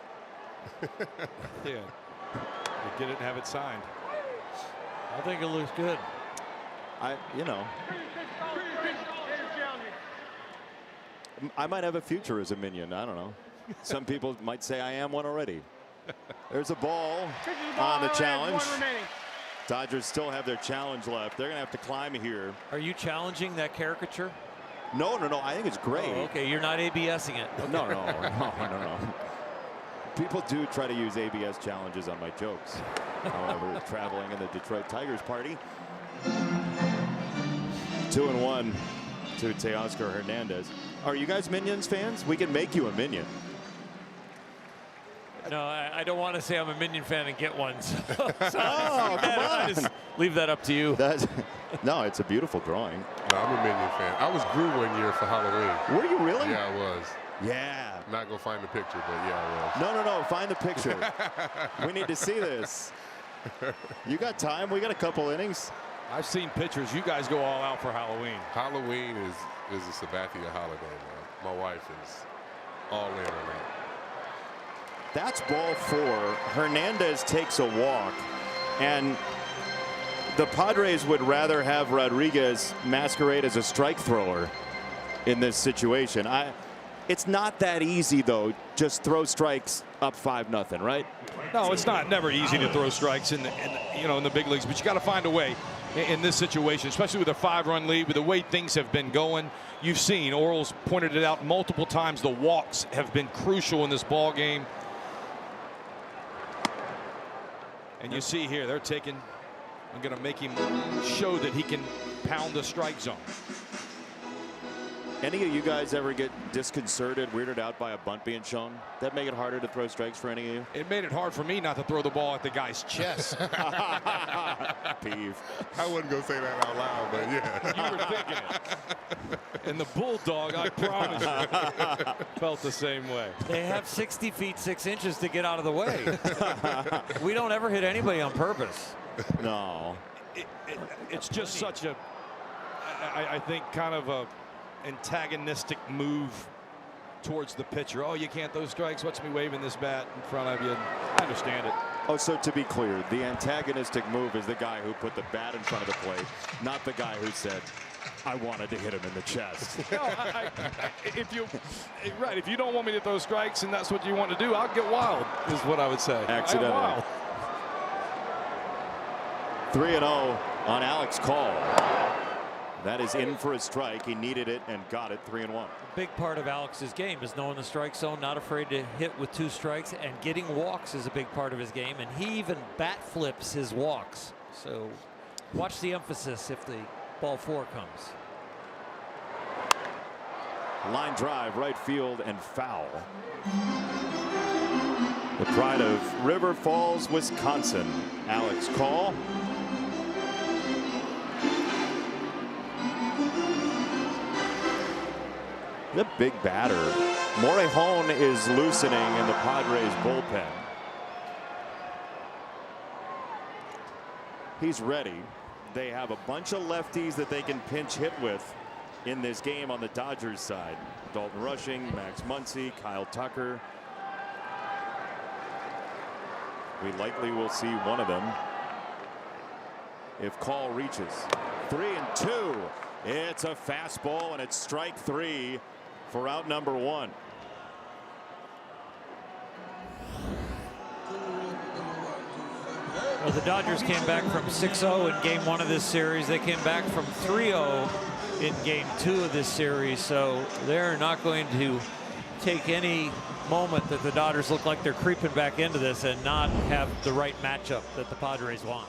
Yeah. Get it and have it signed. I think it looks good. I might have a future as a Minion. I don't know. Some people might say I am one already. There's a ball on the challenge. Dodgers still have their challenge left. They're going to have to climb here. Are you challenging that caricature? No. I think it's great. Oh, okay, you're not ABSing it. Okay. No. People do try to use ABS challenges on my jokes. However, traveling in the Detroit Tigers party. 2-1 to Teoscar Hernandez. Are you guys Minions fans? We can make you a Minion. No, I don't want to say I'm a Minion fan and get one. So come on. I just leave that up to you. No, it's a beautiful drawing. No, I'm a Minion fan. I was Gru one year for Halloween. Were you really? Yeah, I was. Yeah. Not gonna find the picture, but yeah, I was. No. Find the picture. We need to see this. You got time? We got a couple innings. I've seen pictures. You guys go all out for Halloween. Halloween is a Sabathia holiday, man. My wife is all in on that. That's ball 4. Hernandez takes a walk, and the Padres would rather have Rodriguez masquerade as a strike thrower in this situation. It's not that easy, though. Just throw strikes up 5-0, right? No, it's not. Never easy to throw strikes in the big leagues, but you got to find a way in this situation, especially with a 5-run lead, with the way things have been going. You've seen Orel's pointed it out multiple times. The walks have been crucial in this ball game. And you see here, they're taking and going to make him show that he can pound the strike zone. Any of you guys ever get disconcerted, weirded out by a bunt being shown? That make it harder to throw strikes for any of you? It made it hard for me not to throw the ball at the guy's chest. Peeve. I wasn't going to say that out loud, but yeah. You were thinking it. And the Bulldog, I promise you, felt the same way. They have 60 feet 6 inches to get out of the way. We don't ever hit anybody on purpose. No. It's just such a, I think, kind of a antagonistic move towards the pitcher. Oh, you can't throw strikes. Watch me waving this bat in front of you. I understand it. Oh, so to be clear, the antagonistic move is the guy who put the bat in front of the plate, not the guy who said, I wanted to hit him in the chest. No, if you don't want me to throw strikes and that's what you want to do, I'll get wild, is what I would say. Accidentally. 3-0 on Alex Call. That is in for a strike. He needed it and got it. 3-1. Big part of Alex's game is knowing the strike zone, not afraid to hit with 2 strikes, and getting walks is a big part of his game, and he even bat flips his walks. So watch the emphasis if the ball 4 comes. Line drive, right field, and foul. The pride of River Falls, Wisconsin, Alex Call. The big batter. Morejon is loosening in the Padres bullpen. He's ready. They have a bunch of lefties that they can pinch hit with in this game on the Dodgers side. Dalton Rushing, Max Muncy, Kyle Tucker. We likely will see one of them if Call reaches. 3-2. It's a fastball, and it's strike 3 for out number 1. Well, the Dodgers came back from 6-0 in game 1 of this series. They came back from 3-0 in game 2 of this series. So they're not going to take any moment that the Dodgers look like they're creeping back into this and not have the right matchup that the Padres want.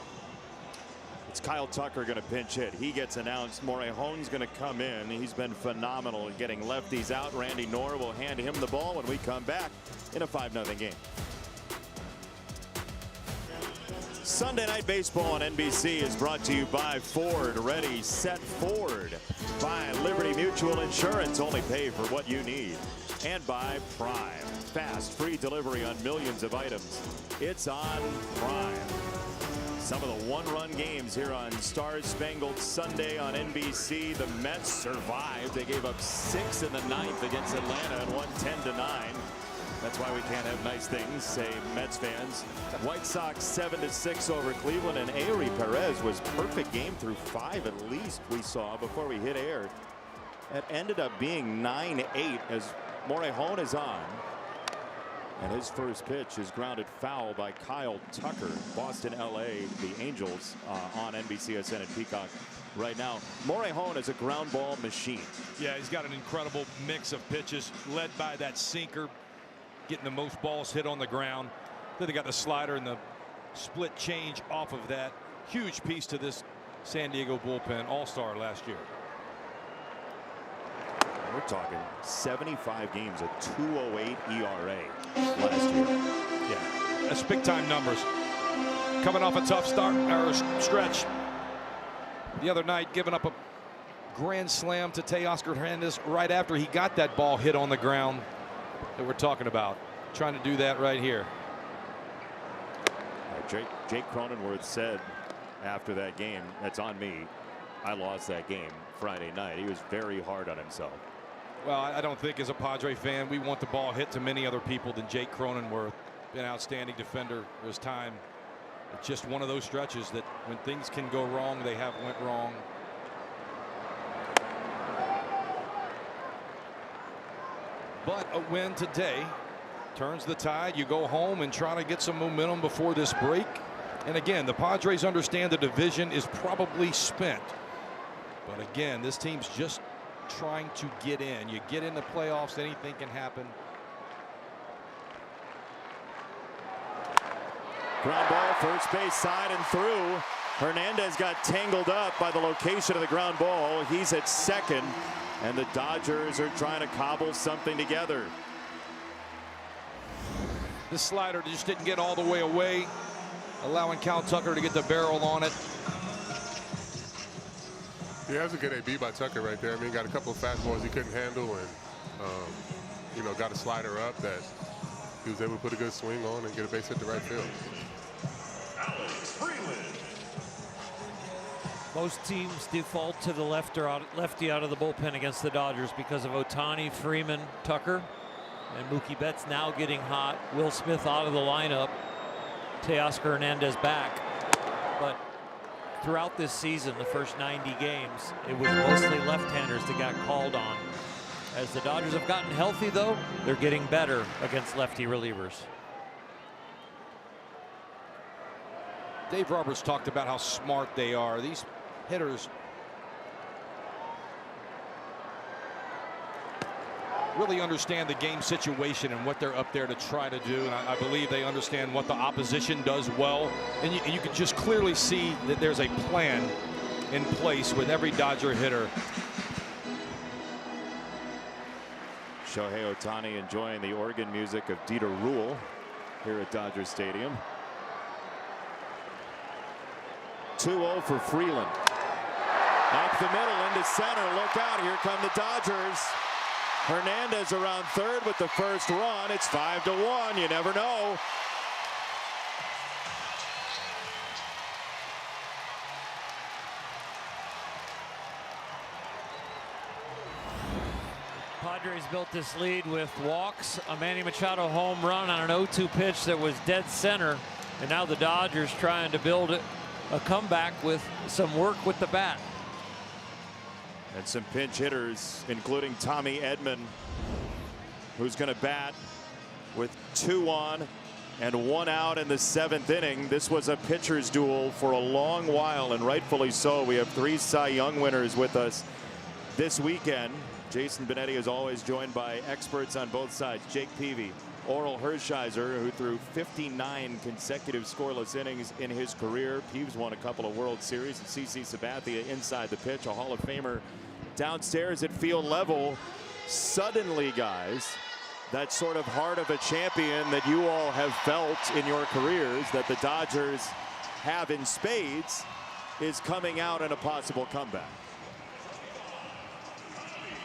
It's Kyle Tucker going to pinch hit. He gets announced. Morejon's going to come in. He's been phenomenal in getting lefties out. Randy Knorr will hand him the ball when we come back in a 5-0 game. Sunday Night Baseball on NBC is brought to you by Ford. Ready, set, Ford. By Liberty Mutual Insurance. Only pay for what you need. And by Prime. Fast, free delivery on millions of items. It's on Prime. Some of the one-run games here on Stars Spangled Sunday on NBC. The Mets survived. They gave up 6 in the 9th against Atlanta and won 10-9. That's why we can't have nice things, say Mets fans. White Sox 7-6 over Cleveland, and Eury Perez was perfect game through 5 at least we saw before we hit air. It ended up being 9-8 as Morejon is on. And his first pitch is grounded foul by Kyle Tucker. Boston, LA, the Angels on NBCSN and Peacock right now. Morejon is a ground ball machine. Yeah, he's got an incredible mix of pitches led by that sinker, getting the most balls hit on the ground. Then they got the slider and the split change off of that. Huge piece to this San Diego bullpen, all-star last year. We're talking 75 games, a 2.08 ERA last year. Yeah, that's big-time numbers. Coming off a tough start or stretch the other night, giving up a grand slam to Teoscar Hernandez right after he got that ball hit on the ground that we're talking about. Trying to do that right here. Jake Cronenworth said after that game, "That's on me. I lost that game Friday night." He was very hard on himself. Well, I don't think as a Padre fan we want the ball hit to many other people than Jake Cronenworth. An outstanding defender for his time. It's just one of those stretches that when things can go wrong, they have went wrong. But a win today turns the tide. You go home and try to get some momentum before this break. And again, the Padres understand the division is probably spent. But again, this team's just trying to get in. You get in the playoffs, anything can happen. Ground ball, first base side and through. Hernandez got tangled up by the location of the ground ball. He's at second, and the Dodgers are trying to cobble something together. The slider just didn't get all the way away, allowing Kyle Tucker to get the barrel on it. Yeah, that was a good AB by Tucker right there. I mean, he got a couple of fastballs he couldn't handle, and you know, got a slider up that he was able to put a good swing on and get a base hit to right field. Most teams default to the lefty out of the bullpen against the Dodgers because of Ohtani, Freeman, Tucker, and Mookie Betts now getting hot. Will Smith out of the lineup. Teoscar Hernandez back. But throughout this season, the first 90 games, it was mostly left-handers that got called on. As the Dodgers have gotten healthy, though, they're getting better against lefty relievers. Dave Roberts talked about how smart they are. These hitters really understand the game situation and what they're up there to try to do. And I believe they understand what the opposition does well. And you can just clearly see that there's a plan in place with every Dodger hitter. Shohei Ohtani enjoying the organ music of Dieter Ruhl here at Dodger Stadium. 2-0 for Freeland. Up the middle into center. Look out. Here come the Dodgers. Hernandez around third with the first run. It's 5-1. You never know. Padres built this lead with walks, a Manny Machado home run on an 0-2 pitch that was dead center, and now the Dodgers trying to build a comeback with some work with the bat. And some pinch hitters, including Tommy Edman, who's going to bat with 2 on And 1 out in the 7th inning. This was a pitcher's duel for a long while, and rightfully so. We have 3 Cy Young winners with us this weekend. Jason Benetti is always joined by experts on both sides. Jake Peavy, Oral Hershiser, who threw 59 consecutive scoreless innings in his career. Peaves won a couple of World Series. And CC Sabathia inside the pitch, a Hall of Famer downstairs at field level. Suddenly, guys, that sort of heart of a champion that you all have felt in your careers, that the Dodgers have in spades, is coming out in a possible comeback.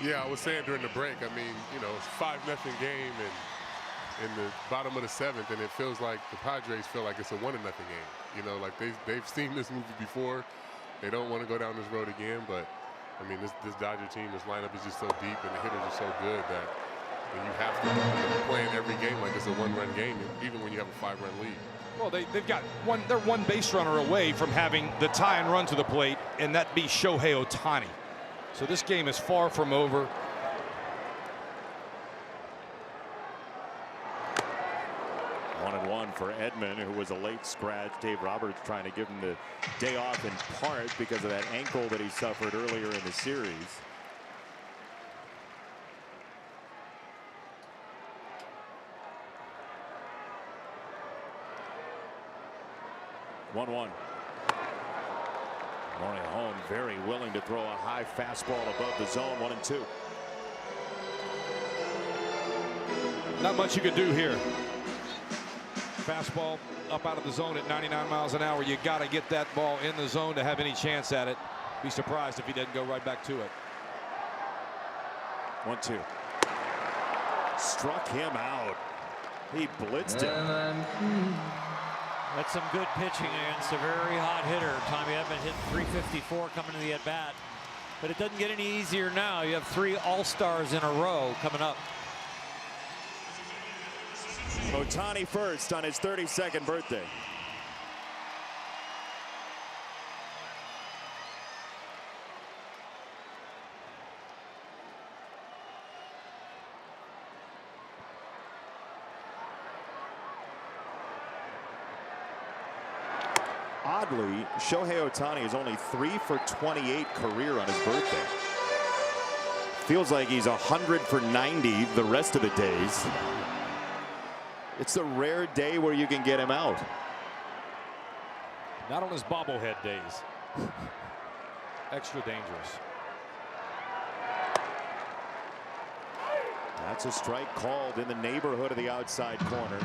Yeah, I was saying during the break, I mean, you know, it's a 5-0 game and in the bottom of the 7th, and it feels like the Padres feel like it's a 1-0 game. You know, like they've seen this movie before. They don't want to go down this road again, but I mean, this Dodger team, this lineup is just so deep and the hitters are so good that you have to be playing every game like it's a 1-run game, even when you have a 5-run lead. Well, they've got they're 1 base runner away from having the tie and run to the plate, and that be Shohei Ohtani. So this game is far from over. One and one for Edman, who was a late scratch. Dave Roberts trying to give him the day off in part because of that ankle that he suffered earlier in the series. One. Morejon very willing to throw a high fastball above the zone. 1-2. Not much you could do here. Fastball up out of the zone at 99 miles an hour. You got to get that ball in the zone to have any chance at it. Be surprised if he didn't go right back to it. 1-2. Struck him out. He blitzed him. That's some good pitching against a very hot hitter. Tommy Edman hit 354 coming to the at-bat. But it doesn't get any easier now. You have 3 all-stars in a row coming up. Ohtani first on his 32nd birthday. Oddly, Shohei Ohtani is only 3 for 28 career on his birthday. Feels like he's 100 for 90 the rest of the days. It's the rare day where you can get him out. Not on his bobblehead days. Extra dangerous. That's a strike called in the neighborhood of the outside corner.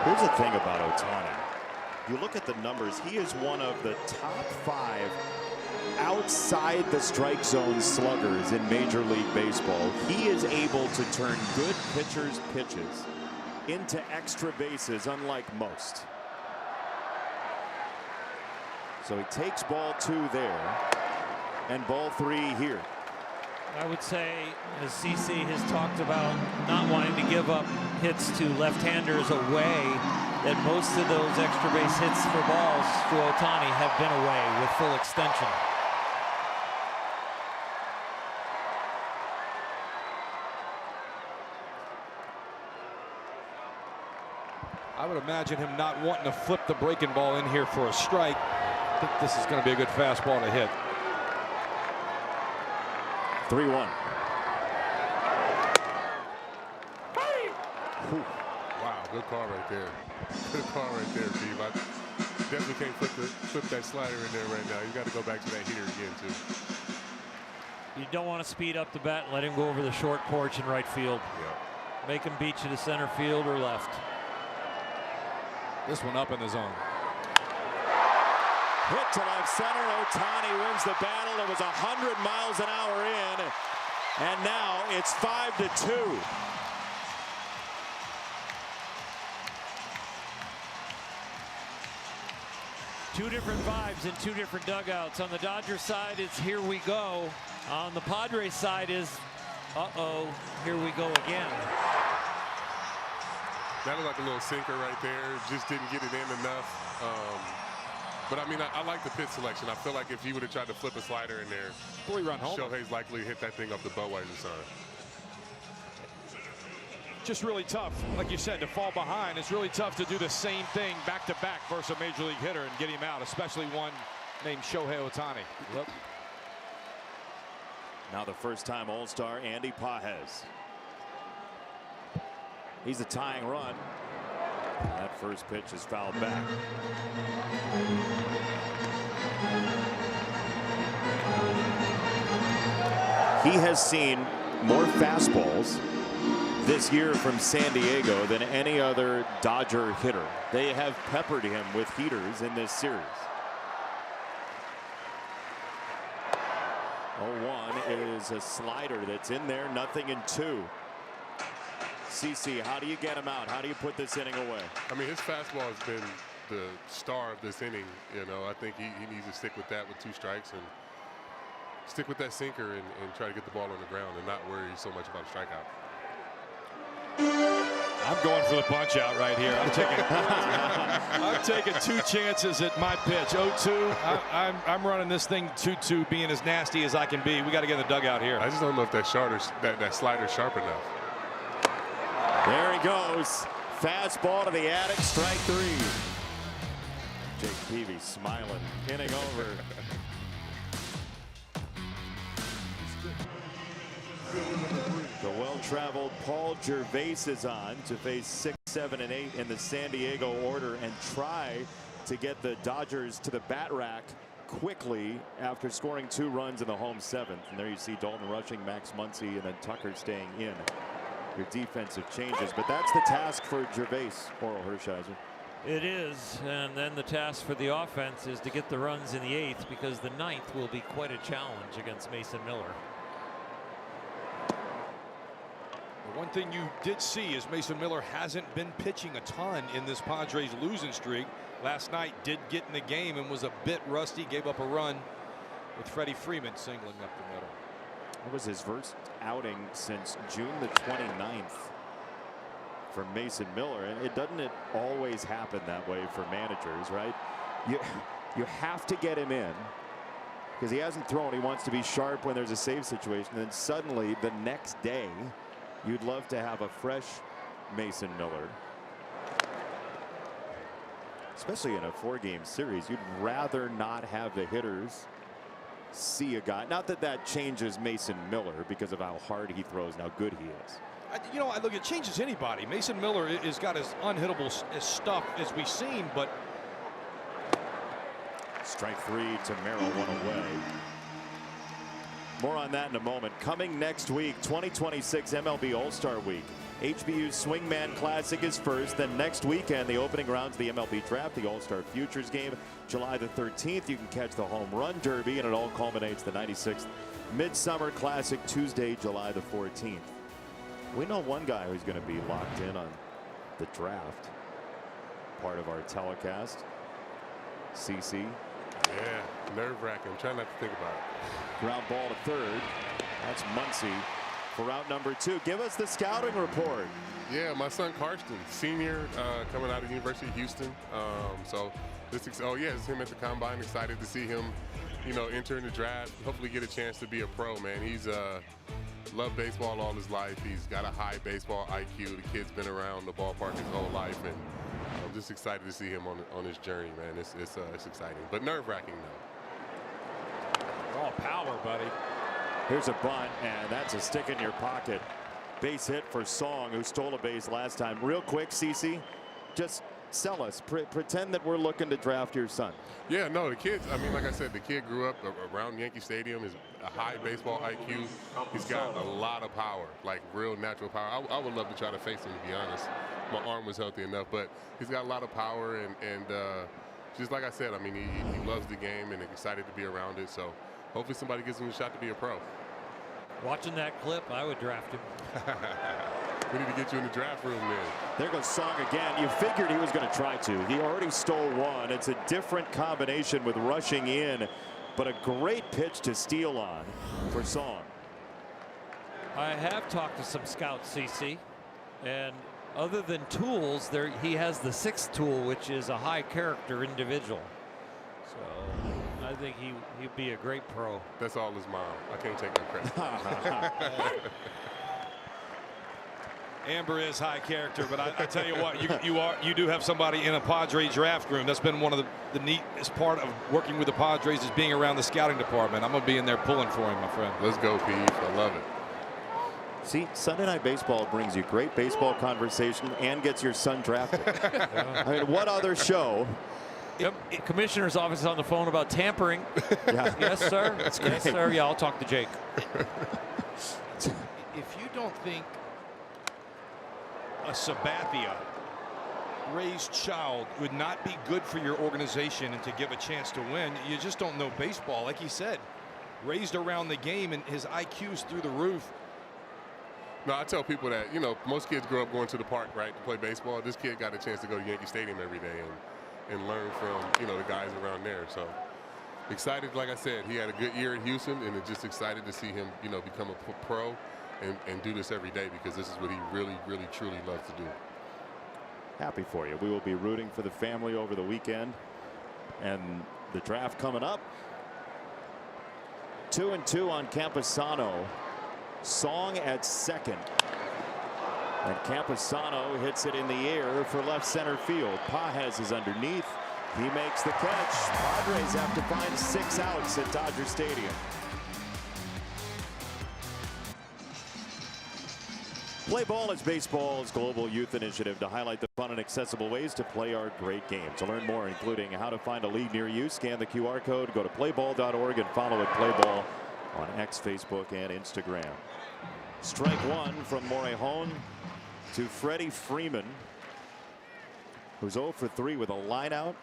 Here's the thing about Ohtani. You look at the numbers, he is one of the top 5 outside the strike zone sluggers in Major League Baseball. He is able to turn good pitchers' pitches into extra bases, unlike most. So he takes ball 2 there and ball 3 here. I would say, as CC has talked about not wanting to give up hits to left-handers away, that most of those extra base hits for balls to Ohtani have been away with full extension. I would imagine him not wanting to flip the breaking ball in here for a strike. I think this is going to be a good fastball to hit. 3-1. Wow, good call right there. Good call right there, Steve. I definitely can't flip that slider in there right now. You got to go back to that heater again, too. You don't want to speed up the bat and let him go over the short porch in right field. Yeah. Make him beat you to center field or left. This one up in the zone. Hit to left center. Ohtani wins the battle. It was 100 miles an hour in, and now it's 5-2. Two different vibes in 2 different dugouts. On the Dodgers side, it's here we go. On the Padres side is, uh-oh, here we go again. That was like a little sinker right there. Just didn't get it in enough. But I mean, I like the pitch selection. I feel like if he would have tried to flip a slider in there, 3-run home. Shohei's likely to hit that thing up the Budweiser sign. Just really tough, like you said, to fall behind. It's really tough to do the same thing back-to-back versus a major league hitter and get him out, especially one named Shohei Ohtani. Yep. Now the first-time All-Star Andy Pages. He's a tying run. That first pitch is fouled back. He has seen more fastballs this year from San Diego than any other Dodger hitter. They have peppered him with heaters in this series. 0-1 is a slider that's in there, nothing in 2. CC, how do you get him out? How do you put this inning away? I mean, his fastball has been the star of this inning. You know, I think he needs to stick with that with 2 strikes and stick with that sinker and try to get the ball on the ground and not worry so much about a strikeout. I'm going for the punch out right here. I'm taking 2 chances at my pitch. 0-2. I'm running this thing 2-2, being as nasty as I can be. We got to get in the dugout here. I just don't know if that slider's sharp enough. There he goes. Fastball to the attic, strike 3. Jake Peavy smiling, inning over. The well-traveled Paul Gervais is on to face 6, 7, and 8 in the San Diego order and try to get the Dodgers to the bat rack quickly after scoring 2 runs in the home 7th. And there you see Dalton rushing, Max Muncy, and then Tucker staying in. Your defensive changes, but that's the task for Gervais, Oral Hershiser. It is, and then the task for the offense is to get the runs in the 8th, because the 9th will be quite a challenge against Mason Miller. The one thing you did see is Mason Miller hasn't been pitching a ton in this Padres losing streak. Last night did get in the game and was a bit rusty, gave up a run with Freddie Freeman singling up the middle. It was his first outing since June the 29th for Mason Miller, and doesn't it always happen that way for managers, right? You have to get him in because he hasn't thrown. He wants to be sharp when there's a save situation, and then suddenly the next day you'd love to have a fresh Mason Miller, especially in a 4-game series. You'd rather not have the hitters see a guy. Not that that changes Mason Miller because of how hard he throws and how good he is. You know, I look, it changes anybody. Mason Miller has got as unhittable stuff as we've seen, but strike 3 to Merrill, 1 away. More on that in a moment. Coming next week, 2026 MLB All-Star Week. HBU's Swingman Classic is first. Then next weekend, the opening rounds of the MLB Draft, the All-Star Futures Game, July the 13th. You can catch the Home Run Derby, and it all culminates the 96th Midsummer Classic, Tuesday, July the 14th. We know one guy who's going to be locked in on the draft. Part of our telecast. CC. Yeah, nerve-wracking. I'm trying not to think about it. Ground ball to third. That's Muncy for out number 2. Give us the scouting report. Yeah, my son Karsten, senior, coming out of the University of Houston. So this is him at the combine. Excited to see him, you know, enter in the draft. Hopefully get a chance to be a pro, man. He's loved baseball all his life. He's got a high baseball IQ. The kid's been around the ballpark his whole life, and I'm just excited to see him on his journey, man. It's exciting, but nerve-wracking though. All power, buddy. Here's a bunt, and that's a stick in your pocket. Base hit for Song, who stole a base last time. Real quick, CC, just sell us. Pretend that we're looking to draft your son. Yeah, no, the kids, I mean, like I said, the kid grew up around Yankee Stadium. He's a high baseball IQ. He's got a lot of power, like real natural power. I would love to try to face him, to be honest. My arm was healthy enough, but he's got a lot of power, and just like I said, I mean, he loves the game and excited to be around it. So hopefully somebody gives him a shot to be a pro. Watching that clip, I would draft him. We need to get you in the draft room then. There goes Song again. You figured he was going to try to. He already stole one. It's a different combination with rushing in, but a great pitch to steal on for Song. I have talked to some scouts, CC, and other than tools, he has the sixth tool, which is a high character individual. So I think he'd be a great pro. That's all his mom. I can't take no credit. Amber is high character, but I tell you what, you do have somebody in a Padres draft room. That's been one of the neatest part of working with the Padres is being around the scouting department. I'm gonna be in there pulling for him, my friend. Let's go, Pete. I love it. See, Sunday Night Baseball brings you great baseball conversation and gets your son drafted. I mean, what other show? Yep. Commissioner's office is on the phone about tampering. Yeah. Yes, sir. That's yes, great. sir. Yeah, I'll talk to Jake. If you don't think a Sabathia raised child would not be good for your organization and to give a chance to win, you just don't know baseball. Like he said, raised around the game and his IQ's through the roof. No, I tell people that, you know, most kids grow up going to the park, right, to play baseball. This kid got a chance to go to Yankee Stadium every day and learn from, you know, the guys around there. So excited, like I said, he had a good year at Houston, and just excited to see him, you know, become a pro and do this every day, because this is what he really, really, truly loves to do. Happy for you. We will be rooting for the family over the weekend, and the draft coming up. 2-2 on Camposano. Song at second. And Camposano hits it in the air for left center field. Pages is underneath. He makes the catch. Padres have to find 6 outs at Dodger Stadium. Play Ball is baseball's global youth initiative to highlight the fun and accessible ways to play our great game. To learn more, including how to find a league near you, scan the QR code, go to playball.org, and follow at Playball on X, Facebook, and Instagram. Strike one from Morejon to Freddie Freeman, who's 0 for 3 with a line out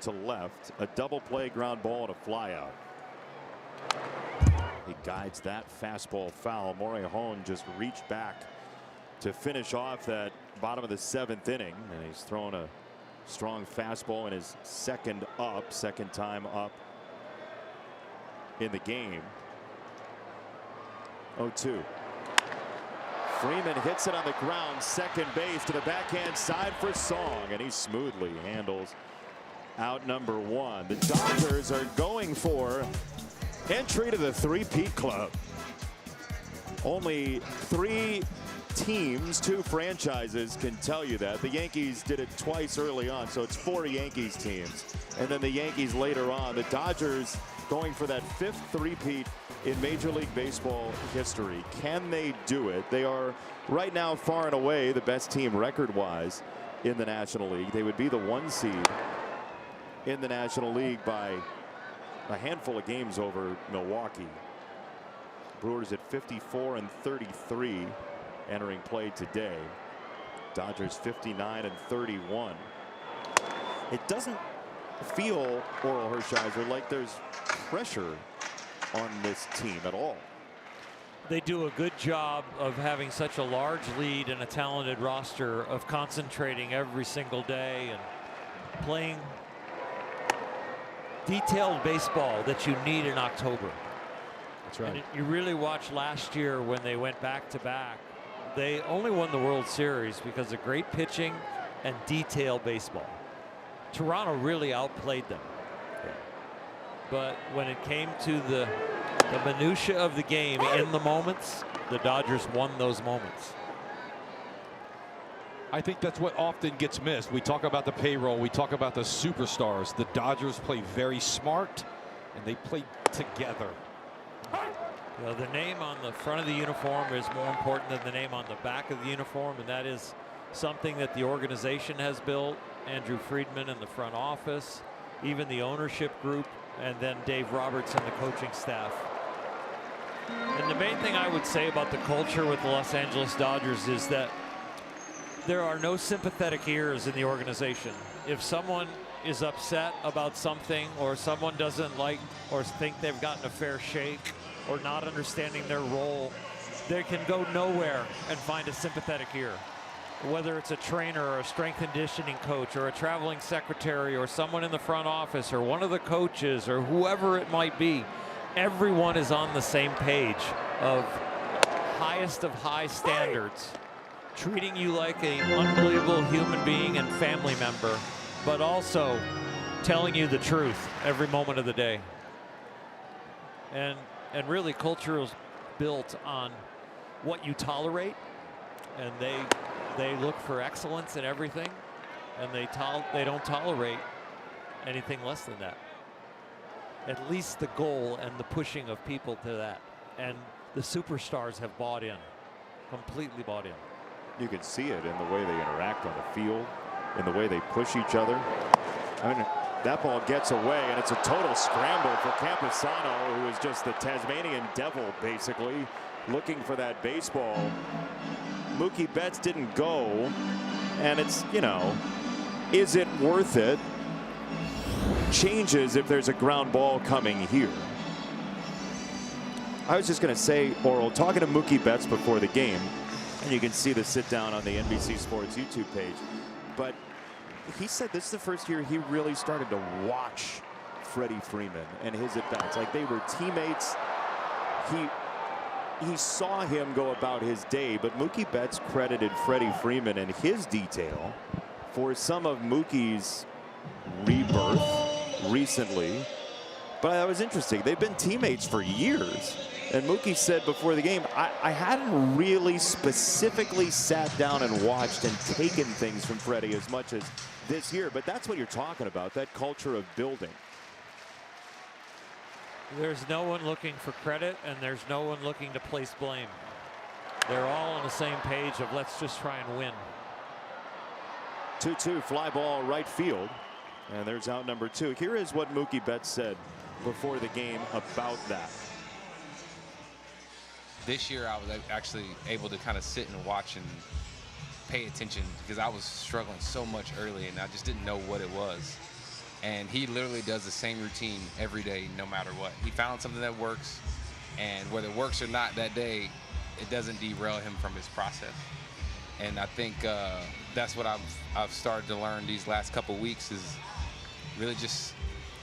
to left, a double play ground ball, and a fly out. He guides that fastball foul. Morejon just reached back to finish off that bottom of the 7th inning, and he's throwing a strong fastball in his second time up in the game. 0-2. Freeman hits it on the ground, second base to the backhand side for Song, and he smoothly handles out number 1. The Dodgers are going for entry to the three-peat club. Only 3 teams, 2 franchises can tell you that. The Yankees did it twice early on, so it's 4 Yankees teams, and then the Yankees later on. The Dodgers going for that 5th three-peat in Major League Baseball history. Can they do it? They are right now far and away the best team record-wise in the National League. They would be the 1 seed in the National League by a handful of games over Milwaukee. Brewers at 54-33 entering play today. Dodgers 59-31. It doesn't feel, Oral Hershiser, like there's pressure on this team at all. They do a good job of having such a large lead and a talented roster, of concentrating every single day and playing detailed baseball that you need in October. That's right. And you really watched last year when they went back-to-back. They only won the World Series because of great pitching and detailed baseball. Toronto really outplayed them. But when it came to the minutia of the game in the moments, the Dodgers won those moments. I think that's what often gets missed. We talk about the payroll, we talk about the superstars. The Dodgers play very smart, and they play together. You know, the name on the front of the uniform is more important than the name on the back of the uniform, and that is something that the organization has built. Andrew Friedman in the front office, even the ownership group, and then Dave Roberts and the coaching staff. And the main thing I would say about the culture with the Los Angeles Dodgers is that there are no sympathetic ears in the organization. If someone is upset about something, or someone doesn't like or think they've gotten a fair shake, or not understanding their role, they can go nowhere and find a sympathetic ear. Whether it's a trainer or a strength conditioning coach or a traveling secretary or someone in the front office or one of the coaches or whoever it might be, everyone is on the same page of highest of high standards. treating you like an unbelievable human being and family member, but also telling you the truth every moment of the day. And really, culture is built on what you tolerate, and they look for excellence in everything, and they don't tolerate anything less than that. At least the goal and the pushing of people to that. And the superstars have bought in, completely bought in. You can see it in the way they interact on the field, in the way they push each other. I mean, that ball gets away, and it's a total scramble for Campusano, who is just the Tasmanian devil, basically, looking for that baseball. Mookie Betts didn't go, and it's, you know, is it worth it? Changes if there's a ground ball coming here. I was just going to say, Oral, talking to Mookie Betts before the game, and you can see the sit down on the NBC Sports YouTube page, but he said this is the first year he really started to watch Freddie Freeman and his at-bats. Like they were teammates. He saw him go about his day, but Mookie Betts credited Freddie Freeman and his detail for some of Mookie's rebirth recently. But that was interesting. They've been teammates for years. And Mookie said before the game, I hadn't really specifically sat down and watched and taken things from Freddie as much as this year. But that's what you're talking about, that culture of building. There's no one looking for credit, and there's no one looking to place blame. They're all on the same page of let's just try and win. 2-2 fly ball right field. And there's out number 2. Here is what Mookie Betts said before the game about that. This year I was actually able to kind of sit and watch and pay attention because I was struggling so much early and I just didn't know what it was. And he literally does the same routine every day, no matter what. He found something that works, and whether it works or not that day, it doesn't derail him from his process. And I think that's what I've started to learn these last couple weeks is really just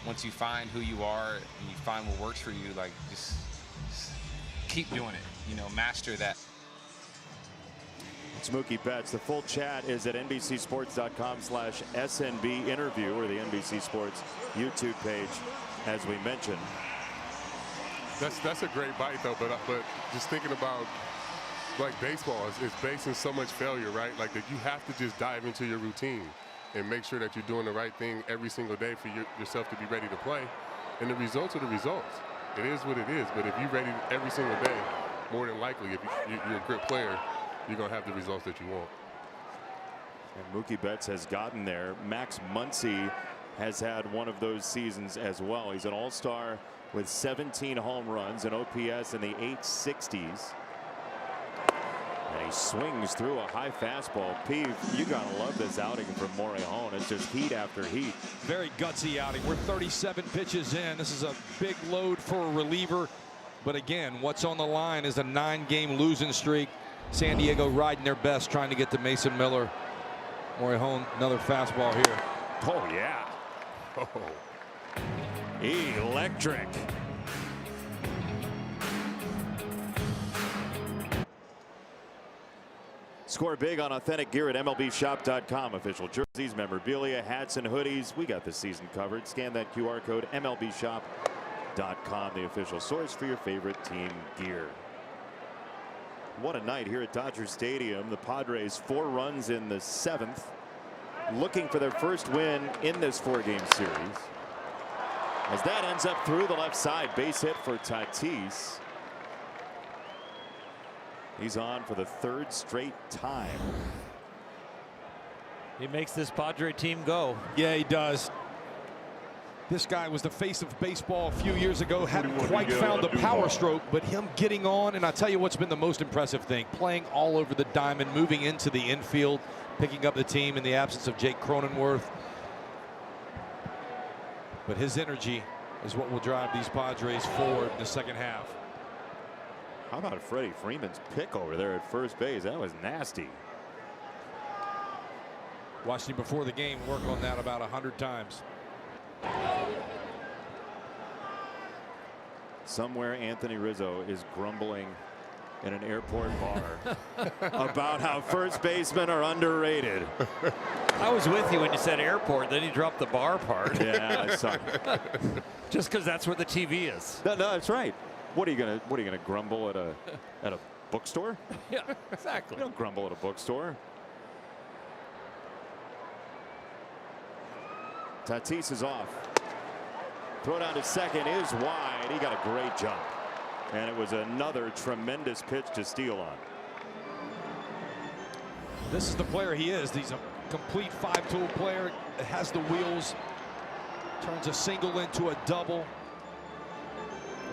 once you find who you are and you find what works for you, like just keep doing it, you know, master that. It's Mookie Betts. The full chat is at NBCSports.com/SNB interview or the NBC Sports YouTube page, as we mentioned. That's a great bite though, but just thinking about like baseball is based in so much failure, right? Like that you have to just dive into your routine and make sure that you're doing the right thing every single day for yourself to be ready to play. And the results are the results. It is what it is, but if you're ready every single day, more than likely, if you're a great player, you're going to have the results that you want. And Mookie Betts has gotten there. Max Muncy has had one of those seasons as well. He's an all-star with 17 home runs, an OPS in the 860s. And he swings through a high fastball. Peeve, you got to love this outing from Morejon. It's just heat after heat. Very gutsy outing. We're 37 pitches in. This is a big load for a reliever. But again, what's on the line is a 9-game losing streak. San Diego riding their best, trying to get to Mason Miller. Morejon, another fastball here. Oh, yeah. Oh. Electric. Score big on authentic gear at MLBshop.com. Official jerseys, memorabilia, hats, and hoodies. We got the season covered. Scan that QR code, MLBshop.com, the official source for your favorite team gear. What a night here at Dodger Stadium. The Padres 4 runs in the 7th, looking for their first win in this 4-game series. As that ends up through the left side, base hit for Tatis. He's on for the 3rd straight time. He makes this Padre team go. Yeah, he does. This guy was the face of baseball a few years ago. Hadn't quite found the power stroke, but him getting on, and I tell you what's been the most impressive thing, playing all over the diamond, moving into the infield, picking up the team in the absence of Jake Cronenworth. But his energy is what will drive these Padres forward in the second half. How about Freddie Freeman's pick over there at first base? That was nasty. Watched him before the game work on that about 100 times. Somewhere Anthony Rizzo is grumbling in an airport bar about how first basemen are underrated. I was with you when you said airport, then you dropped the bar part. Yeah, I saw. Just because that's where the TV is. No, that's right. What are you gonna grumble at a bookstore? Yeah, exactly. You don't grumble at a bookstore. Tatis is off. Throw down to second is wide. He got a great jump. And it was another tremendous pitch to steal on. This is the player he is. He's a complete 5-tool player. Has the wheels. Turns a single into a double.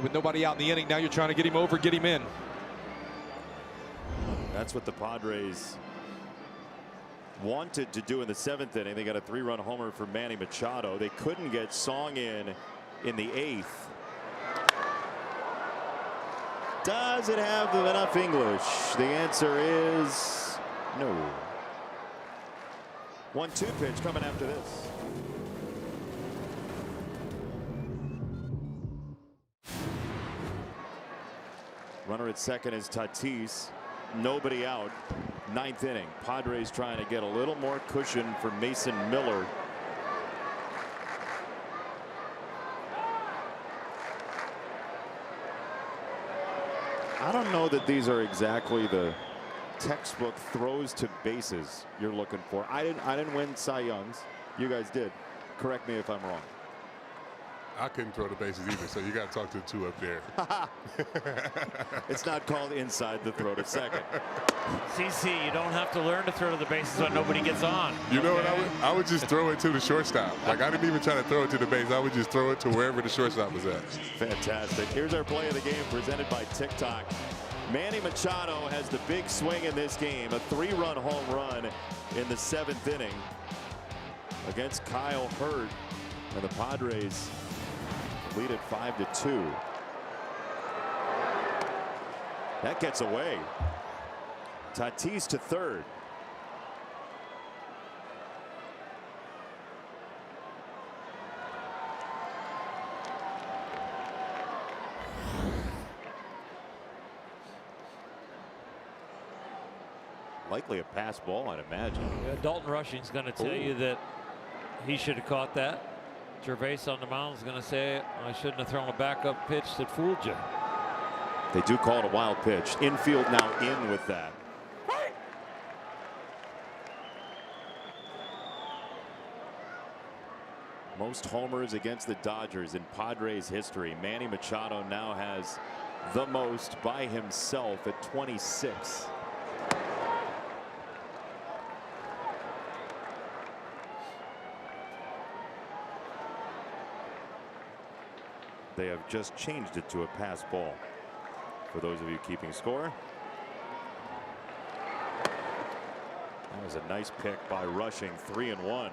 With nobody out in the inning, now you're trying to get him over, get him in. That's what the Padres wanted to do in the 7th inning. They got a 3-run homer for Manny Machado. They couldn't get Song in the 8th. Does it have enough English? The answer is no. 1-2 pitch coming after this. Runner at second is Tatis. Nobody out. 9th inning. Padres trying to get a little more cushion for Mason Miller. I don't know that these are exactly the textbook throws to bases you're looking for. I didn't win Cy Youngs. You guys did. Correct me if I'm wrong. I couldn't throw the bases either, so you got to talk to the two up there. It's not called inside the throw to second. CC, you don't have to learn to throw to the bases when nobody gets on. You know what? I would just throw it to the shortstop. Like, I didn't even try to throw it to the base. I would just throw it to wherever the shortstop was at. Fantastic. Here's our play of the game presented by TikTok. Manny Machado has the big swing in this game. A 3-run home run in the 7th inning against Kyle Hurt. And the Padres lead at 5-2. That gets away. Tatis to third. Likely a pass ball, I'd imagine. Yeah, Dalton Rushing's going to tell you that he should have caught that. Gervais on the mound is going to say, I shouldn't have thrown a backup pitch that fooled you. They do call it a wild pitch. Infield now in with that. Most homers against the Dodgers in Padres history. Manny Machado now has the most by himself at 26. They have just changed it to a pass ball. For those of you keeping score. That was a nice pick by Rushing. 3-1.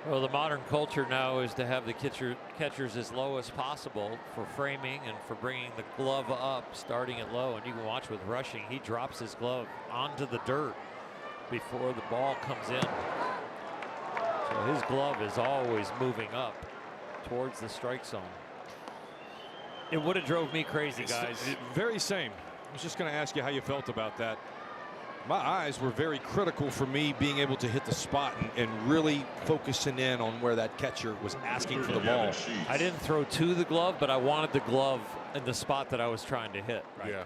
Well, the modern culture now is to have the catchers as low as possible for framing and for bringing the glove up, starting it low. And you can watch with Rushing, he drops his glove onto the dirt before the ball comes in. So his glove is always moving up towards the strike zone. It would have drove me crazy, guys. Very same. I was just going to ask you how you felt about that. My eyes were very critical for me being able to hit the spot and really focusing in on where that catcher was asking for the ball. I didn't throw to the glove, but I wanted the glove in the spot that I was trying to hit. Right? Yeah.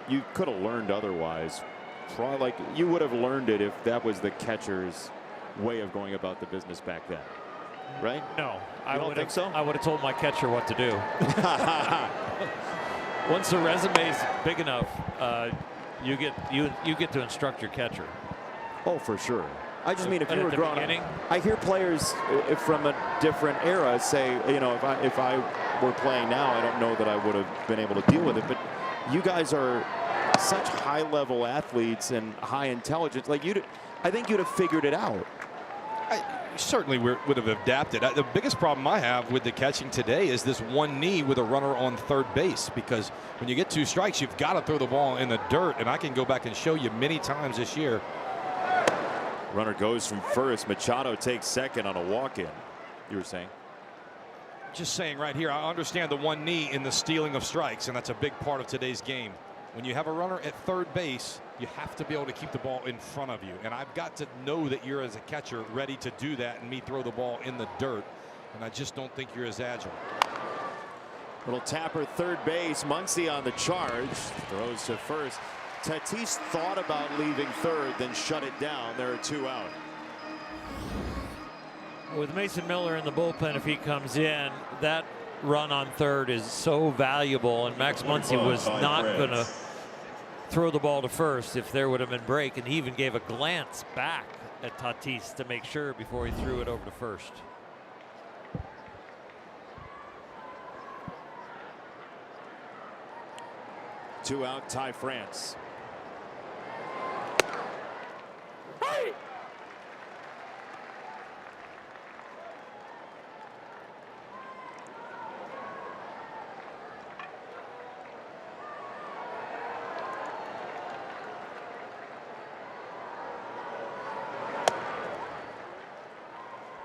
You could have learned otherwise. Probably, like, you would have learned it if that was the catcher's way of going about the business back then, right? No, I don't think so. I would have told my catcher what to do. Once the resume's big enough, you get to instruct your catcher. Oh, for sure. I just mean if But you at were the growing beginning? up, I hear players from a different era say, you know, if I were playing now, I don't know that I would have been able to deal with it. But you guys are such high-level athletes and high intelligence. Like I think you'd have figured it out. I certainly would have adapted. The biggest problem I have with the catching today is this one knee with a runner on third base, because when you get 2 strikes, you've got to throw the ball in the dirt. And I can go back and show you many times this year. Runner goes from first. Machado takes second on a walk-in. You were saying? just saying right here, I understand the one knee in the stealing of strikes, and that's a big part of today's game. When you have a runner at third base, you have to be able to keep the ball in front of you. And I've got to know that you're, as a catcher, ready to do that and me throw the ball in the dirt. And I just don't think you're as agile. Little tapper third base. Muncy on the charge. Throws to first. Tatis thought about leaving third, then shut it down. There are 2 out. With Mason Miller in the bullpen, if he comes in, that run on third is so valuable, and Max Muncy was not going to throw the ball to first if there would have been break, and he even gave a glance back at Tatis to make sure before he threw it over to first. Two out, Ty France.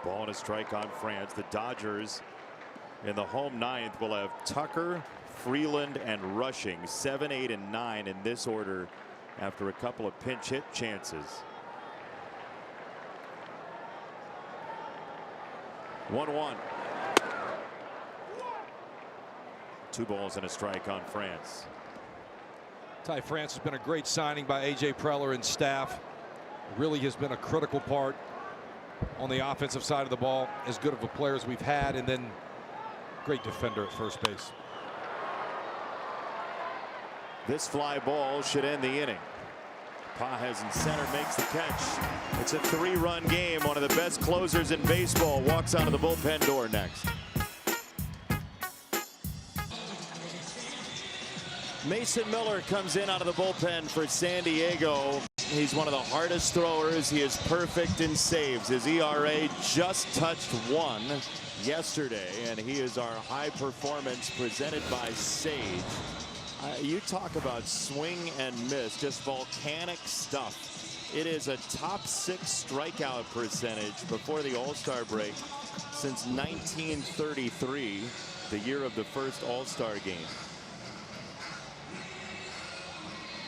Ball and a strike on France. The Dodgers in the home ninth will have Tucker, Freeland, and Rushing 7, 8, and 9 in this order after a couple of pinch hit chances. 1-1. 2 balls and a strike on France. Ty France has been a great signing by A.J. Preller and staff. Really has been a critical part on the offensive side of the ball. As good of a player as we've had, and then great defender at first base. This fly ball should end the inning. Pages in center makes the catch. It's a 3-run game. One of the best closers in baseball walks out of the bullpen door next. Mason Miller comes in out of the bullpen for San Diego. He's one of the hardest throwers. He is perfect in saves. His ERA just touched 1 yesterday, and he is our high performance presented by Sage. You talk about swing and miss, just volcanic stuff. It is a top 6 strikeout percentage before the All-Star break since 1933, the year of the first All-Star game.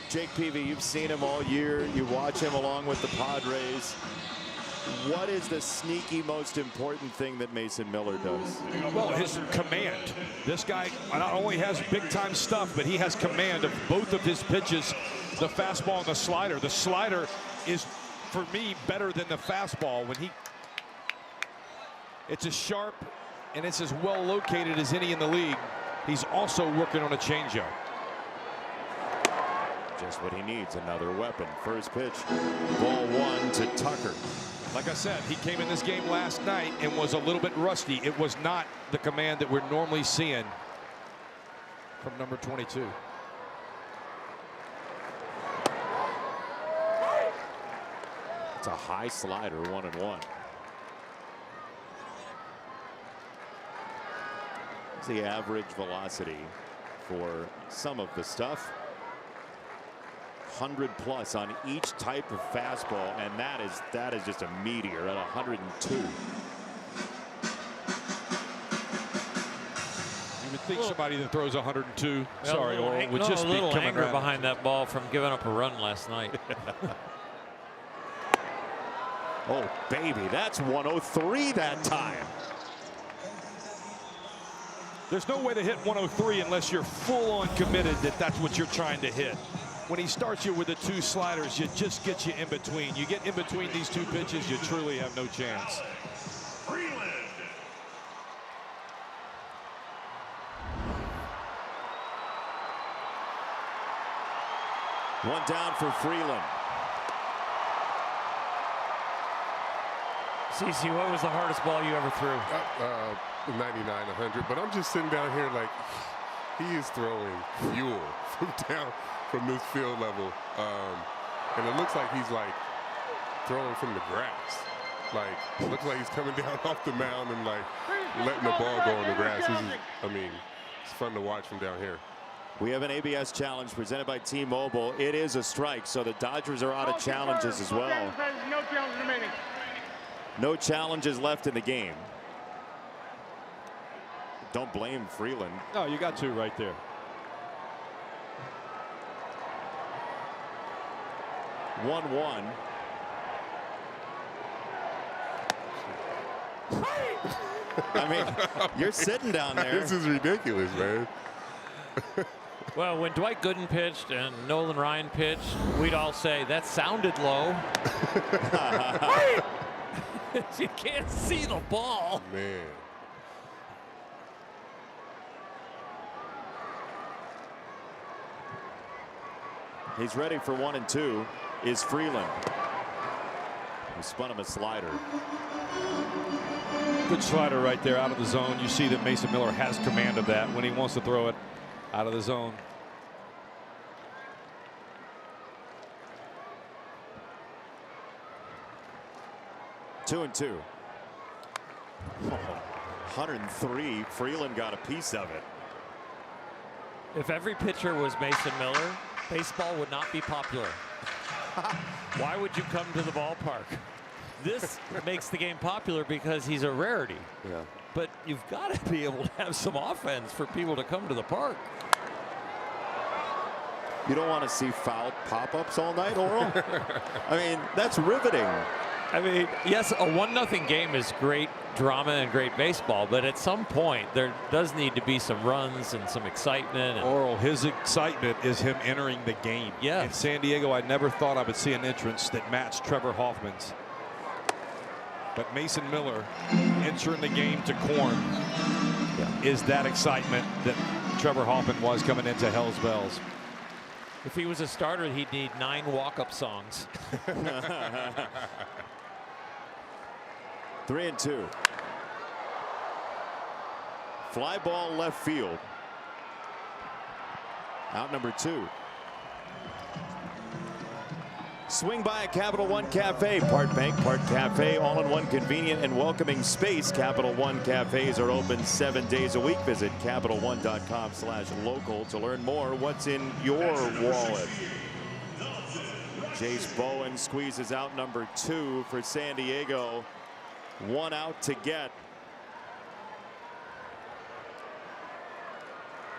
Jake Peavy, you've seen him all year. You watch him along with the Padres. What is the sneaky most important thing that Mason Miller does? Well, his command. This guy not only has big time stuff, but he has command of both of his pitches, the fastball and the slider. The slider is, for me, better than the fastball. It's as sharp and it's as well located as any in the league. He's also working on a changeup. Just what he needs, another weapon. First pitch, ball 1 to Tucker. Like I said, he came in this game last night and was a little bit rusty. It was not the command that we're normally seeing from number 22. It's a high slider, 1-1. It's the average velocity for some of the stuff. 100+ on each type of fastball, and that is just a meteor at 102. You would think somebody that throws 102, would just be coming anger around behind that ball from giving up a run last night. Oh baby, that's 103 that time. There's no way to hit 103 unless you're full on committed that that's what you're trying to hit. When he starts you with the 2 sliders, it just gets you in between. You get in between these 2 pitches, you truly have no chance. One down for Freeland. CC, what was the hardest ball you ever threw? 99, 100. But I'm just sitting down here like he is throwing fuel from this field level, and it looks like he's like throwing from the grass. Like it looks like he's coming down off the mound and like letting the ball go on the grass. It's fun to watch from down here. We have an ABS challenge presented by T-Mobile. It is a strike, so the Dodgers are out of challenges as well. No challenge remaining. No challenges left in the game. Don't blame Freeland. No, you got two right there. 1-1. I mean, you're sitting down there. This is ridiculous, man. Well, when Dwight Gooden pitched and Nolan Ryan pitched, we'd all say that sounded low. You can't see the ball. Man. He's ready for 1 and 2. Is Freeland. He spun him a slider. Good slider right there out of the zone. You see that Mason Miller has command of that when he wants to throw it out of the zone. Two and 2. 103. Freeland got a piece of it. If every pitcher was Mason Miller, baseball would not be popular. Why would you come to the ballpark? This makes the game popular because he's a rarity. Yeah. But you've got to be able to have some offense for people to come to the park. You don't want to see foul pop-ups all night, Oral? I mean, that's riveting. I mean, yes, a 1-0 game is great drama and great baseball, but at some point there does need to be some runs and some excitement. Oral, his excitement is him entering the game. Yeah. In San Diego, I never thought I would see an entrance that matched Trevor Hoffman's. But Mason Miller entering the game to Korn is that excitement that Trevor Hoffman was coming into Hell's Bells. If he was a starter, he'd need 9 walk-up songs. 3 and 2. Fly ball left field. Out number 2. Swing by at Capital One Cafe. Part bank, part cafe, all in one convenient and welcoming space. Capital One cafes are open 7 days a week. Visit CapitalOne.com/local to learn more. What's in your wallet? Jace Bowen squeezes out number 2 for San Diego. 1 out to get.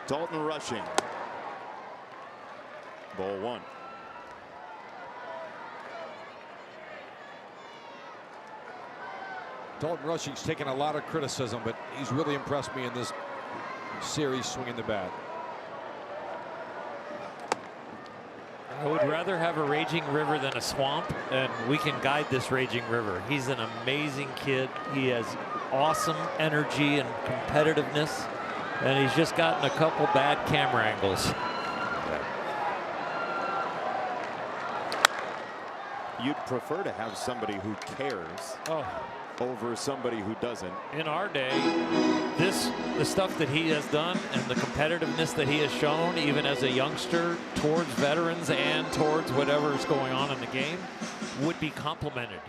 Dalton rushing. Ball 1. Dalton Rushing's taken a lot of criticism, but he's really impressed me in this series swinging the bat. I would rather have a raging river than a swamp, and we can guide this raging river. He's an amazing kid. He has awesome energy and competitiveness, and he's just gotten a couple bad camera angles. You'd prefer to have somebody who cares over somebody who doesn't. In our day, the stuff that he has done and the competitiveness that he has shown, even as a youngster, towards veterans and towards whatever is going on in the game, would be complimented.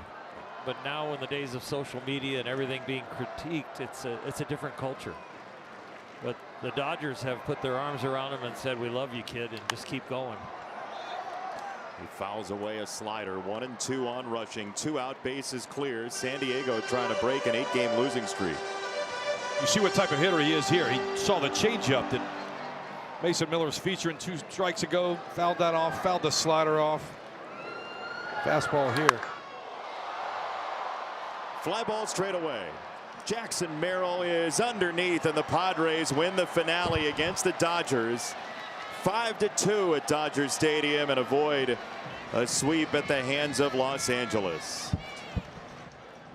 But now, in the days of social media and everything being critiqued, it's a different culture. But the Dodgers have put their arms around him and said, "We love you, kid, and just keep going." He fouls away a slider. 1 and 2 on Rushing. 2 out, bases clear. San Diego trying to break an 8-game losing streak. You see what type of hitter he is here. He saw the changeup that Mason Miller's featuring 2 strikes ago. Fouled that off. Fouled the slider off. Fastball here. Fly ball straight away. Jackson Merrill is underneath, and the Padres win the finale against the Dodgers. 5-2 at Dodger Stadium and avoid a sweep at the hands of Los Angeles.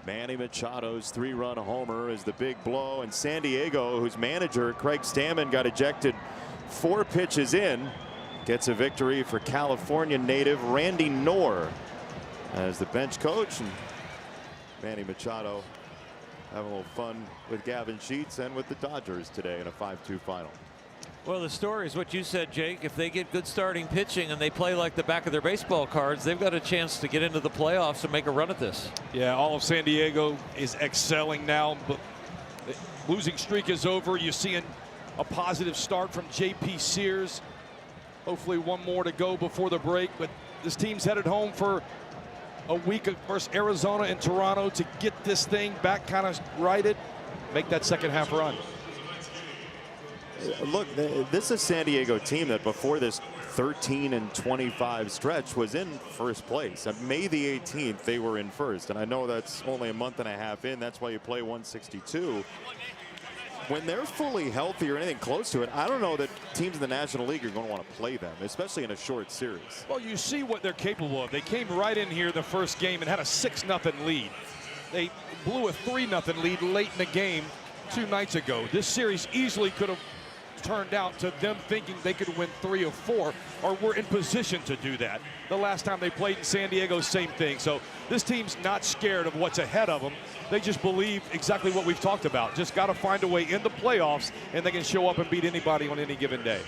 Manny Machado's 3-run homer is the big blow, and San Diego, whose manager Craig Stammen got ejected 4 pitches in, gets a victory for California native Randy Knorr as the bench coach, and Manny Machado having a little fun with Gavin Sheets and with the Dodgers today in a 5-2 final. Well, the story is what you said, Jake. If they get good starting pitching and they play like the back of their baseball cards, they've got a chance to get into the playoffs and make a run at this. Yeah, all of San Diego is excelling now, but the losing streak is over. You're seeing a positive start from J.P. Sears. Hopefully 1 more to go before the break, but this team's headed home for a week versus Arizona and Toronto to get this thing back kind of righted, make that second half run. look, this is a San Diego team that before this 13-25 stretch was in first place. On May the 18th, they were in first. And I know that's only a month and a half in. That's why you play 162. When they're fully healthy or anything close to it, I don't know that teams in the National League are going to want to play them, especially in a short series. Well, you see what they're capable of. They came right in here the first game and had a 6-0 lead. They blew a 3-0 lead late in the game 2 nights ago. This series easily could have turned out to them thinking they could win 3 or 4, or were in position to do that. The last time they played in San Diego, same thing. So this team's not scared of what's ahead of them. They just believe exactly what we've talked about. Just got to find a way in the playoffs, and they can show up and beat anybody on any given day.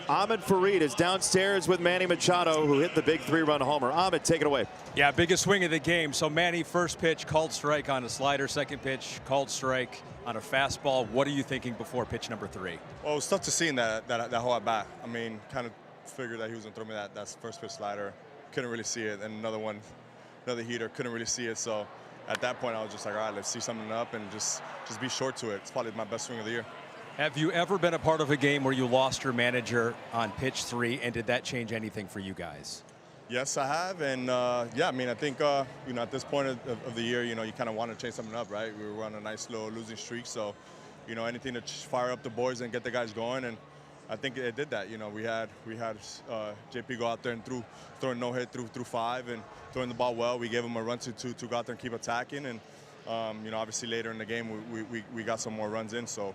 Ahmed Fareed is downstairs with Manny Machado, who hit the big 3-run homer. Ahmed, take it away. Yeah, biggest swing of the game. So Manny, first pitch, called strike on a slider. Second pitch, called strike on a fastball. What are you thinking before pitch number 3? Well, it was tough to see in that whole at bat. I mean, kind of figured that he was going to throw me that first pitch slider. Couldn't really see it. And another heater, couldn't really see it. So at that point, I was just like, all right, let's see something up and just be short to it. It's probably my best swing of the year. Have you ever been a part of a game where you lost your manager on pitch 3, and did that change anything for you guys? Yes, I have, and yeah, I mean, I think at this point of the year, you kind of want to change something up, right? We were on a nice little losing streak, so anything to fire up the boys and get the guys going, and I think it did that. We had JP go out there and throwing no hit through 5 and throwing the ball well. We gave him a run to go out there and keep attacking, and obviously later in the game we got some more runs in, so.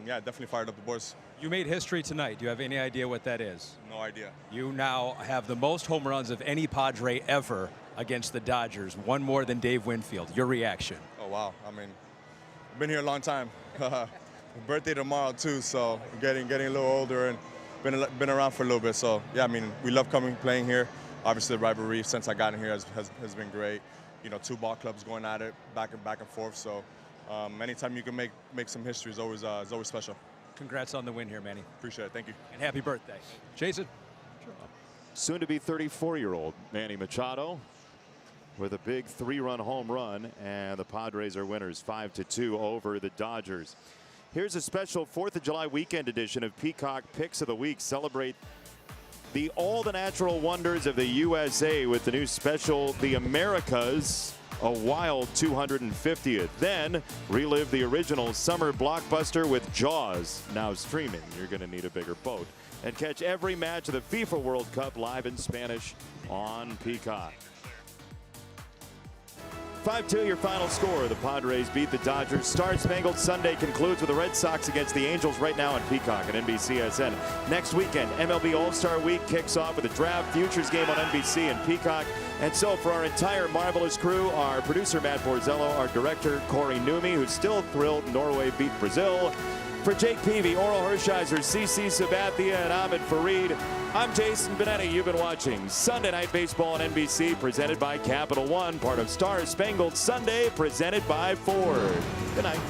Yeah, definitely fired up the boys. You made history tonight. Do you have any idea what that is? No idea. You now have the most home runs of any Padre ever against the Dodgers, one more than Dave Winfield. Your reaction? Oh, wow. I mean, I've been here a long time. Birthday tomorrow, too, so getting a little older and been around for a little bit. So, yeah, I mean, we love playing here. Obviously, the rivalry since I got in here has been great. 2 ball clubs going at it, back and forth, so. Anytime you can make some history is always special. Congrats on the win here, Manny. Appreciate it. Thank you. And happy birthday. Jason. Soon to be 34-year-old Manny Machado with a big 3-run home run, and the Padres are winners 5-2 over the Dodgers. Here's a special 4th of July weekend edition of Peacock Picks of the Week. Celebrate all the natural wonders of the USA with the new special, The Americas. A wild 250th. Then relive the original summer blockbuster with Jaws, now streaming. You're going to need a bigger boat. And catch every match of the FIFA World Cup live in Spanish on Peacock. 5-2 your final score. The Padres beat the Dodgers. Star Spangled Sunday concludes with the Red Sox against the Angels right now on Peacock and NBCSN. Next weekend, MLB All-Star Week kicks off with a draft futures game on NBC and Peacock. And so for our entire marvelous crew, our producer Matt Borzello, our director Corey Newmy, who's still thrilled Norway beat Brazil. For Jake Peavy, Oral Hershiser, CC Sabathia, and Ahmed Fareed, I'm Jason Benetti. You've been watching Sunday Night Baseball on NBC, presented by Capital One, part of Star Spangled Sunday, presented by Ford. Good night.